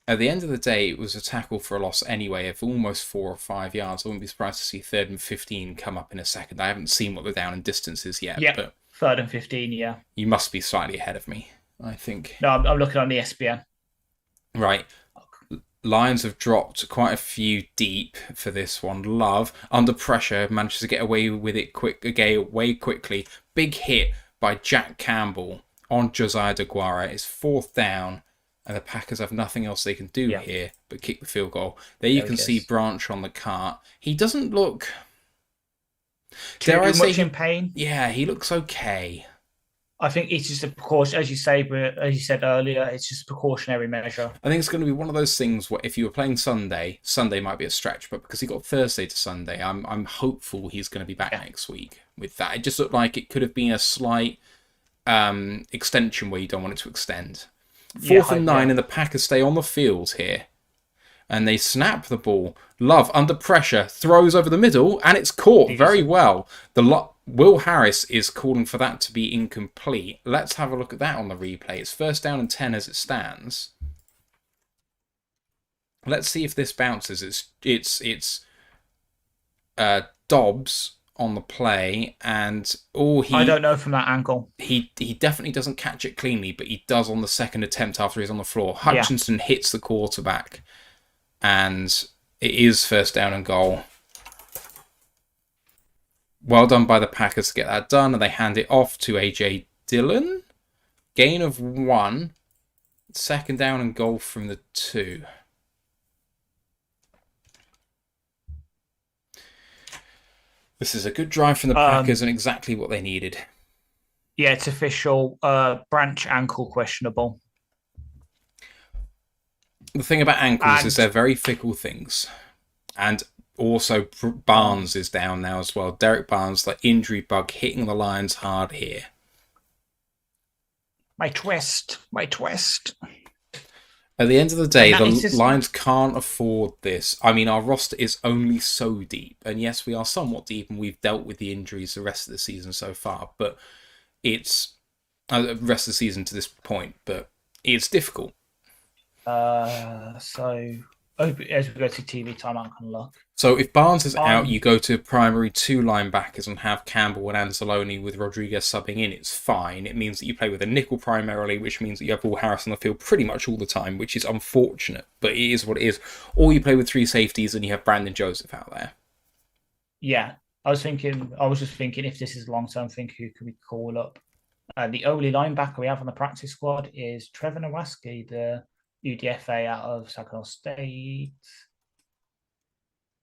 At the end of the day, it was a tackle for a loss anyway of almost 4 or 5 yards. I wouldn't be surprised to see 3rd and 15 come up in a second. I haven't seen what the down and distance is yet, Yeah, but 3rd and 15, yeah. you must be slightly ahead of me, I think. No, I'm looking on the SBN. Right. Lions have dropped quite a few deep for this one. Love, under pressure, manages to get away with it way quickly. Big hit by Jack Campbell on Josiah DeGuara. It's 4th down, and the Packers have nothing else they can do here but kick the field goal. There can see Branch on the cart. He doesn't look too much in pain. Yeah, he looks okay. I think it's just a precaution, as you say, but as you said earlier, it's just a precautionary measure. I think it's going to be one of those things where if you were playing Sunday might be a stretch, but because he got Thursday to Sunday, I'm hopeful he's going to be back next week with that. It just looked like it could have been a slight extension where you don't want it to extend. 4th and 9, and the Packers stay on the field here. And they snap the ball. Love, under pressure, throws over the middle, and it's caught very well. Will Harris is calling for that to be incomplete. Let's have a look at that on the replay. It's 1st down and 10 as it stands. Let's see if this bounces. It's Dobbs on the play, and I don't know from that angle. He definitely doesn't catch it cleanly, but he does on the 2nd attempt after he's on the floor. Hutchinson hits the quarterback, and it is 1st down and goal. Well done by the Packers to get that done, and they hand it off to AJ Dillon. Gain of 1. 2nd down and goal from the 2. This is a good drive from the Packers and exactly what they needed. Yeah, it's official. Branch ankle questionable. The thing about ankles is they're very fickle things. And also Barnes is down now as well. Derek Barnes, the injury bug, hitting the Lions hard here. My twist. At the end of the day, the Lions can't afford this. I mean, our roster is only so deep. And yes, we are somewhat deep, and we've dealt with the injuries the rest of the season so far. But it's... rest of the season to this point. But it's difficult. So as we go to TV time, I can look. So if Barnes is out, you go to primary 2 linebackers and have Campbell and Anzalone with Rodriguez subbing in. It's fine. It means that you play with a nickel primarily, which means that you have Will Harris on the field pretty much all the time, which is unfortunate, but it is what it is. Or you play with 3 safeties and you have Brandon Joseph out there. Yeah, I was just thinking if this is a long-term thing, who can we call up? The only linebacker we have on the practice squad is Trevor Nowaski, the UDFA out of Saginaw State.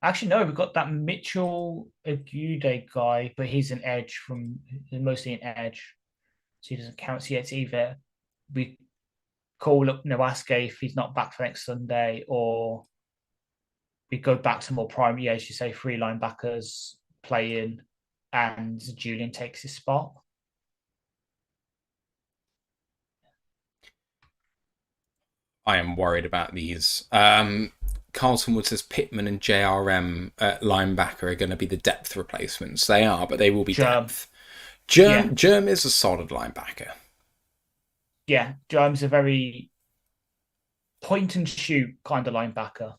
Actually, no, we've got that Mitchell Agude guy, but he's mostly an edge. So he doesn't count. So it's either we call up Nowaske if he's not back for next Sunday, or we go back to more primary, as you say, 3 linebackers playing, and Julian takes his spot. I am worried about these. Carlton Wood says Pittman and JRM at linebacker are going to be the depth replacements. They are, but they will be Germ. depth. Yeah. Germ is a solid linebacker. Yeah. Germ's a very point and shoot kind of linebacker.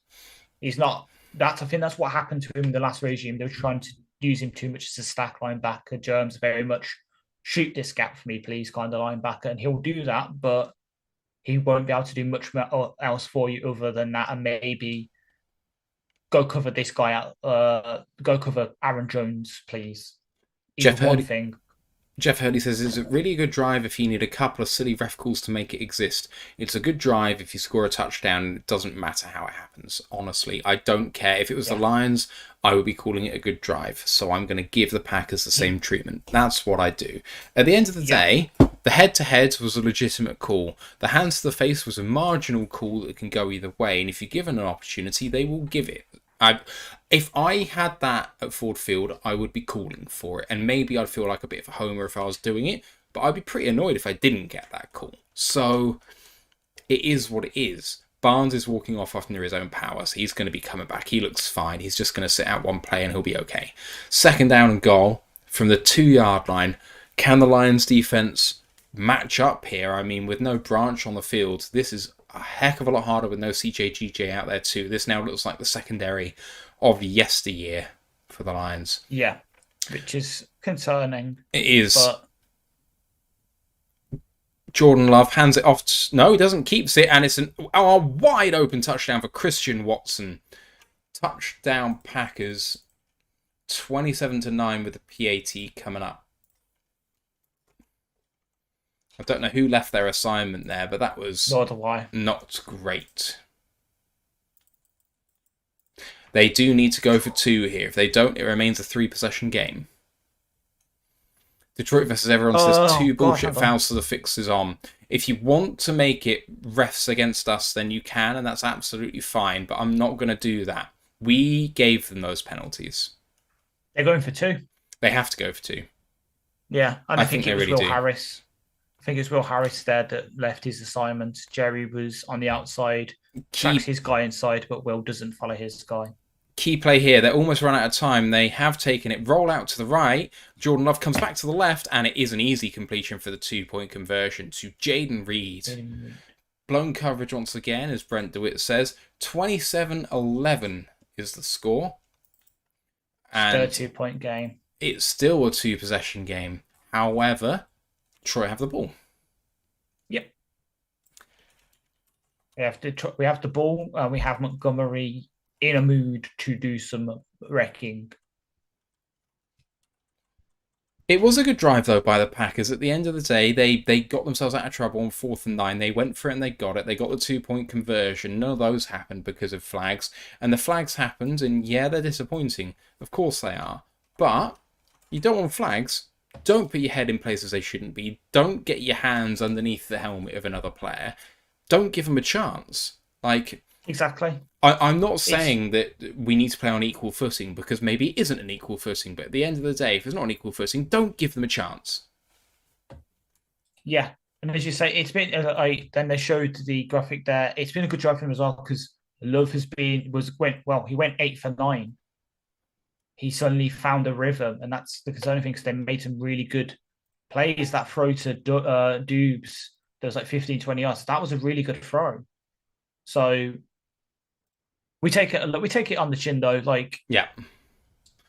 He's not. I think that's what happened to him in the last regime. They were trying to use him too much as a stack linebacker. Germ's very much shoot this gap for me, please, kind of linebacker, and he'll do that, but he won't be able to do much else for you other than that, and maybe go cover this guy out. Go cover Aaron Jones, please. Jeff One Hurley, thing. Jeff Hurley says, it's a really good drive if you need a couple of silly ref calls to make it exist. It's a good drive if you score a touchdown. It doesn't matter how it happens. Honestly, I don't care. If it was the Lions, I would be calling it a good drive. So I'm going to give the Packers the same treatment. That's what I do. At the end of the day, the head-to-head was a legitimate call. The hands to the face was a marginal call that can go either way. And if you're given an opportunity, they will give it. If I had that at Ford Field, I would be calling for it. And maybe I'd feel like a bit of a homer if I was doing it. But I'd be pretty annoyed if I didn't get that call. So it is what it is. Barnes is walking off under his own power, so he's going to be coming back. He looks fine. He's just going to sit out one play and he'll be okay. 2nd down and goal from the 2-yard line. Can the Lions defense match up here? I mean, with no Branch on the field, this is a heck of a lot harder with no CJGJ out there too. This now looks like the secondary of yesteryear for the Lions. Yeah, which is concerning. It is. But Jordan Love hands it off. No, he doesn't. Keeps it, and it's a wide open touchdown for Christian Watson. Touchdown Packers, 27-9 with the PAT coming up. I don't know who left their assignment there, but that was not great. They do need to go for 2 here. If they don't, it remains a 3-possession game. Detroit versus everyone says 2 bullshit fouls to the fixes on. If you want to make it refs against us, then you can, and that's absolutely fine, but I'm not going to do that. We gave them those penalties. They're going for 2. They have to go for 2. Yeah, and I think it was really Will Harris. I think it's Will Harris there that left his assignment. Jerry was on the outside, tracks his guy inside, but Will doesn't follow his guy. Key play here. They're almost run out of time. They have taken it. Roll out to the right. Jordan Love comes back to the left, and it is an easy completion for the 2-point conversion to Jaden Reed. Blown coverage once again, as Brent DeWitt says. 27-11 is the score. And still a 2-point game. It's still a 2-possession game. However, Troy have the ball. Yep. We have the ball. We have Montgomery in a mood to do some wrecking. It was a good drive, though, by the Packers. At the end of the day, they got themselves out of trouble on 4th and 9. They went for it and they got it. They got the 2-point conversion. None of those happened because of flags. And the flags happened, and yeah, they're disappointing. Of course they are. But you don't want flags. Don't put your head in places they shouldn't be. Don't get your hands underneath the helmet of another player. Don't give them a chance. Exactly. I'm not saying that we need to play on equal footing, because maybe it isn't an equal footing, but at the end of the day, if it's not an equal footing, don't give them a chance. Yeah, and as you say, it's been then they showed the graphic there. It's been a good drive for him as well, because Love he went 8 for 9. He suddenly found a rhythm, and that's the concerning thing, because they made some really good plays. That throw to Dubes, there was 15, 20 yards. That was a really good throw. So we take it on the chin, though.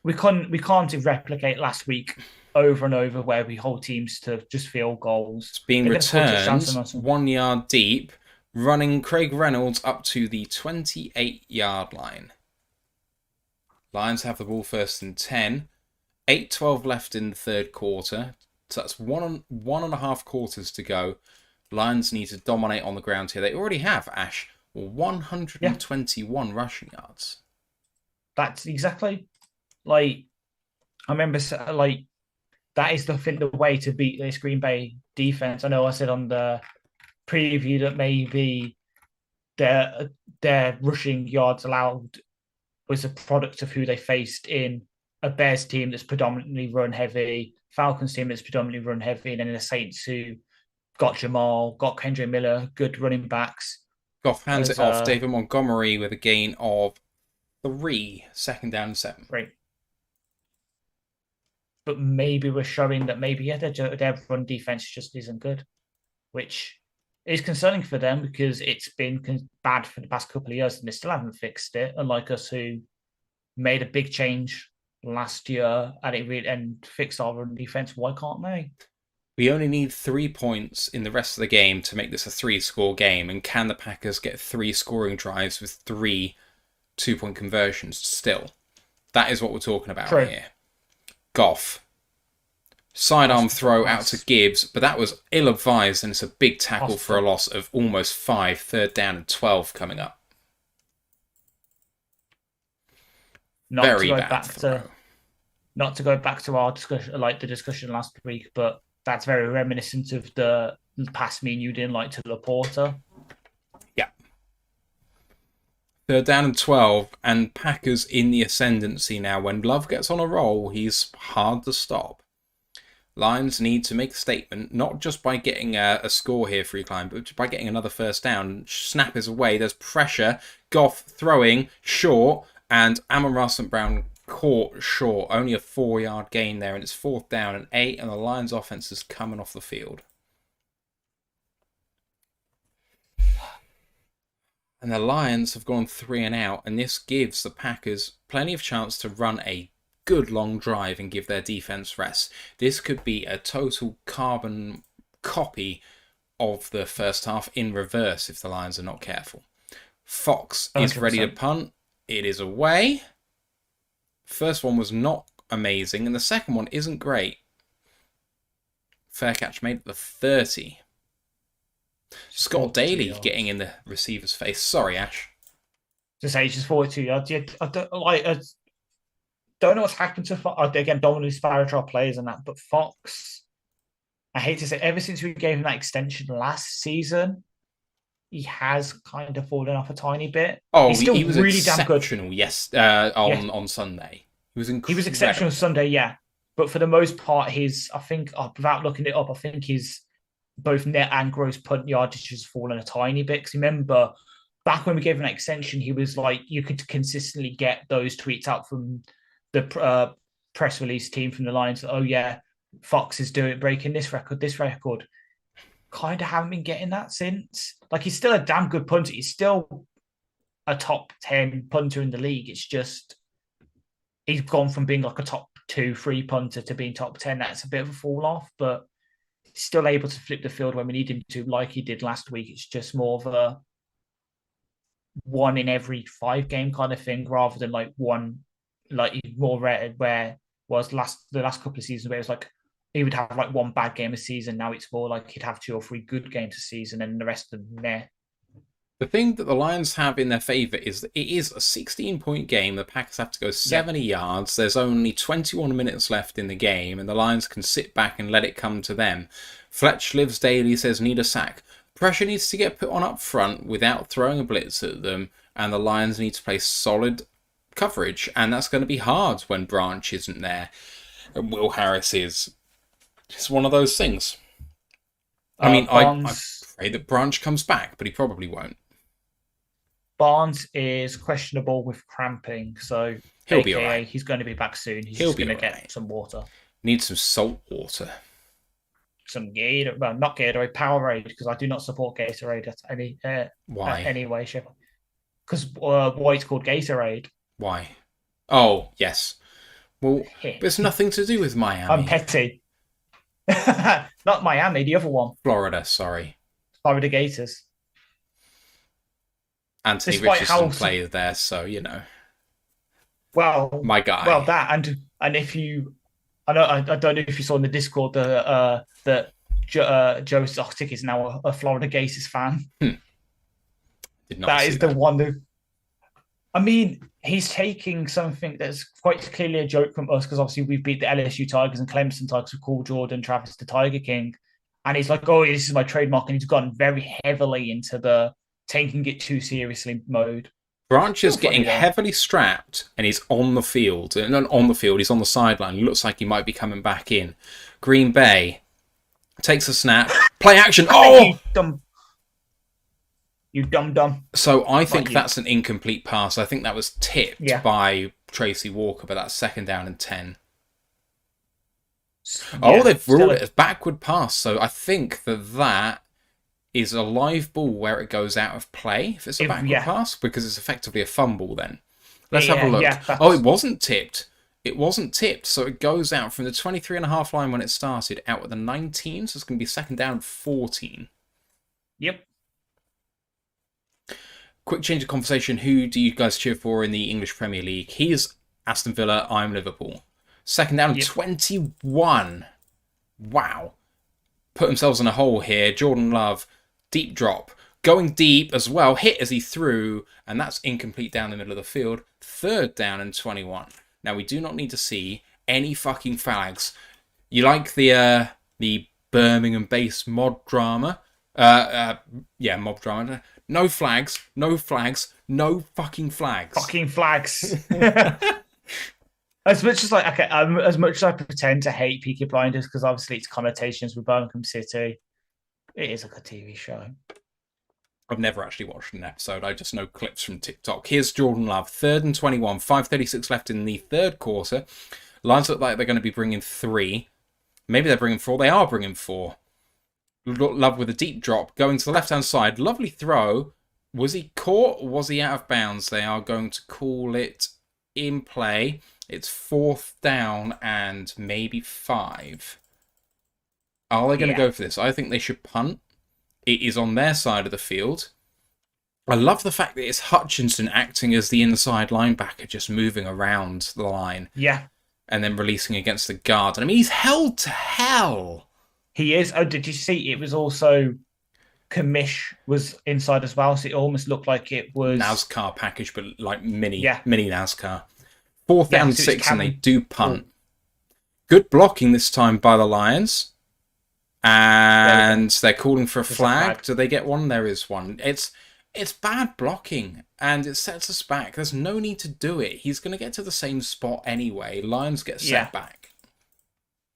We can't replicate last week over and over, where we hold teams to just field goals. It's being returned 1 yard deep, running Craig Reynolds up to the 28-yard line. Lions have the ball 1st and 10. 8:12 left in the 3rd quarter. So that's one and a half quarters to go. Lions need to dominate on the ground here. They already have, Ash, 121 rushing yards. That's exactly I remember that is the way to beat this Green Bay defense. I know I said on the preview that maybe their rushing yards allowed was a product of who they faced in a Bears team that's predominantly run heavy, Falcons team that's predominantly run heavy, and then the Saints who got Jamal, got Kendre Miller, good running backs. Goff hands it as off. David Montgomery with a gain of 3, 2nd down and 7. great. But maybe we're showing that maybe their run defense just isn't good, which is concerning for them because it's been bad for the past couple of years and they still haven't fixed it. Unlike us, who made a big change last year and fixed our run defense, why can't they? We only need 3 points in the rest of the game to make this a 3-score game. And can the Packers get 3 scoring drives with 3 2-point conversions still? That is what we're talking about here. Goff. Sidearm throw out to Gibbs, but that was ill-advised and it's a big tackle for a loss of almost 5. 3rd down and 12 coming up. Very bad throw. Not to go back to our discussion, like the discussion last week, but that's very reminiscent of the pass me and you didn't like to Laporta. Yeah. 3rd down and 12, and Packers in the ascendancy now. When Love gets on a roll, he's hard to stop. Lions need to make a statement, not just by getting a score here for Recline, but by getting another 1st down. Snap is away, there's pressure. Goff throwing short, and Amon-Ra St. Brown caught short. Only a 4-yard gain there, and it's 4th down and 8, and the Lions offense is coming off the field. And the Lions have gone 3 and out, and this gives the Packers plenty of chance to run a good long drive and give their defense rest. This could be a total carbon copy of the first half in reverse if the Lions are not careful. Fox is 100%. Ready to punt. It is away. First one was not amazing, and the second one isn't great. Fair catch made at the 30. Scott Daly yards. Getting in the receiver's face. Sorry, Ash. Just say just 42 yards. Yeah, I don't know what's happened to Fox. Again, don't want to disparage our players and that, but Fox, I hate to say, ever since we gave him that extension last season, he has kind of fallen off a tiny bit. Oh, he was really exceptional. Damn good. Yes, on Sunday, he was incredible. He was exceptional Sunday, yeah. But for the most part, I think, without looking it up, I think his both net and gross punt yardage has fallen a tiny bit. Because remember, back when we gave him an extension, he was like, you could consistently get those tweets out from the press release team from the Lions. Oh yeah, Fox is breaking this record. Kind of haven't been getting that since. Like, he's still a damn good punter. He's still a top 10 punter in the league. It's just he's gone from being like a top 2, 3 punter to being top 10. That's a bit of a fall off, but he's still able to flip the field when we need him to, like he did last week. It's just more of a 1 in every 5 game kind of thing, rather than like one, like more rare where was the last couple of seasons where it was like he would have like 1 bad game a season. Now it's more like he'd have 2 or 3 good games a season and the rest of them meh. The thing that the Lions have in their favour is that it is a 16-point game. The Packers have to go 70 yards. There's only 21 minutes left in the game, and the Lions can sit back and let it come to them. Fletch Lives Daily says, need a sack. Pressure needs to get put on up front without throwing a blitz at them, and the Lions need to play solid coverage, and that's going to be hard when Branch isn't there. And Will Harris is. It's one of those things. I mean, I pray that Branch comes back, but he probably won't. Barnes is questionable with cramping, so he'll be all right. He's going to be back soon. He's just going to get some water. Need some salt water. Some Gatorade, well, not Gatorade, Powerade, because I do not support Gatorade at any way, shape. Because why it's called Gatorade. Why? Oh, yes. Well, there's nothing to do with Miami. I'm petty. Not Miami, the other one. Florida, sorry. Florida Gators. Anthony Richardson plays there, so you know. Well, my guy. Well, that and if you, I don't know if you saw in the Discord that Joe Exotic is now a Florida Gators fan. Did not see that. The one that. I mean, he's taking something that's quite clearly a joke from us, because obviously we've beat the LSU Tigers and Clemson Tigers with Cool Jordan, Travis the Tiger King, and he's like, "Oh, this is my trademark," and he's gone very heavily into the taking it too seriously mode. Branch is getting heavily strapped, and he's on the field. And not on the field, he's on the sideline. He looks like he might be coming back in. Green Bay takes a snap. Play action. Oh! You dumb dumb. So I Like think you. that's an incomplete pass. I think that was tipped Yeah. by Tracy Walker, but that's second down and 10. Oh, Yeah. they've Still ruled a it as backward pass. So I think that is a live ball where it goes out of play if it's a backward yeah. pass, because it's effectively a fumble then. Let's have a Yeah, look. yeah, Oh, it that's wasn't tipped. It wasn't tipped, so it goes out from the 23.5 line when it started, out at the 19, so it's going to be second down and 14. yep. Quick change of conversation. Who do you guys cheer for in the English Premier League? He's Aston Villa, I'm Liverpool. Second down and Yep. 21. Wow. Put themselves in a hole here. Jordan Love, deep drop. Going deep as well. Hit as he threw, and that's incomplete down the middle of the field. Third down and 21. Now, we do not need to see any fucking flags. You like the Birmingham-based mob drama? Mob drama. No flags, no flags, no fucking flags. Fucking flags. As much as as much as I pretend to hate Peaky Blinders because obviously its connotations with Birmingham City, it is like a TV show. I've never actually watched an episode. I just know clips from TikTok. Here's Jordan Love, third and 21, 5:36 left in the third quarter. Lions look like they're going to be bringing 3. Maybe they're bringing 4. They are bringing 4. Love with a deep drop, going to the left-hand side. Lovely throw. Was he caught or was he out of bounds? They are going to call it in play. It's fourth down and maybe 5. Are they going to go for this? I think they should punt. It is on their side of the field. I love the fact that it's Hutchinson acting as the inside linebacker, just moving around the line. Yeah. And then releasing against the guard. And I mean, he's held to hell. He is. Oh, did you see? It was also Kamish was inside as well, so it almost looked like it was NASCAR package, but like mini NASCAR. Fourth Yeah, down so 6, and they do punt. Good blocking this time by the Lions. And they're calling for a flag. Do they get one? There is one. It's bad blocking, and it sets us back. There's no need to do it. He's going to get to the same spot anyway. Lions get set back.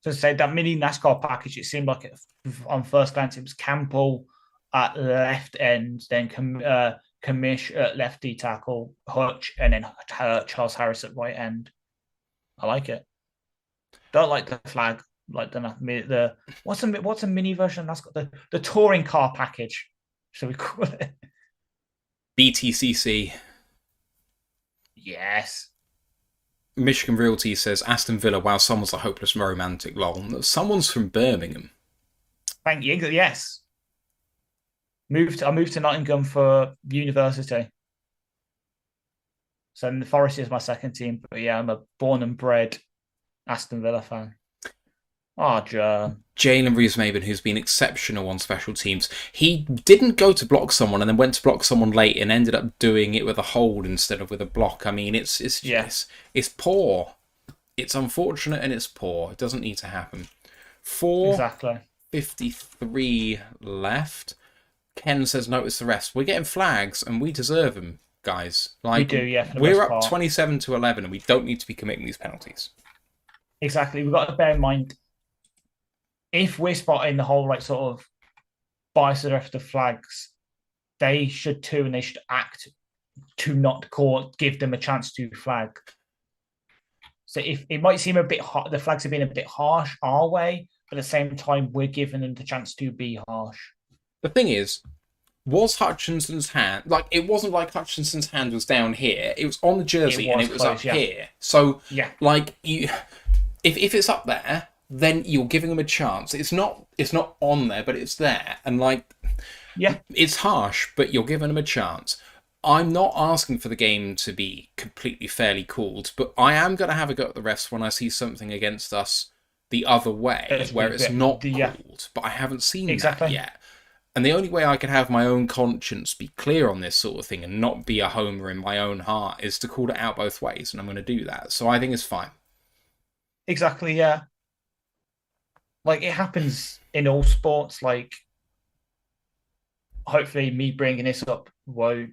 So to say that mini NASCAR package, it seemed like on first glance it was Campbell at left end, then Kamish at left D tackle, Hutch, and then Charles Harris at right end. I like it. Don't like the flag. Like the what's a mini version of NASCAR? The touring car package. Should we call it? BTCC. Yes. Michigan Realty says Aston Villa. Wow, someone's a hopeless romantic. Lol. Someone's from Birmingham. Thank you. Yes. I moved to Nottingham for university. So the Forest is my second team, but yeah, I'm a born and bred Aston Villa fan. Oh, John. Jalen Reeves-Maben, who's been exceptional on special teams. He didn't go to block someone and then went to block someone late and ended up doing it with a hold instead of with a block. I mean, it's poor. It's unfortunate and it's poor. It doesn't need to happen. 4:53 left. Ken says, notice the rest. We're getting flags and we deserve them, guys. Like, we do, yeah. We're up 27-11 and we don't need to be committing these penalties. Exactly. We've got to bear in mind, if we're spotting the whole sort of bias the flags, they should too, and they should act to not give them a chance to flag. So if it might seem a bit hard, the flags have been a bit harsh our way, but at the same time, we're giving them the chance to be harsh. The thing is, was Hutchinson's hand it wasn't like Hutchinson's hand was down here? It was on the jersey and it was close, up here. So if it's up there, then you're giving them a chance. It's not on there, but it's there, and it's harsh, but you're giving them a chance. I'm not asking for the game to be completely fairly called, but I am going to have a go at the refs when I see something against us the other way, where it's not called. But I haven't seen that yet. And the only way I can have my own conscience be clear on this sort of thing and not be a homer in my own heart is to call it out both ways, and I'm going to do that. So I think it's fine. Exactly, yeah. It happens in all sports. Hopefully me bringing this up won't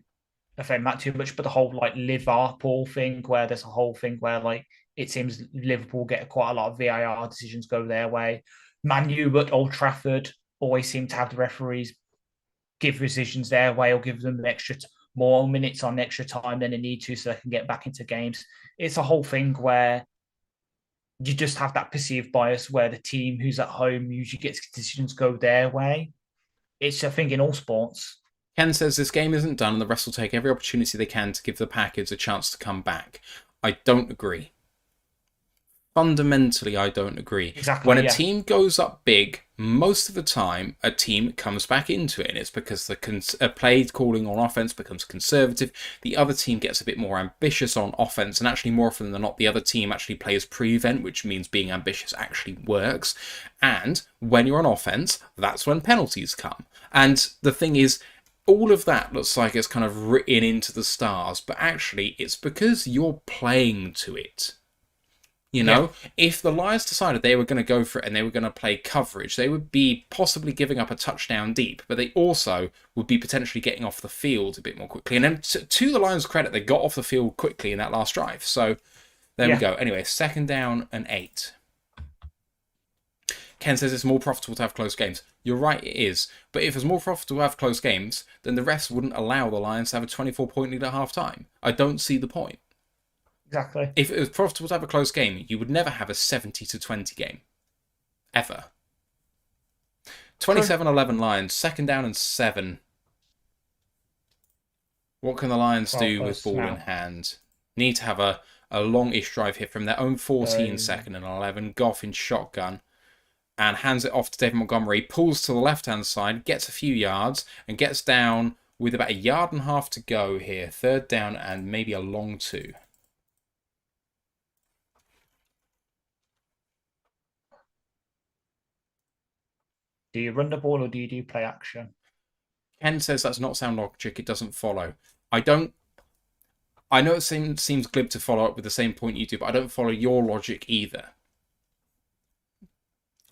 affect Matt too much, but the whole Liverpool thing, where there's a whole thing where it seems Liverpool get quite a lot of VAR decisions go their way. Man U at Old Trafford always seem to have the referees give decisions their way or give them more minutes on extra time than they need to so they can get back into games. It's a whole thing where you just have that perceived bias where the team who's at home usually gets decisions go their way. It's a thing in all sports. Ken says this game isn't done and the refs will take every opportunity they can to give the Packers a chance to come back. I don't agree. Fundamentally, I don't agree. Exactly. When a team goes up big, most of the time, a team comes back into it, and it's because the play calling on offense becomes conservative. The other team gets a bit more ambitious on offense, and actually, more often than not, the other team actually plays prevent, which means being ambitious actually works. And when you're on offense, that's when penalties come. And the thing is, all of that looks like it's kind of written into the stars, but actually, it's because you're playing to it. You know, if the Lions decided they were going to go for it and they were going to play coverage, they would be possibly giving up a touchdown deep, but they also would be potentially getting off the field a bit more quickly. And then to the Lions' credit, they got off the field quickly in that last drive. So there we go. Anyway, 2nd down and 8. Ken says it's more profitable to have close games. You're right, it is. But if it's more profitable to have close games, then the refs wouldn't allow the Lions to have a 24-point lead at halftime. I don't see the point. Exactly. If it was profitable to have a close game, you would never have a 70-20 game. Ever. 27-11 Lions, 2nd down and 7. What can the Lions do with ball in hand? Need to have a long-ish drive here from their own 14, 2nd and 11. Goff in shotgun. And hands it off to David Montgomery. Pulls to the left-hand side, gets a few yards, and gets down with about 1.5 yards to go here. 3rd down and maybe a long 2. Do you run the ball or do you do play action? Ken says that's not sound logic. It doesn't follow. I know it seems glib to follow up with the same point you do, but I don't follow your logic either.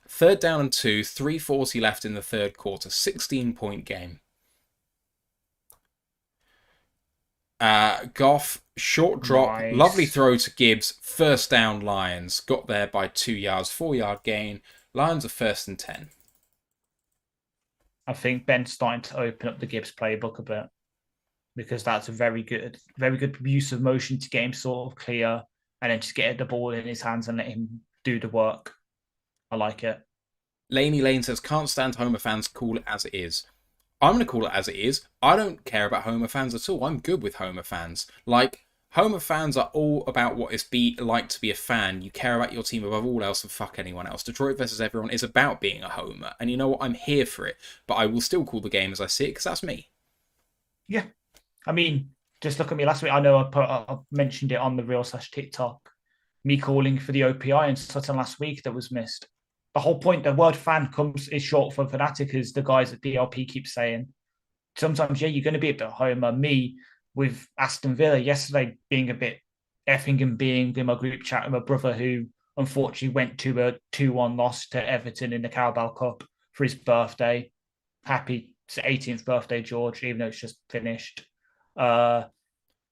3rd down and 2, 3:40 left in the 3rd quarter, 16-point game. Goff, short drop, lovely throw to Gibbs, 1st down Lions. Got there by 2 yards, 4-yard gain. Lions are 1st and 10. I think Ben's starting to open up the Gibbs playbook a bit because that's a very good use of motion to get him sort of clear and then just get the ball in his hands and let him do the work. I like it. Laney Lane says, can't stand Homer fans, call it as it is. I'm going to call it as it is. I don't care about Homer fans at all. I'm good with Homer fans. Like, Homer fans are all about what it's like to be a fan. You care about your team above all else and fuck anyone else. Detroit versus everyone is about being a Homer. And you know what? I'm here for it. But I will still call the game as I see it because that's me. Yeah. I mean, just look at me last week. I know I mentioned it on the Reel/TikTok. Me calling for the OPI and Sutton last week that was missed. The whole point, the word fan is short for fanatic, as the guys at DLP keep saying. Sometimes, you're going to be a bit Homer. Me, with Aston Villa yesterday being a bit effing and being in my group chat with my brother who unfortunately went to a 2-1 loss to Everton in the Carabao Cup for his birthday. Happy 18th birthday, George, even though it's just finished. Goff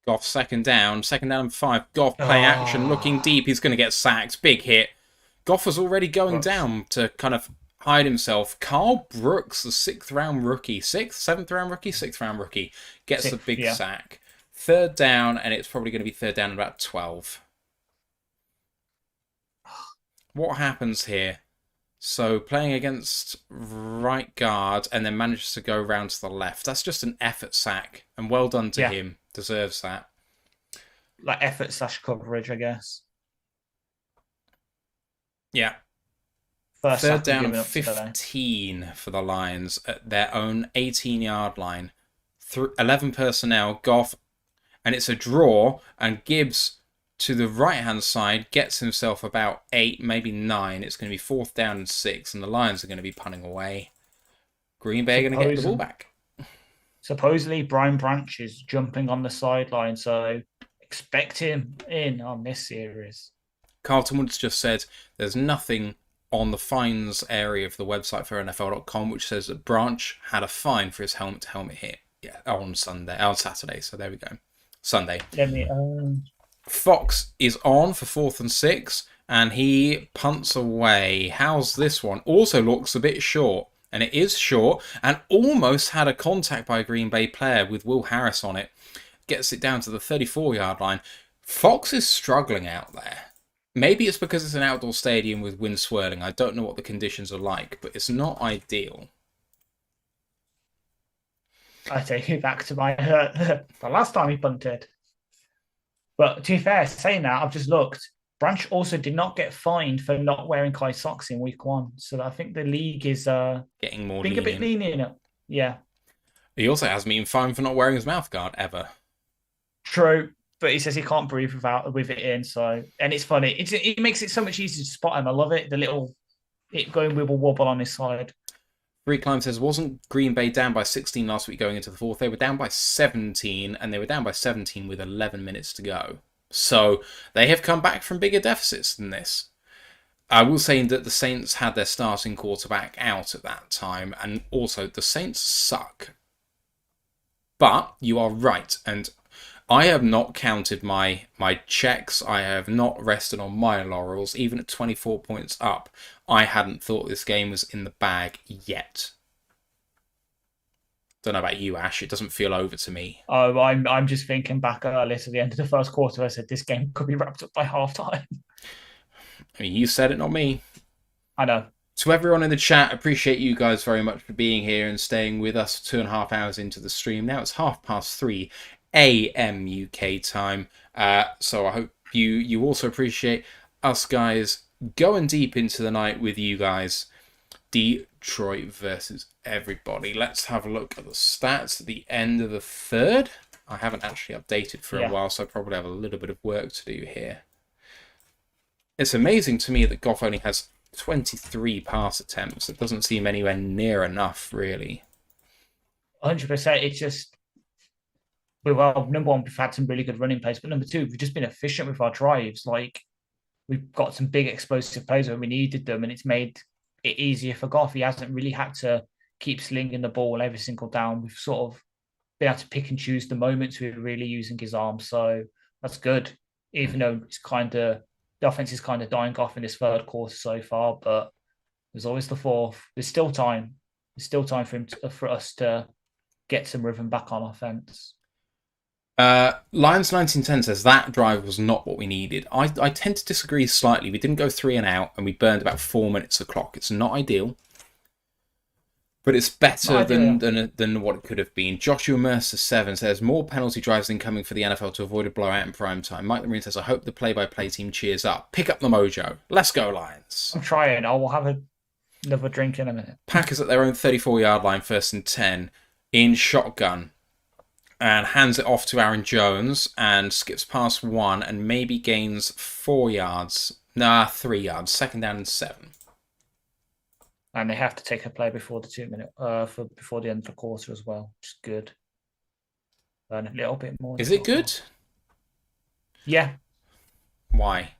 2nd down and 5. Goff play action, looking deep. He's going to get sacked. Big hit. Goff was already going down to kind of hide himself. Carl Brooks, the 6th round rookie, 7th round rookie, 6th round rookie, gets the big sack. 3rd down, and it's probably going to be 3rd down at about 12. What happens here? So playing against right guard and then manages to go around to the left. That's just an effort sack, and well done to him. Deserves that. Like effort/coverage, I guess. Yeah. 3rd down and 15 for the Lions at their own 18-yard line. 11 personnel, Goff, and it's a draw, and Gibbs to the right-hand side gets himself about 8, maybe 9. It's going to be 4th down and 6, and the Lions are going to be punting away. Green Bay are going to get the ball back. Supposedly, Brian Branch is jumping on the sideline, so expect him in on this series. Carlton Woods just said there's nothing on the fines area of the website for NFL.com which says that Branch had a fine for his helmet-to-helmet hit on Saturday. So there we go. Sunday. Fox is on for 4th and 6, and he punts away. How's this one? Also looks a bit short. And it is short, and almost had a contact by a Green Bay player with Will Harris on it. Gets it down to the 34-yard line. Fox is struggling out there. Maybe it's because it's an outdoor stadium with wind swirling. I don't know what the conditions are like, but it's not ideal. I take it back to my the last time he punted. But to be fair, saying that, I've just looked. Branch also did not get fined for not wearing Kai socks in week 1. So I think the league is getting more being lenient. a bit lenient. Yeah. He also hasn't been fined for not wearing his mouth guard ever. True. But he says he can't breathe with it in. So, and it's funny. It makes it so much easier to spot him. I love it. The little it going wibble wobble on his side. Free Climb says, wasn't Green Bay down by 16 last week going into the fourth? They were down by 17, and they were down by 17 with 11 minutes to go. So they have come back from bigger deficits than this. I will say that the Saints had their starting quarterback out at that time, and also the Saints suck. But you are right, and I have not counted my checks. I have not rested on my laurels. Even at 24 points up, I hadn't thought this game was in the bag yet. Don't know about you, Ash. It doesn't feel over to me. Oh, I'm just thinking back earlier to the end of the first quarter. I said this game could be wrapped up by halftime. I mean, you said it, not me. I know. To everyone in the chat, appreciate you guys very much for being here and staying with us 2.5 hours into the stream. Now it's 3:30 a.m. UK time. So I hope you also appreciate us guys going deep into the night with you guys. Detroit versus everybody. Let's have a look at the stats at the end of the third. I haven't actually updated for a while, so I probably have a little bit of work to do here. It's amazing to me that Goff only has 23 pass attempts. It doesn't seem anywhere near enough, really. 100%. It's just, well, number one, we've had some really good running plays, but number two, we've just been efficient with our drives. Like, we've got some big explosive plays when we needed them, and it's made it easier for Goff. He hasn't really had to keep slinging the ball every single down. We've sort of been able to pick and choose the moments we're really using his arm. So that's good, even though it's the offense is kind of dying off in this third quarter so far, but there's always the fourth. There's still time. There's still time for us to get some rhythm back on offense. Lions 1910 says that drive was not what we needed. I tend to disagree slightly. We didn't go 3 and out, and we burned about 4 minutes of clock. It's not ideal, but it's better than what it could have been. Joshua Mercer 7 says more penalty drives incoming for the NFL to avoid a blowout in prime time. Mike Lambeau says, I hope the play-by-play team cheers up. Pick up the mojo. Let's go, Lions. I'm trying. I will have another drink in a minute. Packers at their own 34-yard line, 1st and 10, in shotgun. And hands it off to Aaron Jones and skips past 1 and maybe gains 4 yards. 3 yards. 2nd down and 7. And they have to take a play before the 2 minute before the end of the quarter as well, which is good. And a little bit more. Is it good? Yeah. Why?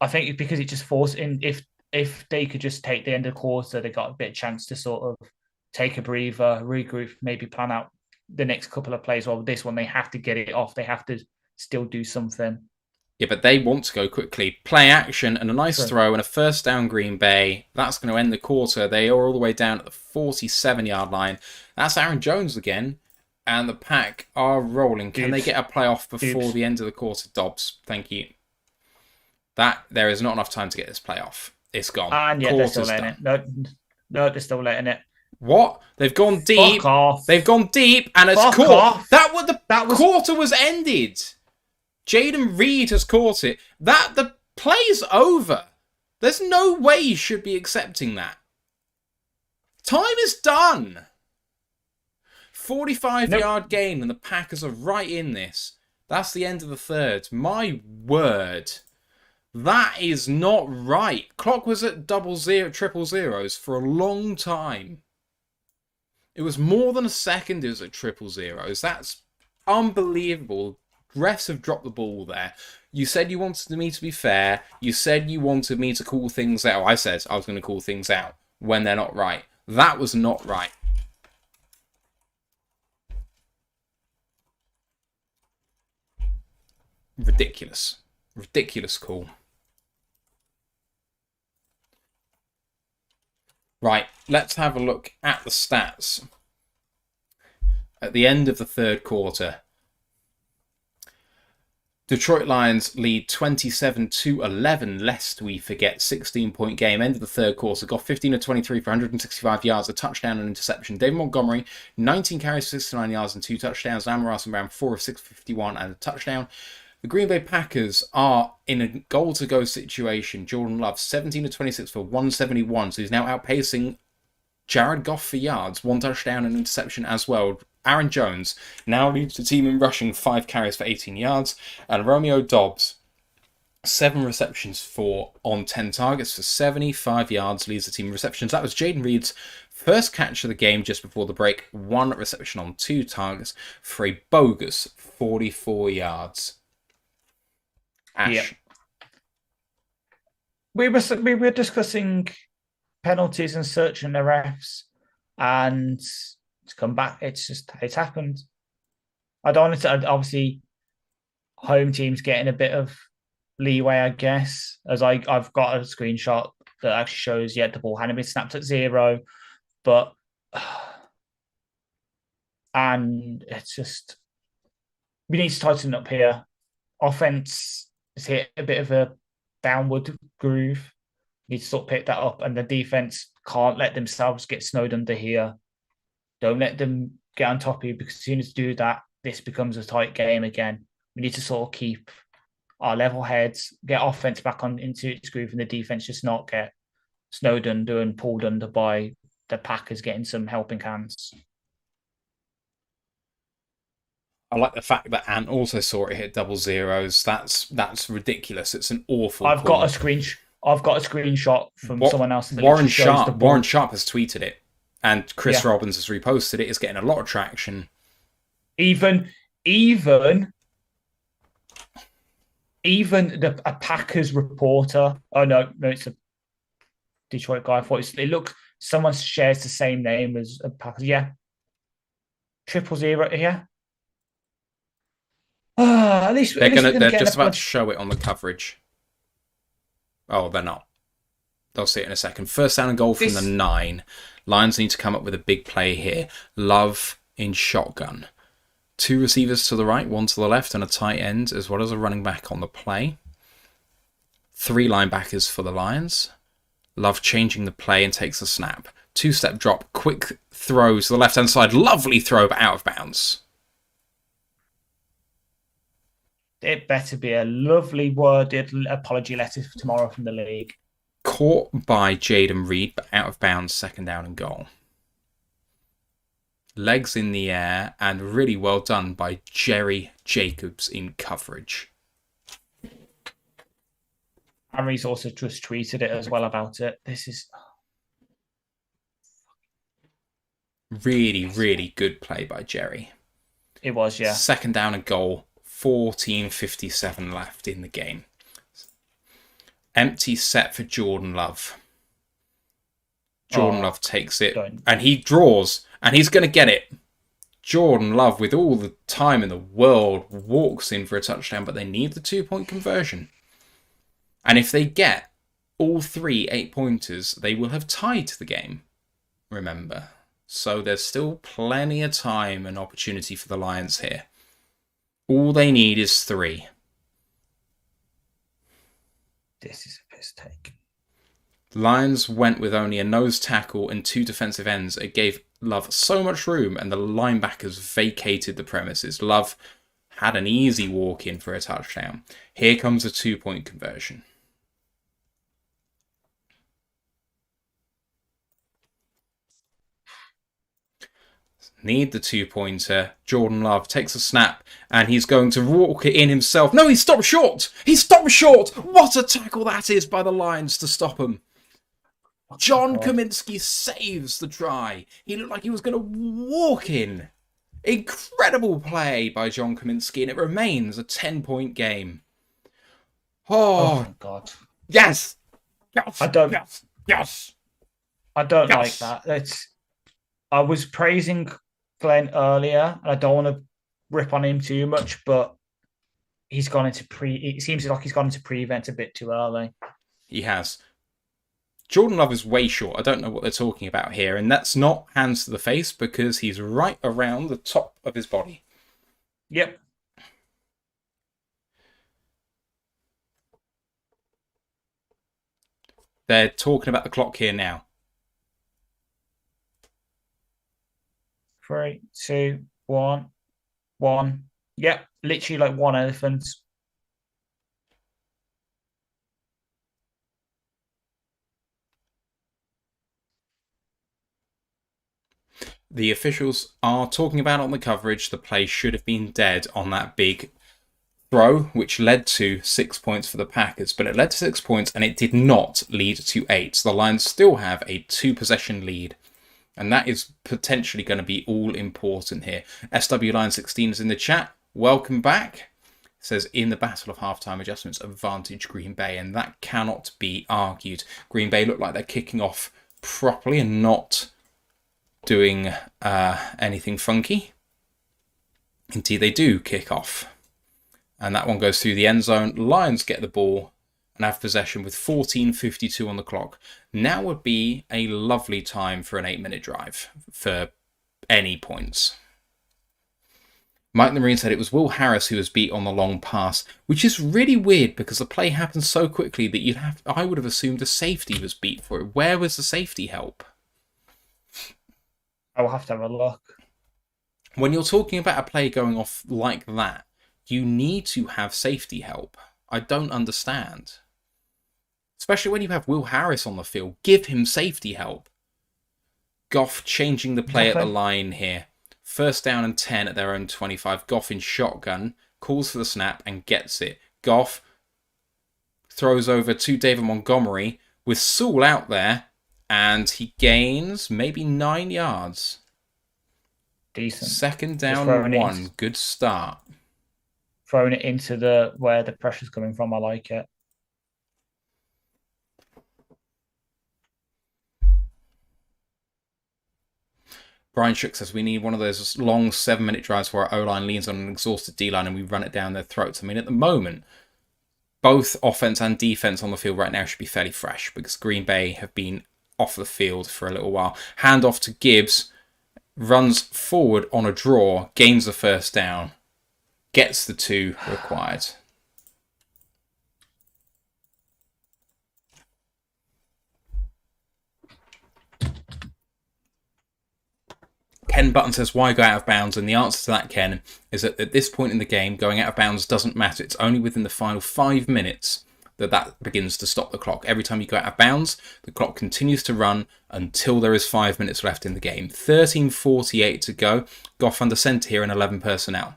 I think because it just forced in. If they could just take the end of the quarter, they got a bit of chance to sort of take a breather, regroup, maybe plan out the next couple of plays. Well, this one they have to get it off. They have to still do something. Yeah, but they want to go quickly. Play action and a nice throw and a 1st down Green Bay. That's going to end the quarter. They are all the way down at the 47-yard line. That's Aaron Jones again. And the Pack are rolling. Can they get a playoff before the end of the quarter? Dobbs, thank you. There is not enough time to get this playoff. It's gone. And yeah, they're still letting it. No, they're still letting it. What? They've gone deep. Fuck off. They've gone deep and it's caught. That quarter was ended. Jaden Reed has caught it. The play's over. There's no way you should be accepting that. Time is done. 45-yard gain and the Packers are right in this. That's the end of the third. My word. That is not right. Clock was at triple zeros for a long time. It was more than a second it was at triple zeros. That's unbelievable. Refs have dropped the ball there. You said you wanted me to be fair. You said you wanted me to call things out. I said I was going to call things out when they're not right. That was not right. Ridiculous. Ridiculous call. Right, let's have a look at the stats. At the end of the third quarter, Detroit Lions lead 27-11, lest we forget, 16-point game. End of the third quarter, got 15 of 23 for 165 yards, a touchdown and interception. David Montgomery, 19 carries for 69 yards and 2 touchdowns. Amon-Ra St. Brown, 4 of 6 for 51 and a touchdown. The Green Bay Packers are in a goal-to-go situation. Jordan Love, 17 of 26 for 171, so he's now outpacing Jared Goff for yards, 1 touchdown and interception as well. Aaron Jones now leads the team in rushing, 5 carries for 18 yards. And Romeo Doubs, 7 receptions on 10 targets for 75 yards, leads the team in receptions. That was Jaden Reed's first catch of the game just before the break. 1 reception on 2 targets for a bogus 44 yards. Ash. Yep. We were discussing penalties and searching the refs, and to come back, it's happened. I don't want to, obviously, home teams getting a bit of leeway, I guess, as I've got a screenshot that actually shows, the ball hadn't been snapped at 0, but and it's just, we need to tighten up here. Offense has hit a bit of a downward groove. Need to sort of pick that up, and the defense can't let themselves get snowed under here. Don't let them get on top of you, because as soon as you do that, this becomes a tight game again. We need to sort of keep our level heads, get offense back into its groove, and the defense just not get snowed under and pulled under by the Packers getting some helping hands. I like the fact that Ant also saw it hit double zeros. That's ridiculous. It's an awful. I've got a screenshot from someone else. Warren Sharp has tweeted it, and Chris Robbins has reposted it. It's getting a lot of traction. Even a Packers reporter. Oh no, it's a Detroit guy. I thought someone shares the same name as a Packers. Yeah, 000. Yeah. At least they're just about to show it on the coverage. Oh, they're not. They'll see it in a second. First down and goal from the 9. Lions need to come up with a big play here. Love in shotgun. 2 receivers to the right, 1 to the left, and a tight end, as well as a running back on the play. 3 linebackers for the Lions. Love changing the play and takes a snap. 2-step drop, quick throw to the left-hand side. Lovely throw, but out of bounds. It better be a lovely worded apology letter for tomorrow from the league. Caught by Jaden Reed, but out of bounds, second down and goal. Legs in the air, and really well done by Jerry Jacobs in coverage. Henry's also just tweeted it as well about it. This is really, really good play by Jerry. It was, yeah. Second down and goal. 14:57 left in the game. Empty set for Jordan Love. Jordan Love takes it, and he draws, and he's going to get it. Jordan Love, with all the time in the world, walks in for a touchdown, but they need the 2-point conversion. And if they get all 3 8-pointers, they will have tied the game, remember. So there's still plenty of time and opportunity for the Lions here. All they need is 3. This is a piss take. Lions went with only a nose tackle and 2 defensive ends. It gave Love so much room, and the linebackers vacated the premises. Love had an easy walk in for a touchdown. Here comes a 2-point conversion. Need the 2-pointer. Jordan Love takes a snap, and he's going to walk it in himself. No, he stopped short! He stopped short! What a tackle that is by the Lions to stop him. John Kaminsky saves the try. He looked like he was going to walk in. Incredible play by John Kaminsky, and it remains a 10-point game. Oh my God. Yes! Yes! I don't like that. I was praising Glenn earlier, and I don't want to rip on him too much, but he's gone into it seems like he's gone into prevent a bit too early. He has. Jordan Love is way short. I don't know what they're talking about here. And that's not hands to the face because he's right around the top of his body. Yep. They're talking about the clock here now. 3, 2, 1, 1. Yep. Literally like one elephant. The officials are talking about on the coverage the play should have been dead on that big throw, which led to 6 points for the Packers. But it led to 6 points and it did not lead to 8. So the Lions still have a 2-possession lead. And that is potentially going to be all important here. SW Line 16 is in the chat. Welcome back. It says, in the battle of halftime adjustments, advantage Green Bay. And that cannot be argued. Green Bay look like they're kicking off properly and not doing anything funky. Indeed, they do kick off. And that one goes through the end zone. Lions get the ball and have possession with 14:52 on the clock. Now would be a lovely time for an 8-minute drive for any points. Mike the Marine said it was Will Harris who was beat on the long pass, which is really weird because the play happened so quickly that I would have assumed a safety was beat for it. Where was the safety help? I'll have to have a look. When you're talking about a play going off like that, you need to have safety help. I don't understand. Especially when you have Will Harris on the field. Give him safety help. Goff changing the play at the line here. 1st down and 10 at their own 25. Goff in shotgun. Calls for the snap and gets it. Goff throws over to David Montgomery with Sewell out there. And he gains maybe 9 yards. Decent. 2nd down and 1. Good start. Throwing it into where the pressure's coming from. I like it. Brian Shook says we need one of those long 7-minute drives where our O-line leans on an exhausted D-line and we run it down their throats. I mean, at the moment, both offense and defense on the field right now should be fairly fresh because Green Bay have been off the field for a little while. Hand off to Gibbs, runs forward on a draw, gains the 1st down, gets the 2 required. Ken Button says, why go out of bounds? And the answer to that, Ken, is that at this point in the game, going out of bounds doesn't matter. It's only within the final 5 minutes that begins to stop the clock. Every time you go out of bounds, the clock continues to run until there is 5 minutes left in the game. 13:48 to go. Goff under centre here and 11 personnel.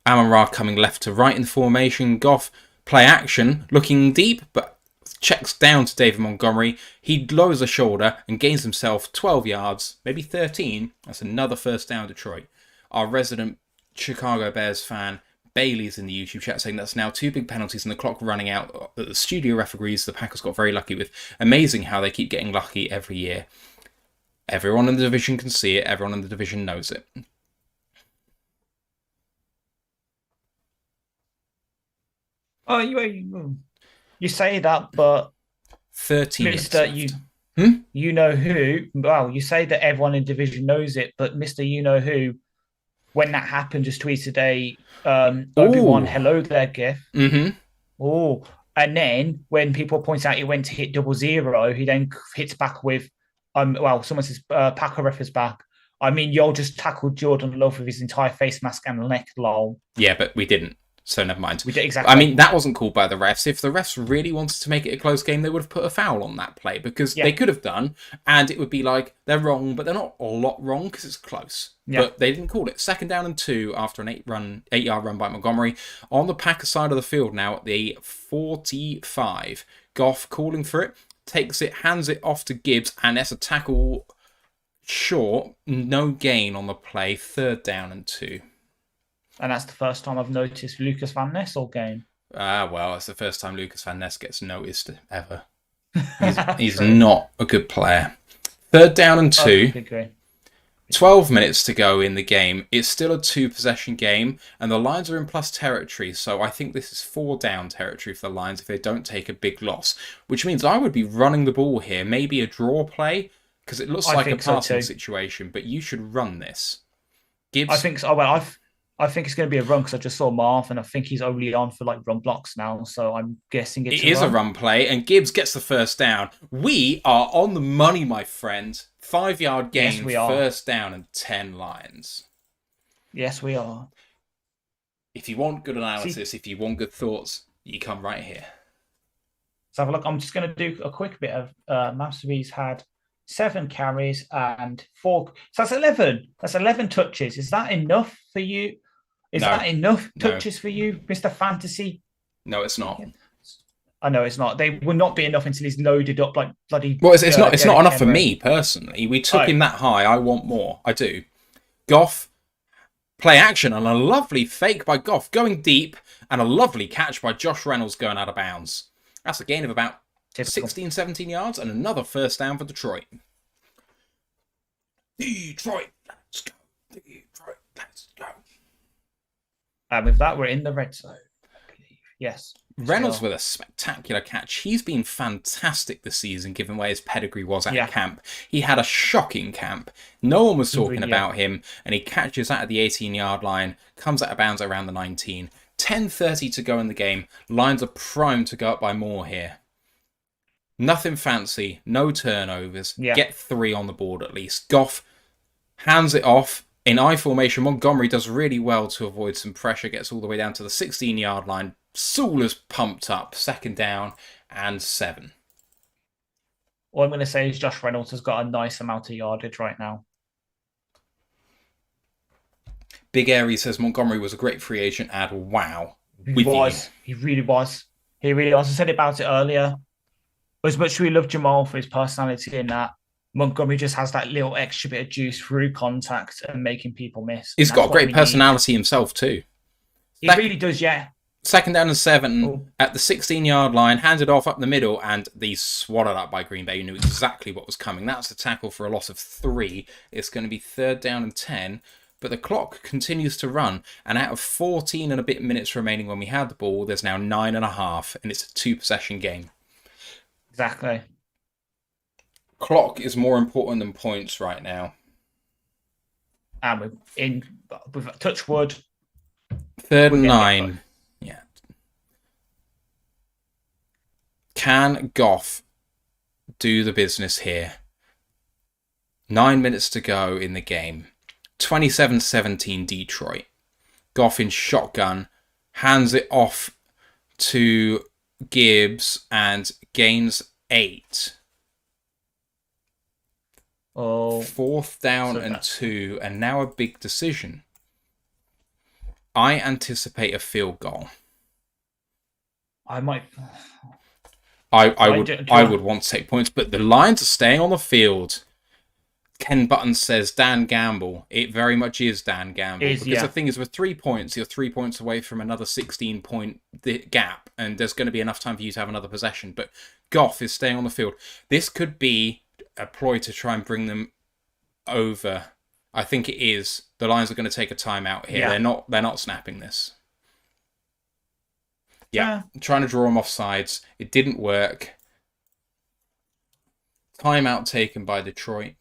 Amon-Ra coming left to right in formation. Goff play action, looking deep, but checks down to David Montgomery. He lowers a shoulder and gains himself 12 yards, maybe 13. That's another 1st down, Detroit. Our resident Chicago Bears fan, Bailey's in the YouTube chat saying that's now 2 big penalties and the clock running out that the studio ref agrees the Packers got very lucky with. Amazing how they keep getting lucky every year. Everyone in the division can see it. Everyone in the division knows it. Oh, you say that, but 13 Mister, you know who? Well, you say that everyone in division knows it, but Mister, you know who? When that happened, just tweeted a Obi-Wan hello there gif. Mm-hmm. Oh, and then when people point out he went to hit 0-0, he then hits back with someone says Packer ref is back. I mean, y'all just tackled Jordan Love with his entire face mask and neck, lol. Yeah, but we didn't. So never mind. We did exactly. I mean, that wasn't called by the refs. If the refs really wanted to make it a close game, they would have put a foul on that play because they could have done, and it would be like they're wrong, but they're not a lot wrong because it's close. Yeah. But they didn't call it. 2nd down and 2 after an 8-yard run by Montgomery on the Packers side of the field now at the 45. Goff calling for it, takes it, hands it off to Gibbs, and that's a tackle short. No gain on the play. 3rd down and 2. And that's the first time I've noticed Lucas Van Ness all game. Well, it's the first time Lucas Van Ness gets noticed ever. He's not a good player. 3rd down and 2. 12 minutes to go in the game. It's still a 2-possession game, and the Lions are in plus territory, so I think this is 4-down territory for the Lions if they don't take a big loss, which means I would be running the ball here, maybe a draw play, because it looks I like a think so passing too. situation, but you should run this. I Gibbs, think so. I think it's going to be a run because I just saw Marv and I think he's only on for like run blocks now. So I'm guessing it it's a is a run. run play, and Gibbs gets the first down. We are on the money, my friend. 5-yard Yes, gain, we are. first down, and 10 Lions. Yes, we are. If you want good See, analysis, if you want good thoughts, you come right here. let's have a look. I'm just going to do a quick bit of Masterby's had 7 carries and 4. So that's 11. That's 11 touches. Is that enough for you? Is No, that enough no, touches for you, Mr. Fantasy? no, it's not. I know it's not. They will not be enough until he's loaded up like bloody Well, it's not. It's not Derrick enough for Henry. me personally. We took Oh, him that high. I want more. I do. Goff play action and a lovely fake by Goff going deep and a lovely catch by Josh Reynolds going out of bounds. That's a gain of about typical. 16, 17 yards and another first down for Detroit. Detroit, let's go. Detroit, let's go. And with that, we're in the red zone. I believe. Yes. Reynolds with a spectacular catch. He's been fantastic this season, given where his pedigree was at camp. He had a shocking camp. No one was talking about him, and he catches out of the 18-yard line, comes out of bounds around the 19. 10:30 to go in the game. Lions are primed to go up by more here. Nothing fancy, no turnovers. Get 3 on the board at least. Goff hands it off. In I formation, Montgomery does really well to avoid some pressure, gets all the way down to the 16-yard line. Sewell is pumped up, second down and 7. All I'm going to say is Josh Reynolds has got a nice amount of yardage right now. Big Airy says Montgomery was a great free agent ad. Wow. He was. He really was. He really was. I said about it earlier. As much as we love Jamal for his personality in that, Montgomery just has that little extra bit of juice through contact and making people miss. He's got a great personality himself too. He really does, yeah. Second down and 7 at the 16-yard line, handed off up the middle, and these swallowed up by Green Bay, who knew exactly what was coming. That's a tackle for a loss of 3. It's going to be third down and 10, but the clock continues to run, and out of 14 and a bit minutes remaining when we had the ball, there's now 9.5, and it's a 2-possession game. Exactly. Clock is more important than points right now. And with touch wood. Third and 9. Yeah. Can Goff do the business here? 9 minutes to go in the game. 27-17 Detroit. Goff in shotgun. Hands it off to Gibbs and gains 8. Fourth down and 2, and now a big decision. I anticipate a field goal. I might. I would want to take points, but the Lions are staying on the field. Ken Button says Dan Gamble. It very much is Dan Gamble. Because the thing is, with 3 points, you're 3 points away from another 16-point gap, and there's going to be enough time for you to have another possession. But Goff is staying on the field. This could be a ploy to try and bring them over. I think it is. The Lions are going to take a timeout here. Yeah. They're not snapping this. Yeah. Trying to draw them off sides. It didn't work. Timeout taken by Detroit.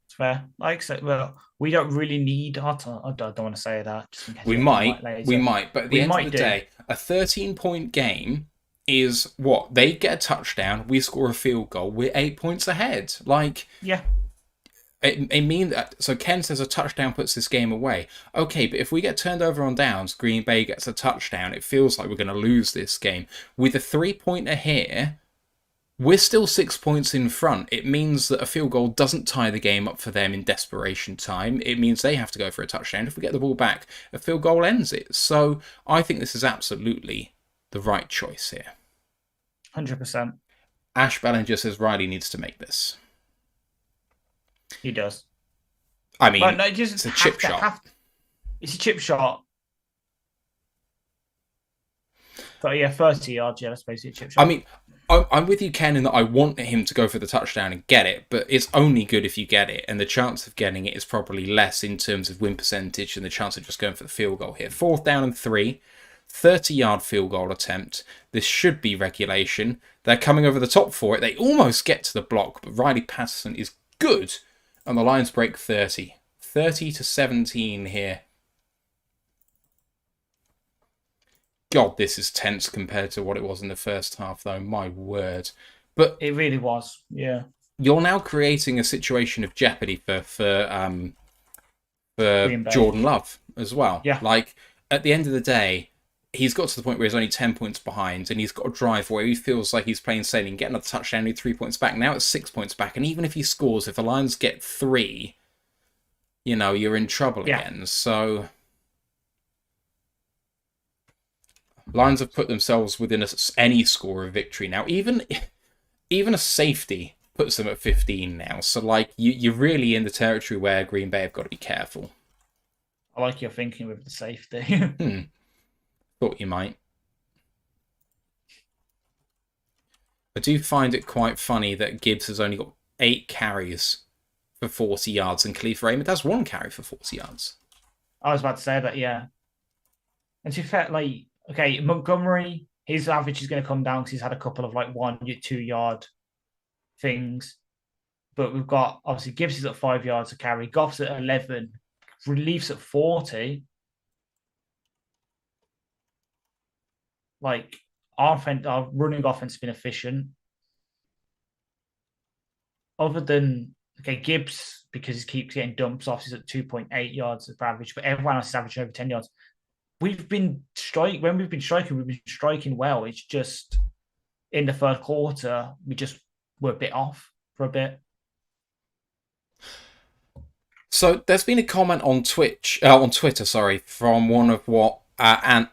It's fair. Like I said, well, we don't really need. I don't want to say that. Just in case we might. But at the end of the day, a 13-point game is what? They get a touchdown, we score a field goal, we're 8 points ahead. It means that. So Ken says a touchdown puts this game away. Okay, but if we get turned over on downs, Green Bay gets a touchdown, it feels like we're going to lose this game. With a 3-pointer here, we're still 6 points in front. It means that a field goal doesn't tie the game up for them in desperation time. It means they have to go for a touchdown. If we get the ball back, a field goal ends it. So I think this is absolutely the right choice here. 100%. Ash Ballinger says Riley needs to make this. He does. I mean, no, it's a chip shot. It's a chip shot. So yeah, 30 yards. Yeah, that's basically a chip I shot. mean, I'm with you, Ken, in that I want him to go for the touchdown and get it, but it's only good if you get it, and the chance of getting it is probably less in terms of win percentage than the chance of just going for the field goal here. 4th down and 3, 30-yard field goal attempt. This should be regulation. They're coming over the top for it. They almost get to the block, but Riley Patterson is good, and the Lions break 30. 30-17 here. God, this is tense compared to what it was in the first half, though. My word. But it really was, yeah. You're now creating a situation of jeopardy for Green Bay. Jordan Love as well. Yeah. Like, at the end of the day, he's got to the point where he's only 10 points behind, and he's got a drive where he feels like he's playing sailing, get another touchdown, need 3 points back. Now it's 6 points back, and even if he scores, if the Lions get 3, you're in trouble again. So Lions have put themselves within any score of victory now. Even a safety puts them at 15 now. So, you're really in the territory where Green Bay have got to be careful. I like your thinking with the safety. Thought you might. I do find it quite funny that Gibbs has only got 8 carries for 40 yards, and Khalif Raymond has 1 carry for 40 yards. I was about to say that, yeah. And to be fair, okay, Montgomery, his average is going to come down because he's had a couple of 1-2 yard things. But we've got, obviously, Gibbs is at 5 yards a carry, Goff's at 11, Relief's at 40. Our running offense has been efficient. Other than, Gibbs, because he keeps getting dumps off, he's at 2.8 yards of average, but everyone else is averaging over 10 yards. When we've been striking well. It's just in the third quarter, we just were a bit off for a bit. So there's been a comment on Twitter, from one of what Ant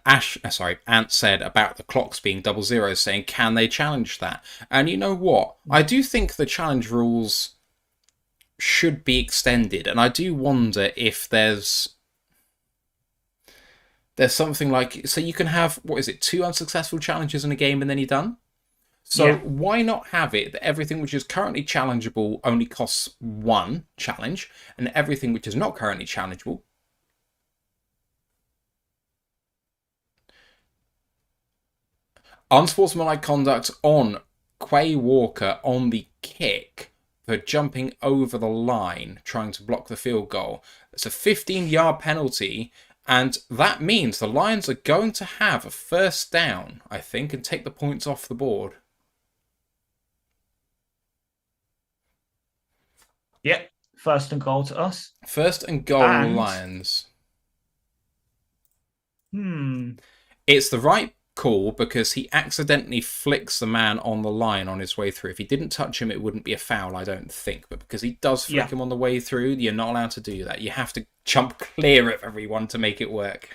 said about the clocks being 00, saying, can they challenge that? And you know what? I do think the challenge rules should be extended, and I do wonder if there's something so you can have, 2 unsuccessful challenges in a game and then you're done? So why not have it that everything which is currently challengeable only costs 1 challenge, and everything which is not currently challengeable unsportsmanlike conduct on Quay Walker on the kick for jumping over the line, trying to block the field goal. It's a 15-yard penalty, and that means the Lions are going to have a first down, I think, and take the points off the board. Yep, 1st and goal to us. 1st and goal, Lions. It's the right call because he accidentally flicks the man on the line on his way through. If he didn't touch him, it wouldn't be a foul, I don't think. But because he does flick him on the way through, you're not allowed to do that. You have to jump clear of everyone to make it work.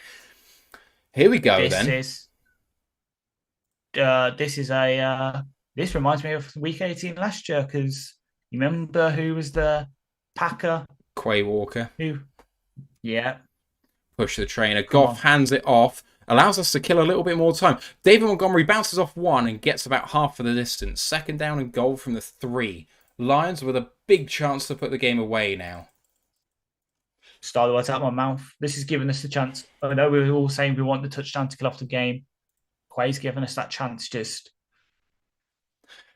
Here we go, This reminds me of week 18 last year, because you remember who was the Packer? Quay Walker. Push the trainer. Goff hands it off. Allows us to kill a little bit more time. David Montgomery bounces off 1 and gets about half of the distance. 2nd down and goal from the 3. Lions with a big chance to put the game away now. Start the words out of my mouth. This is giving us the chance. I know we were all saying we want the touchdown to kill off the game. Quay's giving us that chance. Just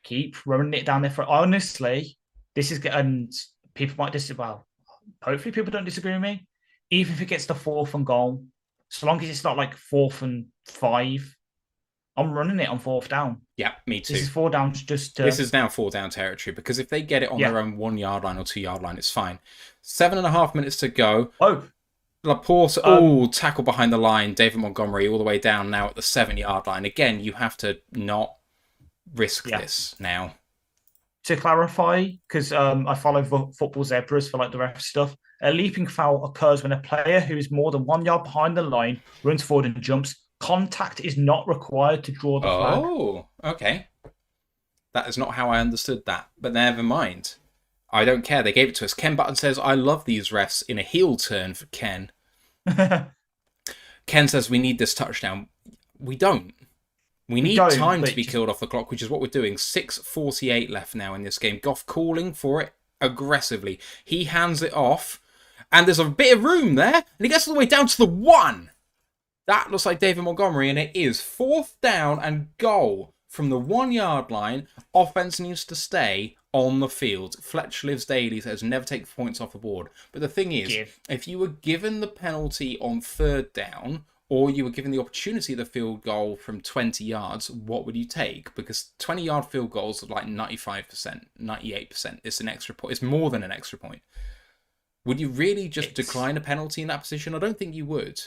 keep running it down there. Honestly, this is, and people might disagree. Well, hopefully people don't disagree with me. Even if it gets to 4th and goal, so long as it's not 4th and 5, I'm running it on 4th down. Yeah, me too. This is 4 downs This is now 4 down territory, because if they get it on their own 1 yard line or 2 yard line, it's fine. 7.5 minutes to go. Laporte, tackle behind the line. David Montgomery all the way down now at the 7-yard line. Again, you have to not risk this now. To clarify, because I follow Football Zebras for the ref stuff, a leaping foul occurs when a player who is more than 1 yard behind the line runs forward and jumps. Contact is not required to draw the flag. Oh, okay. That is not how I understood that, but never mind. I don't care. They gave it to us. Ken Button says, I love these refs, in a heel turn for Ken. Ken says, we need this touchdown. We don't. We We need don't, time to but be just killed off the clock, which is what we're doing. 6:48 left now in this game. Goff calling for it aggressively. He hands it off, and there's a bit of room there, and he gets all the way down to the 1. That looks like David Montgomery, and it is 4th down and goal from the 1-yard line. Offense needs to stay on the field. Fletch lives daily, says never take points off the board. But the thing is, if you were given the penalty on 3rd down, or you were given the opportunity of the field goal from 20 yards, what would you take? Because 20-yard field goals are like 95%, 98%. It's an extra point. It's more than an extra point. Would you really just decline a penalty in that position? I don't think you would.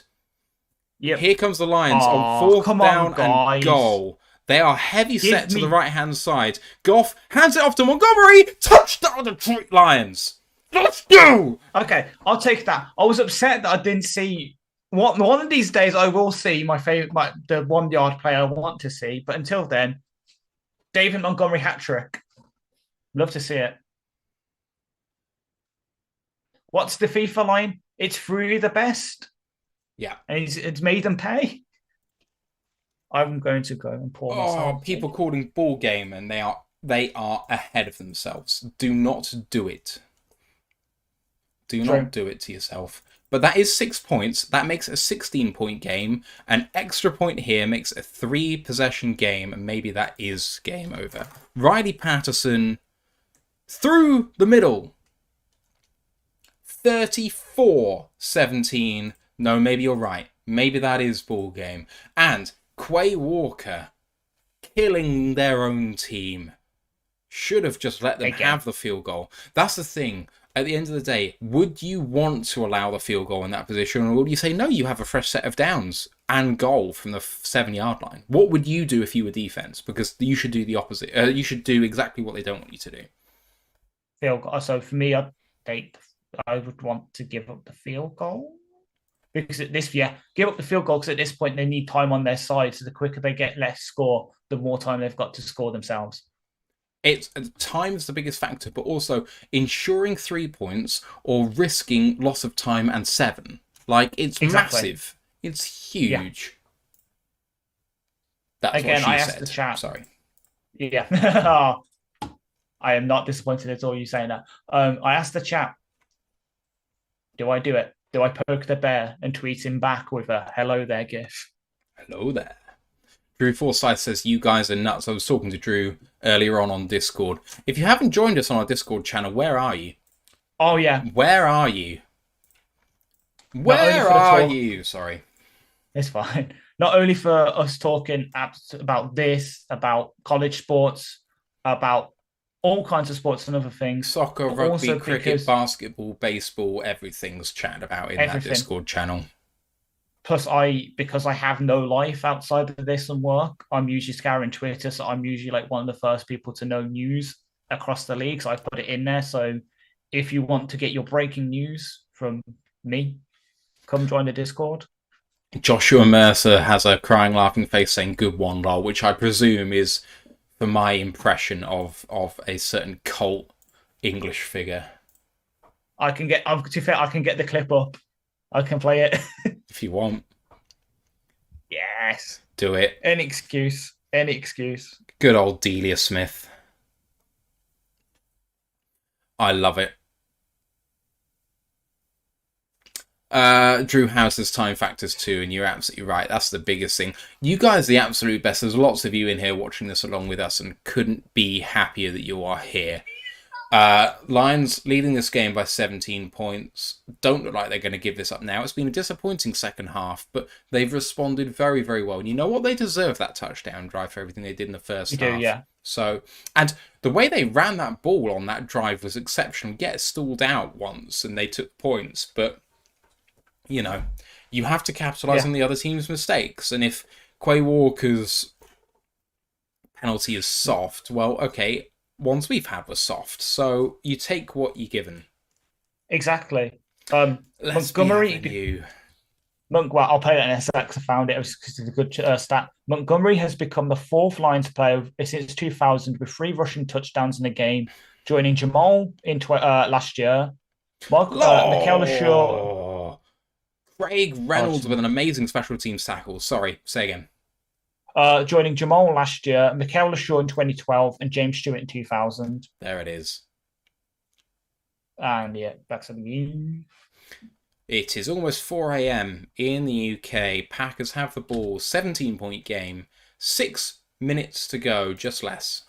Yep. Here comes the Lions on 4th down and goal. They are heavy set to the right-hand side. Goff hands it off to Montgomery. Touchdown, Detroit Lions. Let's go. Okay, I'll take that. I was upset that I didn't see... One of these days, I will see my favorite, the 1-yard player I want to see. But until then, David Montgomery hat trick. Love to see it. What's the FIFA line? It's free the best. Yeah, and it's made them pay. I'm going to go and pour myself. People calling ball game, and they are ahead of themselves. Do not do it. Do not do it to yourself. But that is 6 points. That makes a 16-point game. An extra point here makes a 3-possession game, and maybe that is game over. Riley Patterson through the middle. 34-17. No, maybe you're right. Maybe that is ball game. And Quay Walker killing their own team. Should have just let them have the field goal. That's the thing. At the end of the day, would you want to allow the field goal in that position, or would you say, no, you have a fresh set of downs and goal from the 7-yard line? What would you do if you were defense? Because you should do the opposite. You should do exactly what they don't want you to do. Field goal. So for me, I would want to give up the field goal. Because at this, give up the field goal, because at this point they need time on their side. So the quicker they get less score, the more time they've got to score themselves. It's time's the biggest factor, but also ensuring 3 points or risking loss of time and 7. Like, it's massive. It's huge. Yeah. That's again, what she I asked said. the chat. Sorry. Yeah. I am not disappointed at all you saying that. I asked the chat, do I do it? Do I poke the bear and tweet him back with a hello there gif? Hello there. Drew Forsyth says, you guys are nuts. I was talking to Drew earlier on Discord. If you haven't joined us on our Discord channel, where are you? Oh, yeah. Where are you? Where are you? Sorry. It's fine. Not only for us talking about this, about college sports, about all kinds of sports and other things. Soccer, rugby, cricket, basketball, baseball, everything's chatted about in that Discord channel. Plus, because I have no life outside of this and work, I'm usually scouring Twitter, so I'm usually like one of the first people to know news across the league, so I put it in there. So if you want to get your breaking news from me, come join the Discord. Joshua Mercer has a crying, laughing face saying, good one, lol, which I presume is for my impression of a certain cult English figure. To be fair, I can get the clip up. I can play it. If you want. Yes. Do it. Any excuse. Good old Delia Smith. I love it. Drew has his time factors too, and you're absolutely right. That's the biggest thing. You guys are the absolute best. There's lots of you in here watching this along with us, and couldn't be happier that you are here. Lions leading this game by 17 points. Don't look like they're going to give this up now. It's been a disappointing second half, but they've responded very, very well. And you know what? They deserve that touchdown drive for everything they did in the first half. Yeah. So, and the way they ran that ball on that drive was exceptional. Yeah, it stalled out once and they took points, but you know, you have to capitalize on the other team's mistakes. And if Quay Walker's penalty is soft, well, okay, ones we've had were soft. So you take what you're given. Exactly. Montgomery. Well, I'll play that in a sec because I found it. Because it's a good stat. Montgomery has become the 4th Lions player since 2000 with 3 rushing touchdowns in a game, joining Jamal in last year. Michael Shaw. Craig Reynolds with an amazing special teams tackle. Sorry, say again. Joining Jamal last year, Mikel Lashaw in 2012, and James Stewart in 2000. There it is. And yeah, that's a new. It is almost 4 a.m. in the UK. Packers have the ball, 17-point game, 6 minutes to go, just less.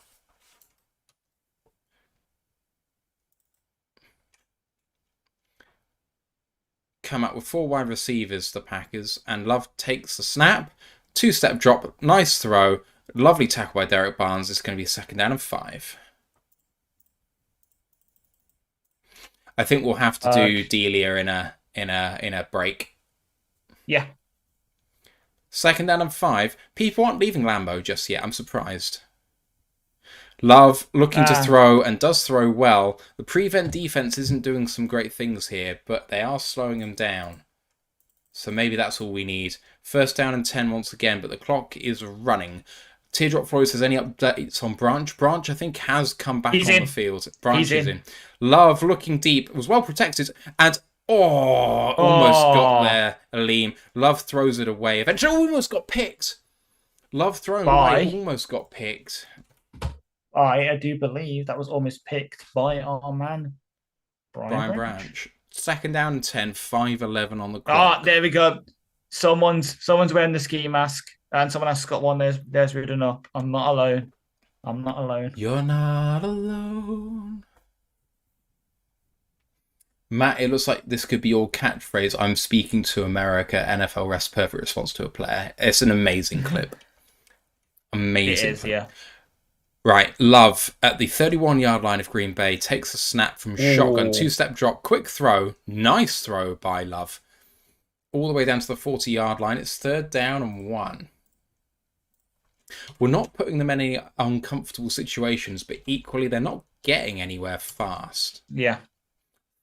Come up with 4 wide receivers, the Packers, and Love takes the snap. 2-step drop, nice throw, lovely tackle by Derek Barnes. It's going to be 2nd down and 5. I think we'll have to do Delia in a break. Yeah. 2nd down and 5. People aren't leaving Lambeau just yet. I'm surprised. Love looking to throw and does throw well. The prevent defense isn't doing some great things here, but they are slowing him down. So maybe that's all we need. 1st down and 10 once again, but the clock is running. Teardrop Floyd says any updates on Branch? Branch, I think, has come back on the field. Branch is in. Love looking deep, was well protected, and almost got there, Aleem. Love throws it away. Eventually almost got picked. Love thrown away, almost got picked. I do believe that was almost picked by our man, Brian Branch. 2nd down and 10, 5:11 on the clock. There we go. Someone's wearing the ski mask, and someone else got one. There's reading up. I'm not alone. I'm not alone. You're not alone. Matt, it looks like this could be your catchphrase. I'm speaking to America. NFL rest perfect response to a player. It's an amazing clip. Amazing. It is, yeah. Right, Love at the 31-yard line of Green Bay takes a snap from shotgun, 2-step drop, quick throw, nice throw by Love. All the way down to the 40-yard line. It's 3rd down and 1. We're not putting them in any uncomfortable situations, but equally they're not getting anywhere fast. Yeah.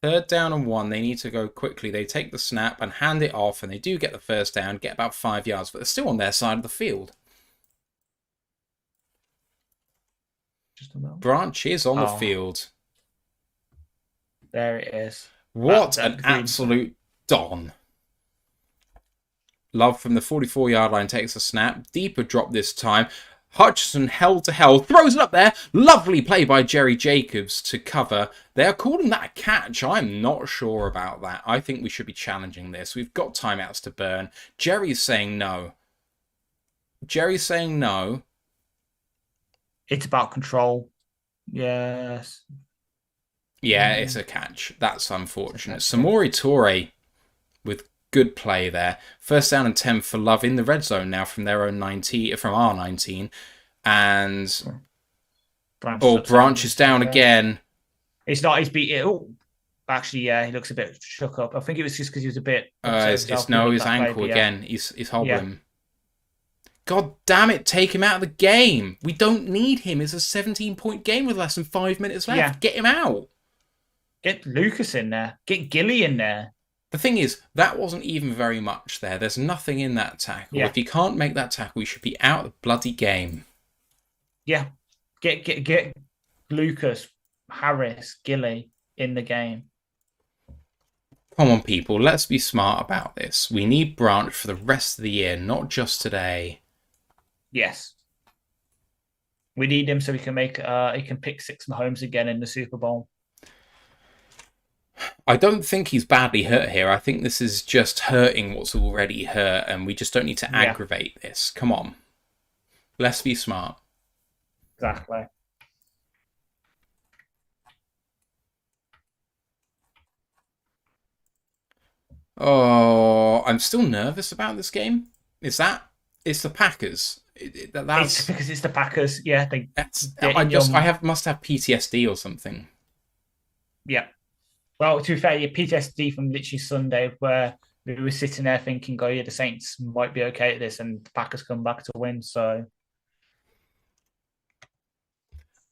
3rd down and 1. They need to go quickly. They take the snap and hand it off, and they do get the 1st down, get about 5 yards, but they're still on their side of the field. Branch is on the field. There it is. What an absolute don. Love from the 44-yard line takes a snap. Deeper drop this time. Hutchinson held to hell. Throws it up there. Lovely play by Jerry Jacobs to cover. They're calling that a catch. I'm not sure about that. I think we should be challenging this. We've got timeouts to burn. Jerry's saying no. Jerry's saying no. It's about control. Yes. Yeah, it's a catch. That's unfortunate. Samori Toure with good play there. 1st down and 10 for Love in the red zone now from their own 19, from our 19. And Branch is down again. It's not. He's beat it. Oh, actually, yeah, he looks a bit shook up. I think it was just because he was a bit. His ankle again. He's hobbling. Yeah. God damn it, take him out of the game. We don't need him. It's a 17-point game with less than 5 minutes left. Yeah. Get him out. Get Lucas in there. Get Gilly in there. The thing is, that wasn't even very much there. There's nothing in that tackle. Yeah. If he can't make that tackle, he should be out of the bloody game. Yeah. Get Lucas, Harris, Gilly in the game. Come on, people. Let's be smart about this. We need Branch for the rest of the year, not just today. Yes. We need him so he can pick 6 Mahomes again in the Super Bowl. I don't think he's badly hurt here. I think this is just hurting what's already hurt, and we just don't need to aggravate this. Come on. Let's be smart. Exactly. Oh, I'm still nervous about this game. It's the Packers. It's because it's the Packers. Yeah, must have PTSD or something. Yeah. Well, to be fair, your PTSD from literally Sunday, where we were sitting there thinking, "Oh, yeah, the Saints might be okay at this," and the Packers come back to win. So,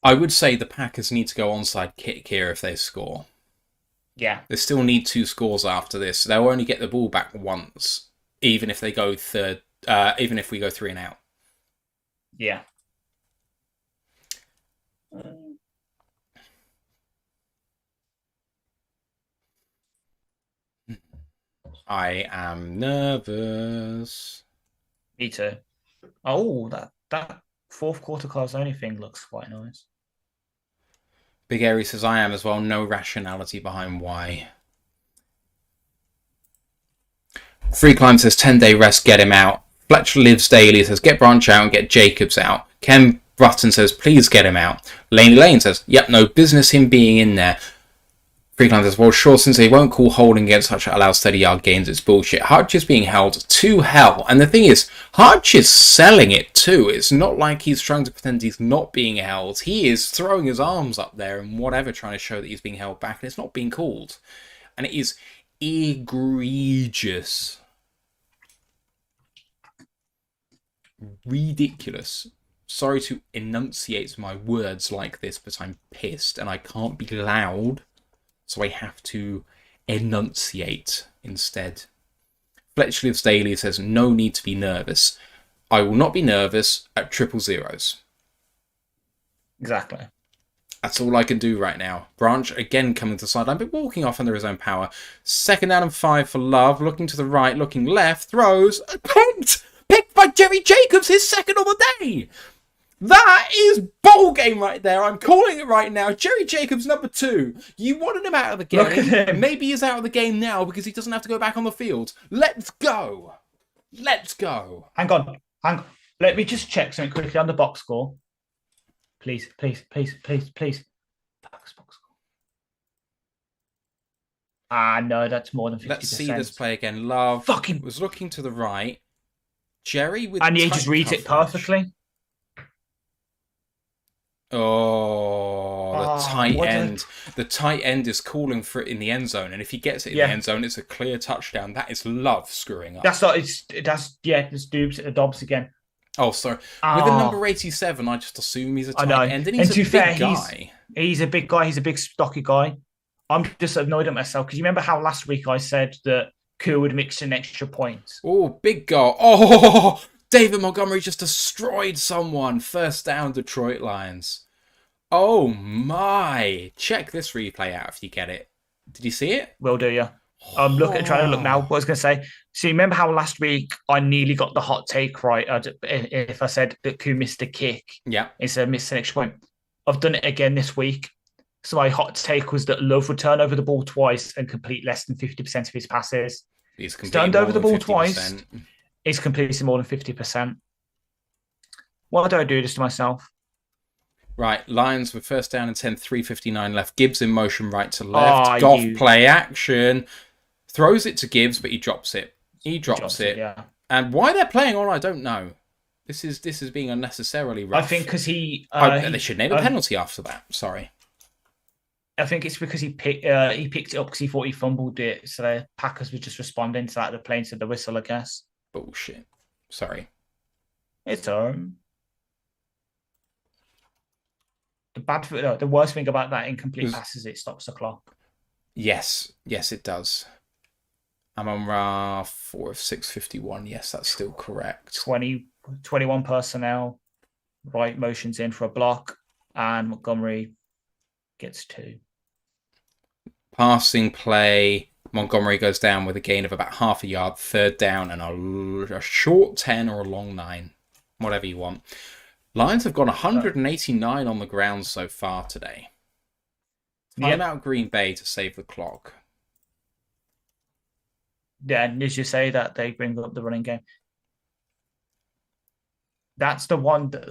I would say the Packers need to go onside kick here if they score. Yeah, they still need 2 scores after this. They'll only get the ball back once, even if they go third. Even if we go 3 and out. Yeah. I am nervous. Me too. Oh, that fourth quarter cars only thing looks quite nice. Big Airy says, I am as well. No rationality behind why. Free Climb says, 10-day rest, get him out. Fletcher Lives Daily says, get Branch out and get Jacobs out. Ken Button says, please get him out. Laney Lane says, yep, no business him being in there. Free Climb says, well, sure, since they won't call holding against Hutch allow steady yard gains, it's bullshit. Hutch is being held to hell. And the thing is, Hutch is selling it too. It's not like he's trying to pretend he's not being held. He is throwing his arms up there and whatever, trying to show that he's being held back, and it's not being called. And it is egregious. Ridiculous. Sorry to enunciate my words like this, but I'm pissed and I can't be loud, so I have to enunciate instead. Fletcher Lives Daily says, no need to be nervous. I will not be nervous at 000. Exactly. That's all I can do right now. Branch again coming to the sideline, but walking off under his own power. 2nd down and 5 for Love. Looking to the right, looking left, throws. Picked! Picked by Jerry Jacobs, his second of the day. That is ball game right there. I'm calling it right now. Jerry Jacobs, number 2. You wanted him out of the game. Look at him. Maybe he's out of the game now because he doesn't have to go back on the field. Let's go. Let's go. Hang on. Let me just check something quickly on the box score. Please. Box score. No, that's more than 50%. Let's see this play again. Love fucking was looking to the right. Jerry with and he just reads it perfectly. Oh, the tight end. The tight end is calling for it in the end zone, and if he gets it in the end zone, it's a clear touchdown. That is Love screwing up. It's Doobs at the Dobbs again. Oh, sorry. With the number 87, I just assume he's a tight end, and he's a big guy. He's a big guy. He's a big stocky guy. I'm just annoyed at myself because you remember how last week I said that Koo would mix in extra points. Oh, big goal. Oh, David Montgomery just destroyed someone. First down, Detroit Lions. Oh, my. Check this replay out if you get it. Did you see it? Will do, yeah. I'm trying to look now. What I was going to say. So you remember how last week I nearly got the hot take right if I said that Koo missed a kick. Yeah. Instead of missing an extra point. I've done it again this week. So my hot take was that Love would turn over the ball twice and complete less than 50% of his passes. He's turned over the ball 50%. twice. He's completing more than 50%. Why do I do this to myself? Right, Lions with first down and 10, 3:59 left. Gibbs in motion right to left. Goff play action. Throws it to Gibbs, but he drops it. He drops it. Yeah. And why they're playing on, I don't know. This is being unnecessarily rough. I think because they should name a penalty after that. Sorry. I think it's because he picked it up because he thought he fumbled it. So the Packers were just responding to that. They're playing to the whistle, I guess. Bullshit. Sorry. It's the worst thing about that incomplete pass is it stops the clock. Yes, it does. I'm on 4 of 6:51. Yes, that's still correct. 21 personnel. Right motions in for a block, and Montgomery gets 2. Passing play. Montgomery goes down with a gain of about half a yard. 3rd down and a short 10 or a long 9. Whatever you want. Lions have gone 189 on the ground so far today. Time out Green Bay to save the clock. Yeah, and as you say that, they bring up the running game. That's the one that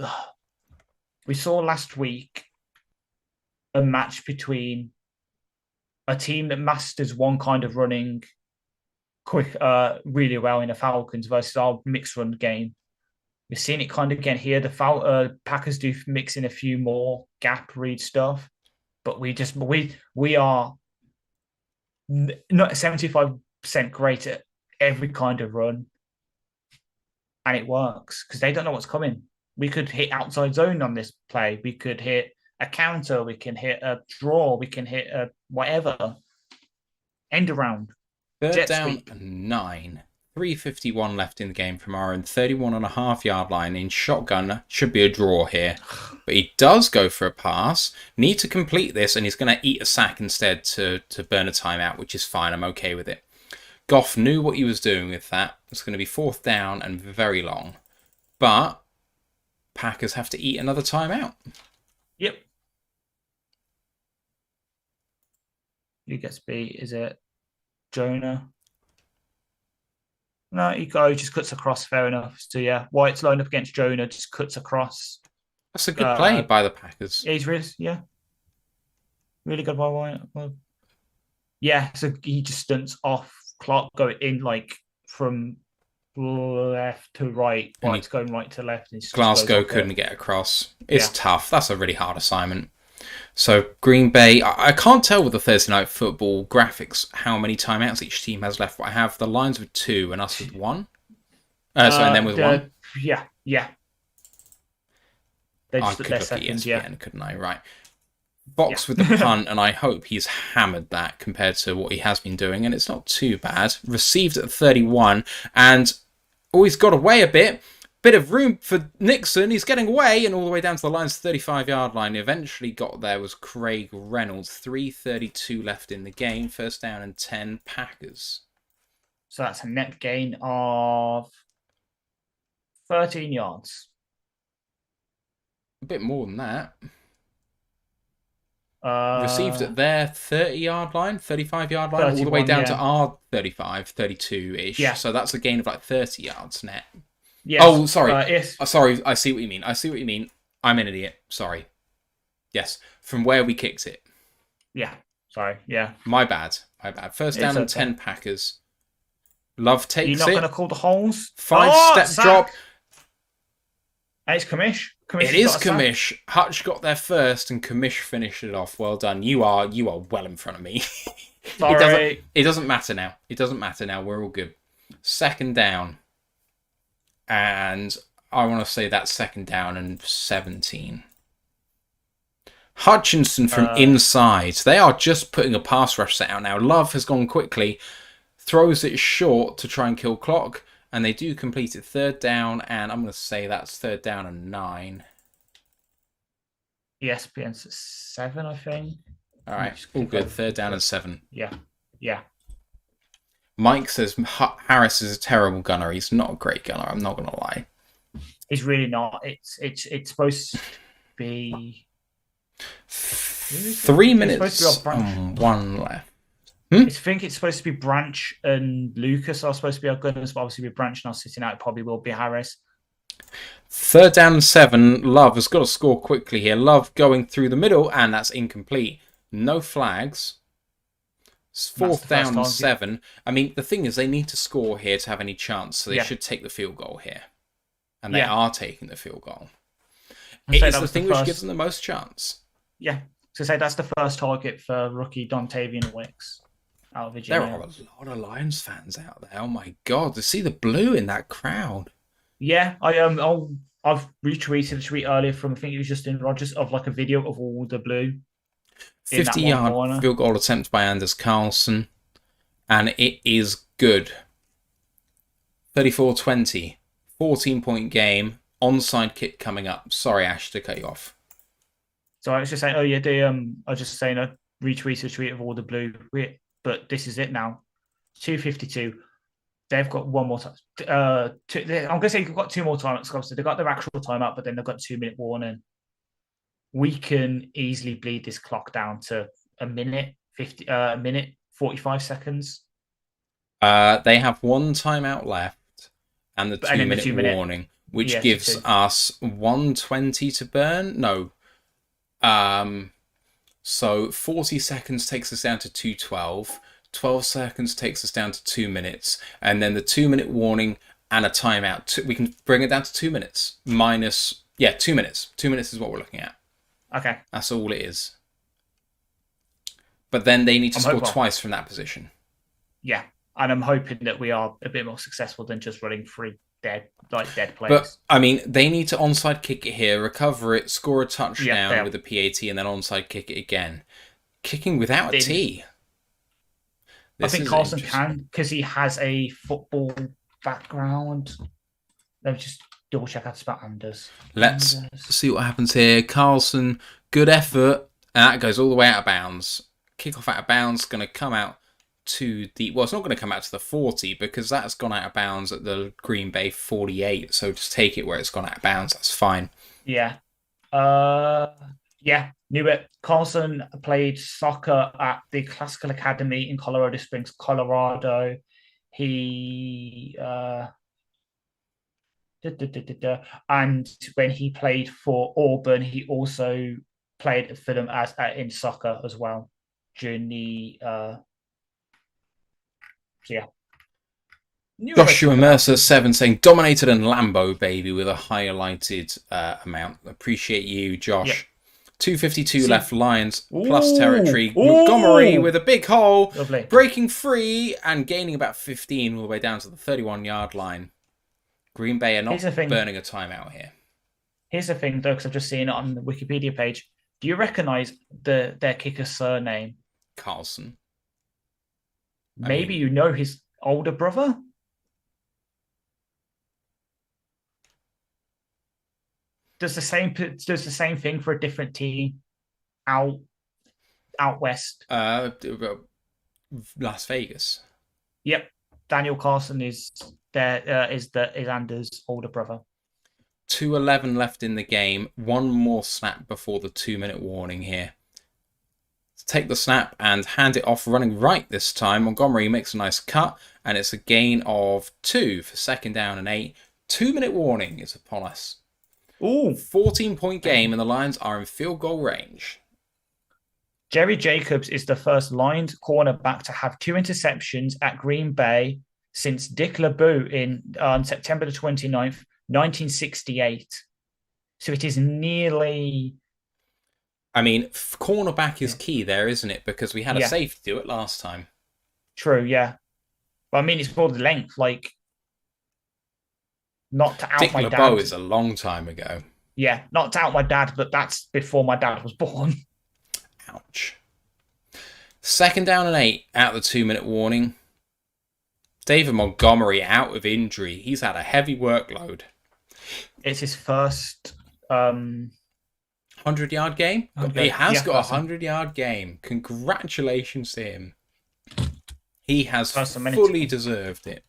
we saw last week. A match between a team that masters one kind of running really well in the Falcons versus our mixed run game. We've seen it kind of again here. The Packers do mix in a few more gap read stuff, but we are not 75% great at every kind of run, and it works because they don't know what's coming. We could hit outside zone on this play. We could hit a counter. We can hit a draw. We can hit a whatever. End around. 3rd down and 9. 3:51 left in the game from our own 31.5-yard line in shotgun. Should be a draw here. But he does go for a pass. Need to complete this, and he's going to eat a sack instead to burn a timeout, which is fine. I'm okay with it. Goff knew what he was doing with that. It's going to be 4th down and very long. But Packers have to eat another timeout. Yep. Who gets beat? Is it Jonah? No, he just cuts across. Fair enough. So yeah, White's lined up against Jonah, just cuts across. That's a good play by the Packers. He's really really good by White. Well, yeah, so he just stunts off Clark going in like from left to right. White's going right to left. And Glasgow couldn't get across. It's tough. That's a really hard assignment. So Green Bay, I can't tell with the Thursday Night Football graphics how many timeouts each team has left. But I have the Lions with 2 and us with 1. And then with 1. Yeah. They just I could look at ESPN, couldn't I? Right. Box with the punt, and I hope he's hammered that compared to what he has been doing, and it's not too bad. Received at 31, and he's got away a bit. Bit of room for Nixon. He's getting away, and all the way down to the Lions' 35-yard line. Eventually got there was Craig Reynolds. 3:32 left in the game. First down and 10 Packers. So that's a net gain of 13 yards. A bit more than that. Received at their 30-yard line, 35-yard line, 31, all the way down to our 35, 32-ish. Yeah. So that's a gain of like 30 yards net. Yes. Oh, sorry. Sorry, I see what you mean. I'm an idiot. Sorry. Yes, from where we kicked it. Yeah. Sorry. Yeah. My bad. First down and 10 Packers. Love takes it. You're not going to call the holes? 5-step drop. And it's Kamish. It is Kamish. Hutch got there first, and Kamish finished it off. Well done. You are well in front of me. Sorry. It doesn't matter now. We're all good. Second down. And I want to say that's second down and 17. Hutchinson from inside. They are just putting a pass rush set out now. Love has gone quickly. Throws it short to try and kill clock. And they do complete it. Third down, and I'm going to say that's third down and 9. ESPN's 7, I think. All right, all good. Third down and 7. Yeah. Mike says Harris is a terrible gunner. He's not a great gunner. I'm not going to lie. He's really not. It's supposed to be 3 minutes and 1 left. I think it's supposed to be Branch and Lucas are supposed to be our gunners, but obviously with Branch now sitting out, it probably will be Harris. Third down and 7. Love has got to score quickly here. Love going through the middle, and that's incomplete. No flags. Fourth down and 7. I mean, the thing is, they need to score here to have any chance, so they should take the field goal here. And they are taking the field goal. It is the thing which gives them the most chance. Yeah. So say that's the first target for rookie Dontavian Wicks. Out of Virginia. There are a lot of Lions fans out there. Oh my god, to see the blue in that crowd. Yeah, I've retweeted a tweet earlier from I think it was Justin Rogers of like a video of all the blue. 50-yard field goal attempt by Anders Carlson, and it is good. 34-20, 14-point game. Onside kick coming up. Sorry, Ash, to cut you off. So I was just saying, I was just saying I retweeted a tweet of all the blue. But this is it now. 2:52. They've got one more time. I'm going to say they've got 2 more timeouts. So they've got their actual timeout, but then they've got 2-minute warning. We can easily bleed this clock down to a minute 45 seconds. They have 1 timeout left and the 2-minute warning, which gives us 1:20 to burn. No. So 40 seconds takes us down to 2:12. 12 seconds takes us down to 2 minutes. And then the 2-minute warning and a timeout. We can bring it down to 2 minutes. 2 minutes. 2 minutes is what we're looking at. Okay. That's all it is. But then they need to score twice from that position. Yeah. And I'm hoping that we are a bit more successful than just running 3 dead plays. But, I mean, they need to onside kick it here, recover it, score a touchdown with a PAT, and then onside kick it again. Kicking without a T. I think Carlson can, because he has a football background. Let me just double check out about Anders. Let's see what happens here. Carlson, good effort. And that goes all the way out of bounds. Kickoff out of bounds, going to come out to the... Well, it's not going to come out to the 40 because that's gone out of bounds at the Green Bay 48. So just take it where it's gone out of bounds. That's fine. Yeah. Yeah, knew it. Carlson played soccer at the Classical Academy in Colorado Springs, Colorado. He and when he played for Auburn, he also played for them as in soccer as well during the so yeah. Joshua Mercer 7 saying dominated and Lambeau baby with a highlighted amount. Appreciate you, Josh. Yep. 252 left Lions plus territory. Montgomery with a big hole. Lovely. Breaking free and gaining about 15 all the way down to the 31-yard line. Green Bay are not burning a timeout here. Here's the thing, though, because I've just seen it on the Wikipedia page. Do you recognise their kicker's surname? Carlson. Maybe you know his older brother? Does the same thing for a different team out west? Las Vegas. Yep. Daniel Carlson is Anders' older brother. 2:11 left in the game. One more snap before the 2-minute warning here. Take the snap and hand it off running right this time. Montgomery makes a nice cut, and it's a gain of 2 for 2nd down and 8. 2-minute warning is upon us. 14-point game, and the Lions are in field goal range. Jerry Jacobs is the first Lions cornerback to have 2 interceptions at Green Bay since Dick LeBeau on September the 29th, 1968. So it is nearly... I mean, cornerback is key there, isn't it? Because we had a safety do it last time. True, yeah. But I mean, it's more the length, like... Not to out Dick my LeBeau dad. is a long time ago. Yeah, not to out my dad, but that's before my dad was born. Ouch. 2nd down and 8 out of the 2-minute warning. David Montgomery out of injury. He's had a heavy workload. It's his first 100-yard game? He has got a 100-yard game. Congratulations to him. He has fully deserved it.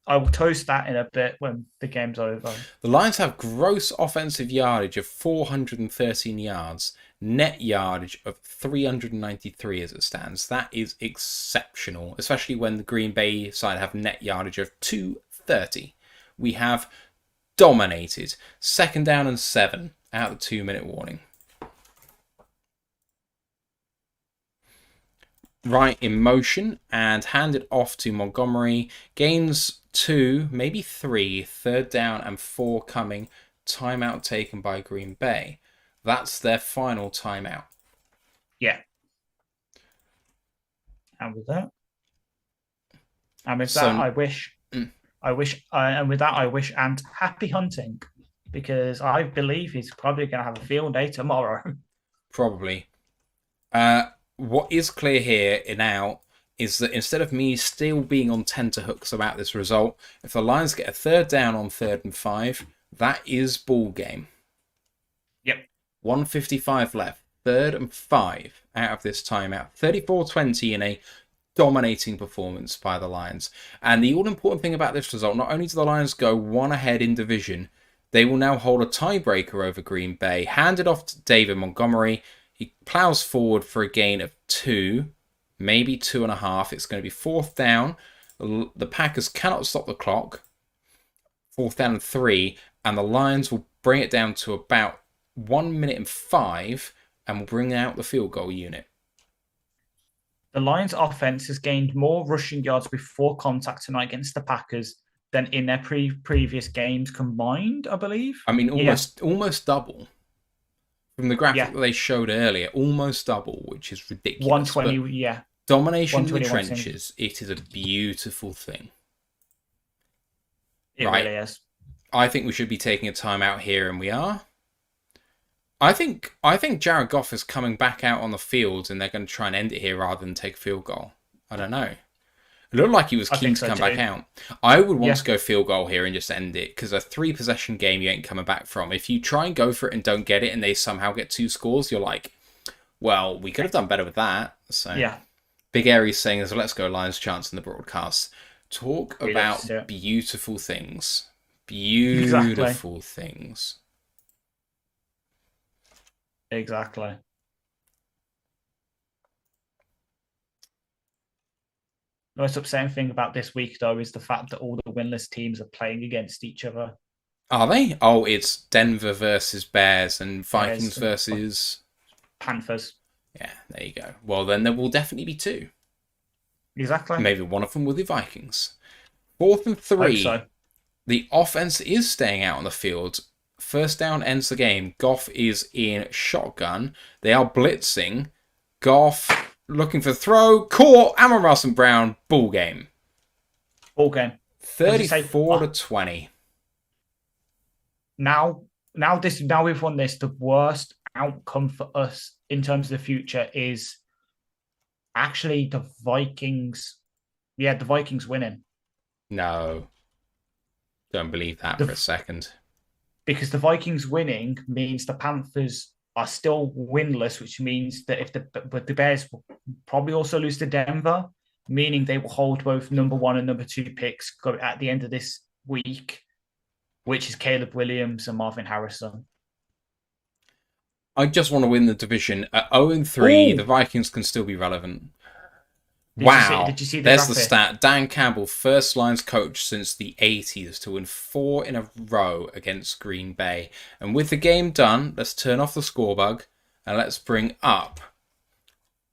I will toast that in a bit when the game's over. The Lions have gross offensive yardage of 413 yards, net yardage of 393 as it stands. That is exceptional, especially when the Green Bay side have net yardage of 230. We have dominated. 2nd down and 7 out of the 2-minute warning. Right in motion and handed off to Montgomery. Gains 2, maybe 3. 3rd down and 4 coming. Timeout taken by Green Bay. That's their final timeout. Yeah. And with that, and with that, I wish Ant happy hunting, because I believe he's probably going to have a field day tomorrow. Probably. What is clear here now is that instead of me still being on tenterhooks about this result, if the Lions get a 3rd down on 3rd and 5, that is ball game. Yep. 1:55 left. 3rd and 5 out of this timeout. 34-20 in a dominating performance by the Lions. And the all-important thing about this result, not only do the Lions go 1 ahead in division, they will now hold a tiebreaker over Green Bay. Handed off to David Montgomery. He plows forward for a gain of 2, maybe 2.5. It's going to be 4th down. The Packers cannot stop the clock. 4th down and 3. And the Lions will bring it down to about 1 minute and 5 and will bring out the field goal unit. The Lions offense has gained more rushing yards before contact tonight against the Packers than in their previous games combined, I believe. I mean, almost double. From the graphic that they showed earlier, almost double, which is ridiculous. 120, Domination in the trenches, it is a beautiful thing. It really is. I think we should be taking a timeout here, and we are. I think Jared Goff is coming back out on the field, and they're going to try and end it here rather than take a field goal. I don't know. It looked like he was keen to come back out. I would want to go field goal here and just end it, because a 3-possession game you ain't coming back from. If you try and go for it and don't get it, and they somehow get 2 scores, you're like, well, we could have done better with that. So yeah. Big Aries saying there's a Let's Go Lions chance in the broadcast. Talk We love to see about it. beautiful things. Exactly. Beautiful things. Exactly. The most upsetting thing about this week, though, is the fact that all the winless teams are playing against each other. Are they? Oh, it's Denver versus Bears and Bears Vikings and versus. Panthers. Yeah, there you go. Well, then there will definitely be two. Exactly. Maybe one of them will be Vikings. Fourth and Hope three. so. The offense is staying out on the field. First down ends the game. Goff is in shotgun. They are blitzing. Goff looking for throw. Caught. Amon Ross and Brown. Ball game. Ball game. As you say, 34 to 20. now we've won this. The worst outcome for us in terms of the future is actually the Vikings. Yeah, the Vikings winning. No. Don't believe that for a second. Because the Vikings winning means the Panthers are still winless, which means that but the Bears will probably also lose to Denver, meaning they will hold both number 1 and number 2 picks at the end of this week, which is Caleb Williams and Marvin Harrison. I just want to win the division. At 0-3, the Vikings can still be relevant. Wow. Did you see the There's the graphic? stat. Dan Campbell, first Lions coach since the 80s to win 4 in a row against Green Bay. And with the game done, let's turn off the score bug and let's bring up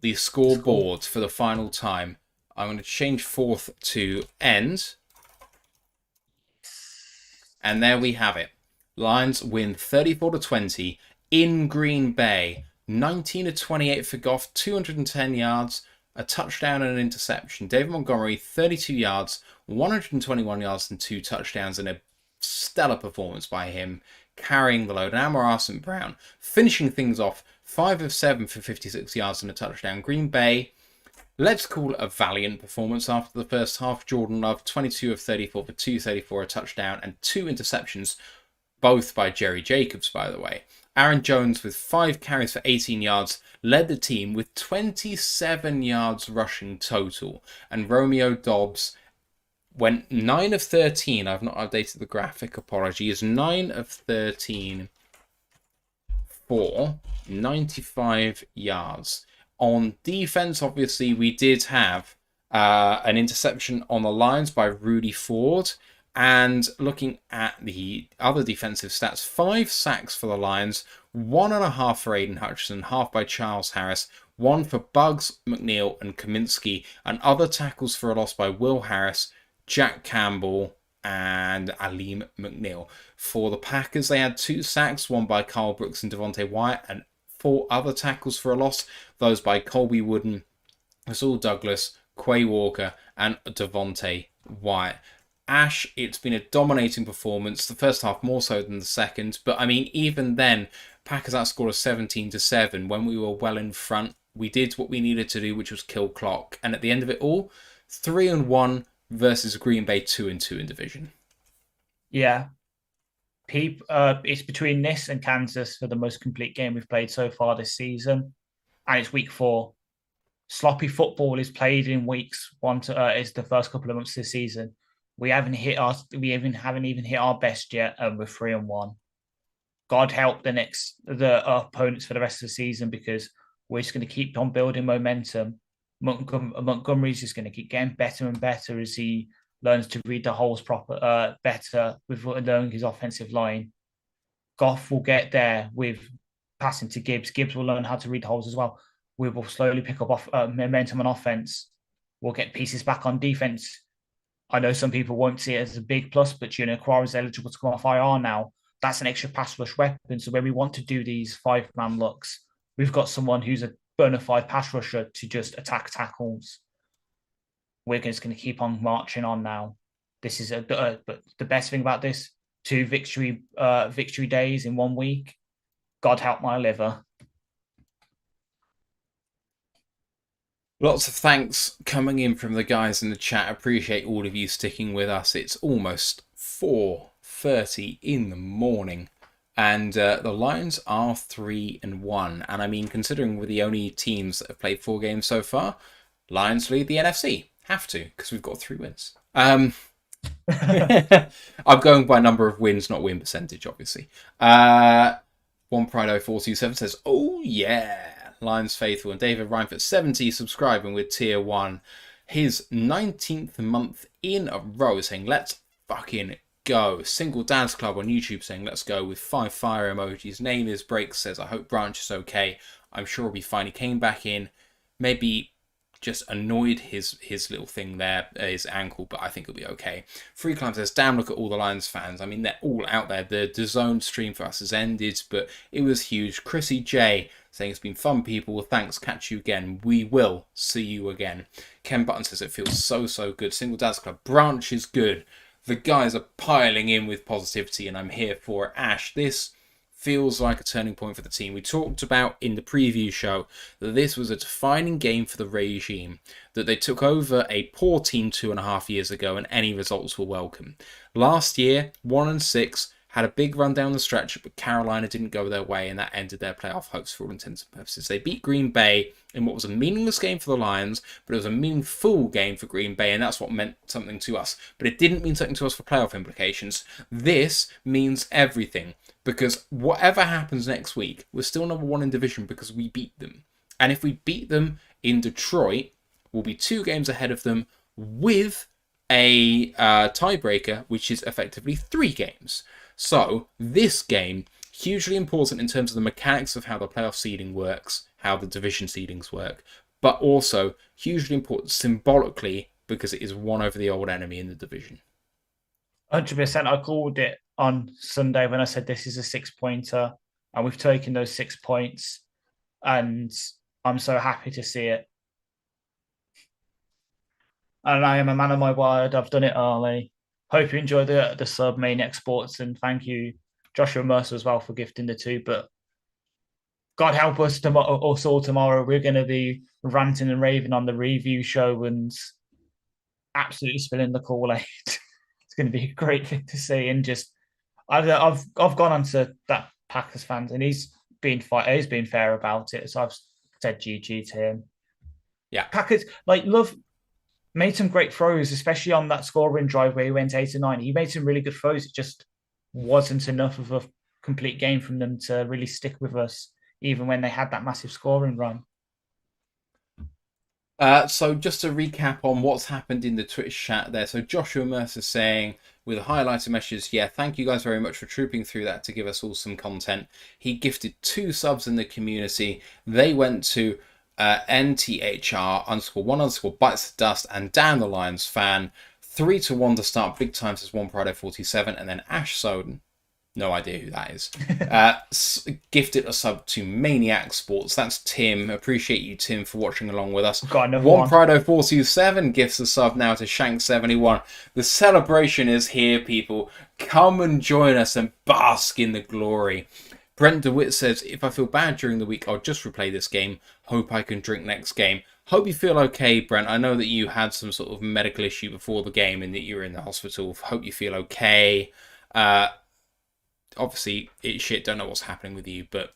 the scoreboard for the final time. I'm going to change fourth to end. And there we have it. Lions win 34 to 20 in Green Bay. 19 to 28 for Goff, 210 yards, a touchdown and an interception. David Montgomery, 32 yards, 121 yards and 2 touchdowns, and a stellar performance by him, carrying the load. And Amon St. Brown finishing things off, 5 of 7 for 56 yards and a touchdown. Green Bay, let's call it a valiant performance after the first half. Jordan Love, 22 of 34 for 234, a touchdown and 2 interceptions, both by Jerry Jacobs, by the way. Aaron Jones, with 5 carries for 18 yards, led the team with 27 yards rushing total. And Romeo Dobbs went 9 of 13. I've not updated the graphic, apologies. 9 of 13 for 95 yards. On defense, obviously, we did have an interception on the Lions by Rudy Ford. And looking at the other defensive stats, 5 sacks for the Lions, 1.5 for Aiden Hutchinson, half by Charles Harris, 1 for Bugs, McNeil, and Kaminsky, and other tackles for a loss by Will Harris, Jack Campbell, and Aleem McNeil. For the Packers, they had 2 sacks, 1 by Carl Brooks and Devontae Wyatt, and 4 other tackles for a loss, those by Colby Wooden, Saul Douglas, Quay Walker, and Devontae Wyatt. Ash, it's been a dominating performance. The first half more so than the second, but I mean, even then, Packers outscored us 17-7 when we were well in front. We did what we needed to do, which was kill clock. And at the end of it all, 3-1 versus Green Bay 2-2 in division. Yeah, it's between this and Kansas for the most complete game we've played so far this season, and it's week 4. Sloppy football is played in weeks 1 to is the first couple of months this season. We haven't even hit our best yet, and we're 3-1. God help the opponents for the rest of the season, because we're just going to keep on building momentum. Montgomery's just going to keep getting better and better as he learns to read the holes better with learning his offensive line. Goff will get there with passing to Gibbs. Gibbs will learn how to read the holes as well. We will slowly pick up momentum on offense. We'll get pieces back on defense. I know some people won't see it as a big plus, but Quara is eligible to come off IR now. That's an extra pass rush weapon. So when we want to do these 5-man looks, we've got someone who's a bona fide pass rusher to just attack tackles. We're just going to keep on marching on now. This is but the best thing about this, 2 victory days in 1 week. God help my liver. Lots of thanks coming in from the guys in the chat. Appreciate all of you sticking with us. It's almost 4:30 in the morning. And the Lions are 3-1. And I mean, considering we're the only teams that have played 4 games so far, Lions lead the NFC. Have to, because we've got 3 wins. I'm going by number of wins, not win percentage, obviously. One Pride 0427 says, oh yeah. Lions Faithful and David Reinford 70 subscribing with tier 1. His 19th month in a row saying, let's fucking go. Single Dance Club on YouTube saying, let's go with 5 fire emojis. Name is Break says, I hope Branch is okay. I'm sure he'll be fine. He came back in, maybe just annoyed his little thing there, his ankle, but I think it'll be okay. Free Climb says, damn, look at all the Lions fans. I mean, they're all out there. The DAZN stream for us has ended, but it was huge. Chrissy J saying, it's been fun, people. Well, thanks. Catch you again. We will see you again. Ken Button says, it feels so good. Single Dance Club. Branch is good. The guys are piling in with positivity, and I'm here for it. Ash, this feels like a turning point for the team. We talked about in the preview show that this was a defining game for the regime, that they took over a poor team 2.5 years ago and any results were welcome. Last year, 1-6, had a big run down the stretch, but Carolina didn't go their way and that ended their playoff hopes for all intents and purposes. They beat Green Bay in what was a meaningless game for the Lions, but it was a meaningful game for Green Bay, and that's what meant something to us. But it didn't mean something to us for playoff implications. This means everything, because whatever happens next week, we're still number 1 in division because we beat them. And if we beat them in Detroit, we'll be 2 games ahead of them with a tiebreaker, which is effectively 3 games. So this game, hugely important in terms of the mechanics of how the playoff seeding works, how the division seedings work, but also hugely important symbolically because it is one over the old enemy in the division. 100%. I called it on Sunday when I said this is a 6-pointer, and we've taken those 6 points, and I'm so happy to see it. And I am a man of my word. I've done it early. Hope you enjoy the sub main exports, and thank you, Joshua Mercer, as well for gifting the 2. But God help us all tomorrow. We're going to be ranting and raving on the review show and absolutely spilling the Kool-Aid. It's going to be a great thing to see. And just I've gone on to that Packers fans, and he's been fair about it. So I've said GG to him. Yeah, Packers made some great throws, especially on that scoring drive where he went 8-9. He made some really good throws. It just wasn't enough of a complete game from them to really stick with us, even when they had that massive scoring run. So just to recap on what's happened in the Twitch chat there. So Joshua Mercer saying, with a highlighted message, yeah, thank you guys very much for trooping through that to give us all some content. He gifted 2 subs in the community. They went to NTHR_1_ Bites the Dust and Dan the Lions fan. 3-1 to start big time, says One Pride 47, and then Ash Soden, no idea who that is, gifted a sub to Maniac Sports. That's Tim. Appreciate you, Tim, for watching along with us. One Pride 427 gifts a sub now to Shank71. The celebration is here, people. Come and join us and bask in the glory. Brent DeWitt says, if I feel bad during the week, I'll just replay this game. Hope I can drink next game. Hope you feel okay, Brent. I know that you had some sort of medical issue before the game and that you were in the hospital. Hope you feel okay. Obviously, it's shit. Don't know what's happening with you, but,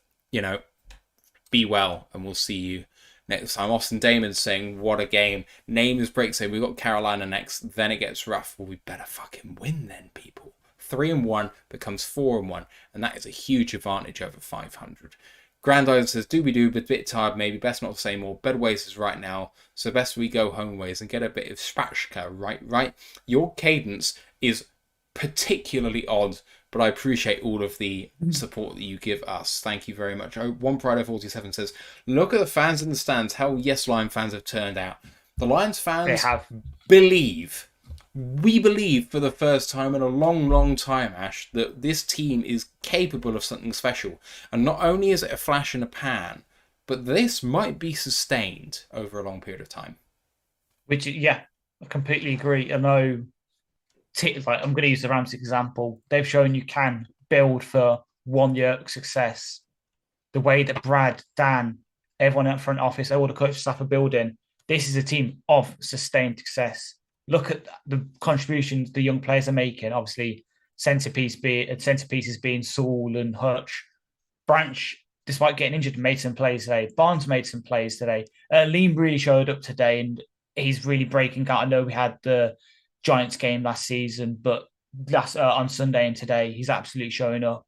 be well, and we'll see you next time. Austin Damon saying, what a game. Name is Break saying, we've got Carolina next, then it gets rough. Well, we better fucking win then, people. 3-1 becomes 4-1, and that is a huge advantage over 500. Grandizer says, do, but a bit tired maybe, best not to say more. Better ways is right now, so best we go home ways and get a bit of spatchka, right? Your cadence is particularly odd, but I appreciate all of the support that you give us. Thank you very much. One Pride 47 says, look at the fans in the stands, how yes Lion fans have turned out. The Lions fans believe. We believe for the first time in a long time, Ash, that this team is capable of something special. And not only is it a flash in the pan, but this might be sustained over a long period of time. Which, yeah, I completely agree. I know, I'm going to use the Rams example. They've shown you can build for 1 year success. The way that Brad, Dan, everyone at front office, all the coaching staff are building, this is a team of sustained success. Look at the contributions the young players are making. Obviously, centerpieces being Saul and Hutch. Branch despite getting injured, made some plays today. Barnes made some plays today. Liam really showed up today, and he's really breaking out. I know we had the Giants game last season, but last on Sunday and today, he's absolutely showing up.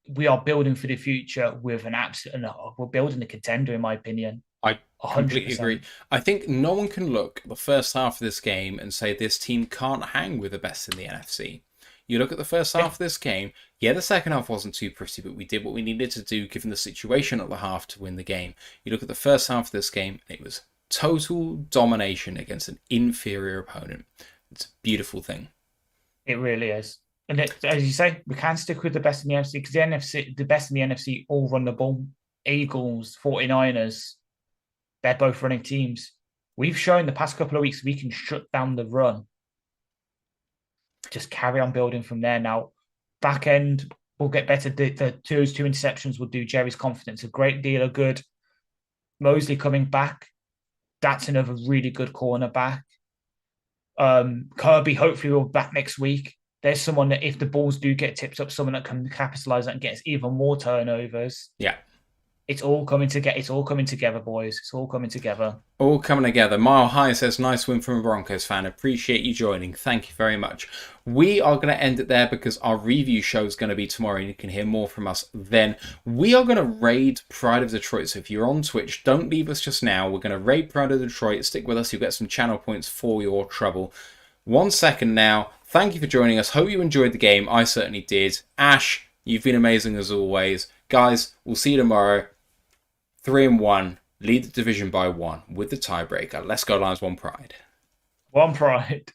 We are building for the future with an absolute. We're building a contender, in my opinion. I 100%. completely agree. I think no one can look at the first half of this game and say this team can't hang with the best in the NFC. You look at the first half of this game, yeah, the second half wasn't too pretty, but we did what we needed to do given the situation at the half to win the game. You look at the first half of this game, and it was total domination against an inferior opponent. It's a beautiful thing. It really is. And as you say, we can stick with the best in the NFC because the best in the NFC all run the ball. Eagles, 49ers, they're both running teams. We've shown the past couple of weeks we can shut down the run. Just carry on building from there. Now, back end will get better. Those two interceptions will do Jerry's confidence a great deal of good. Mosley coming back. That's another really good cornerback. Kirby hopefully will be back next week. There's someone that if the balls do get tipped up, someone that can capitalize and gets even more turnovers. Yeah. It's all coming together. It's all coming together, boys. It's all coming together. All coming together. Mile High says, nice win from a Broncos fan. Appreciate you joining. Thank you very much. We are going to end it there because our review show is going to be tomorrow and you can hear more from us then. We are going to raid Pride of Detroit. So if you're on Twitch, don't leave us just now. We're going to raid Pride of Detroit. Stick with us. You'll get some channel points for your trouble. 1 second now. Thank you for joining us. Hope you enjoyed the game. I certainly did. Ash, you've been amazing as always. Guys, we'll see you tomorrow. 3-1, lead the division by 1 with the tiebreaker. Let's go Lions, one pride. One pride.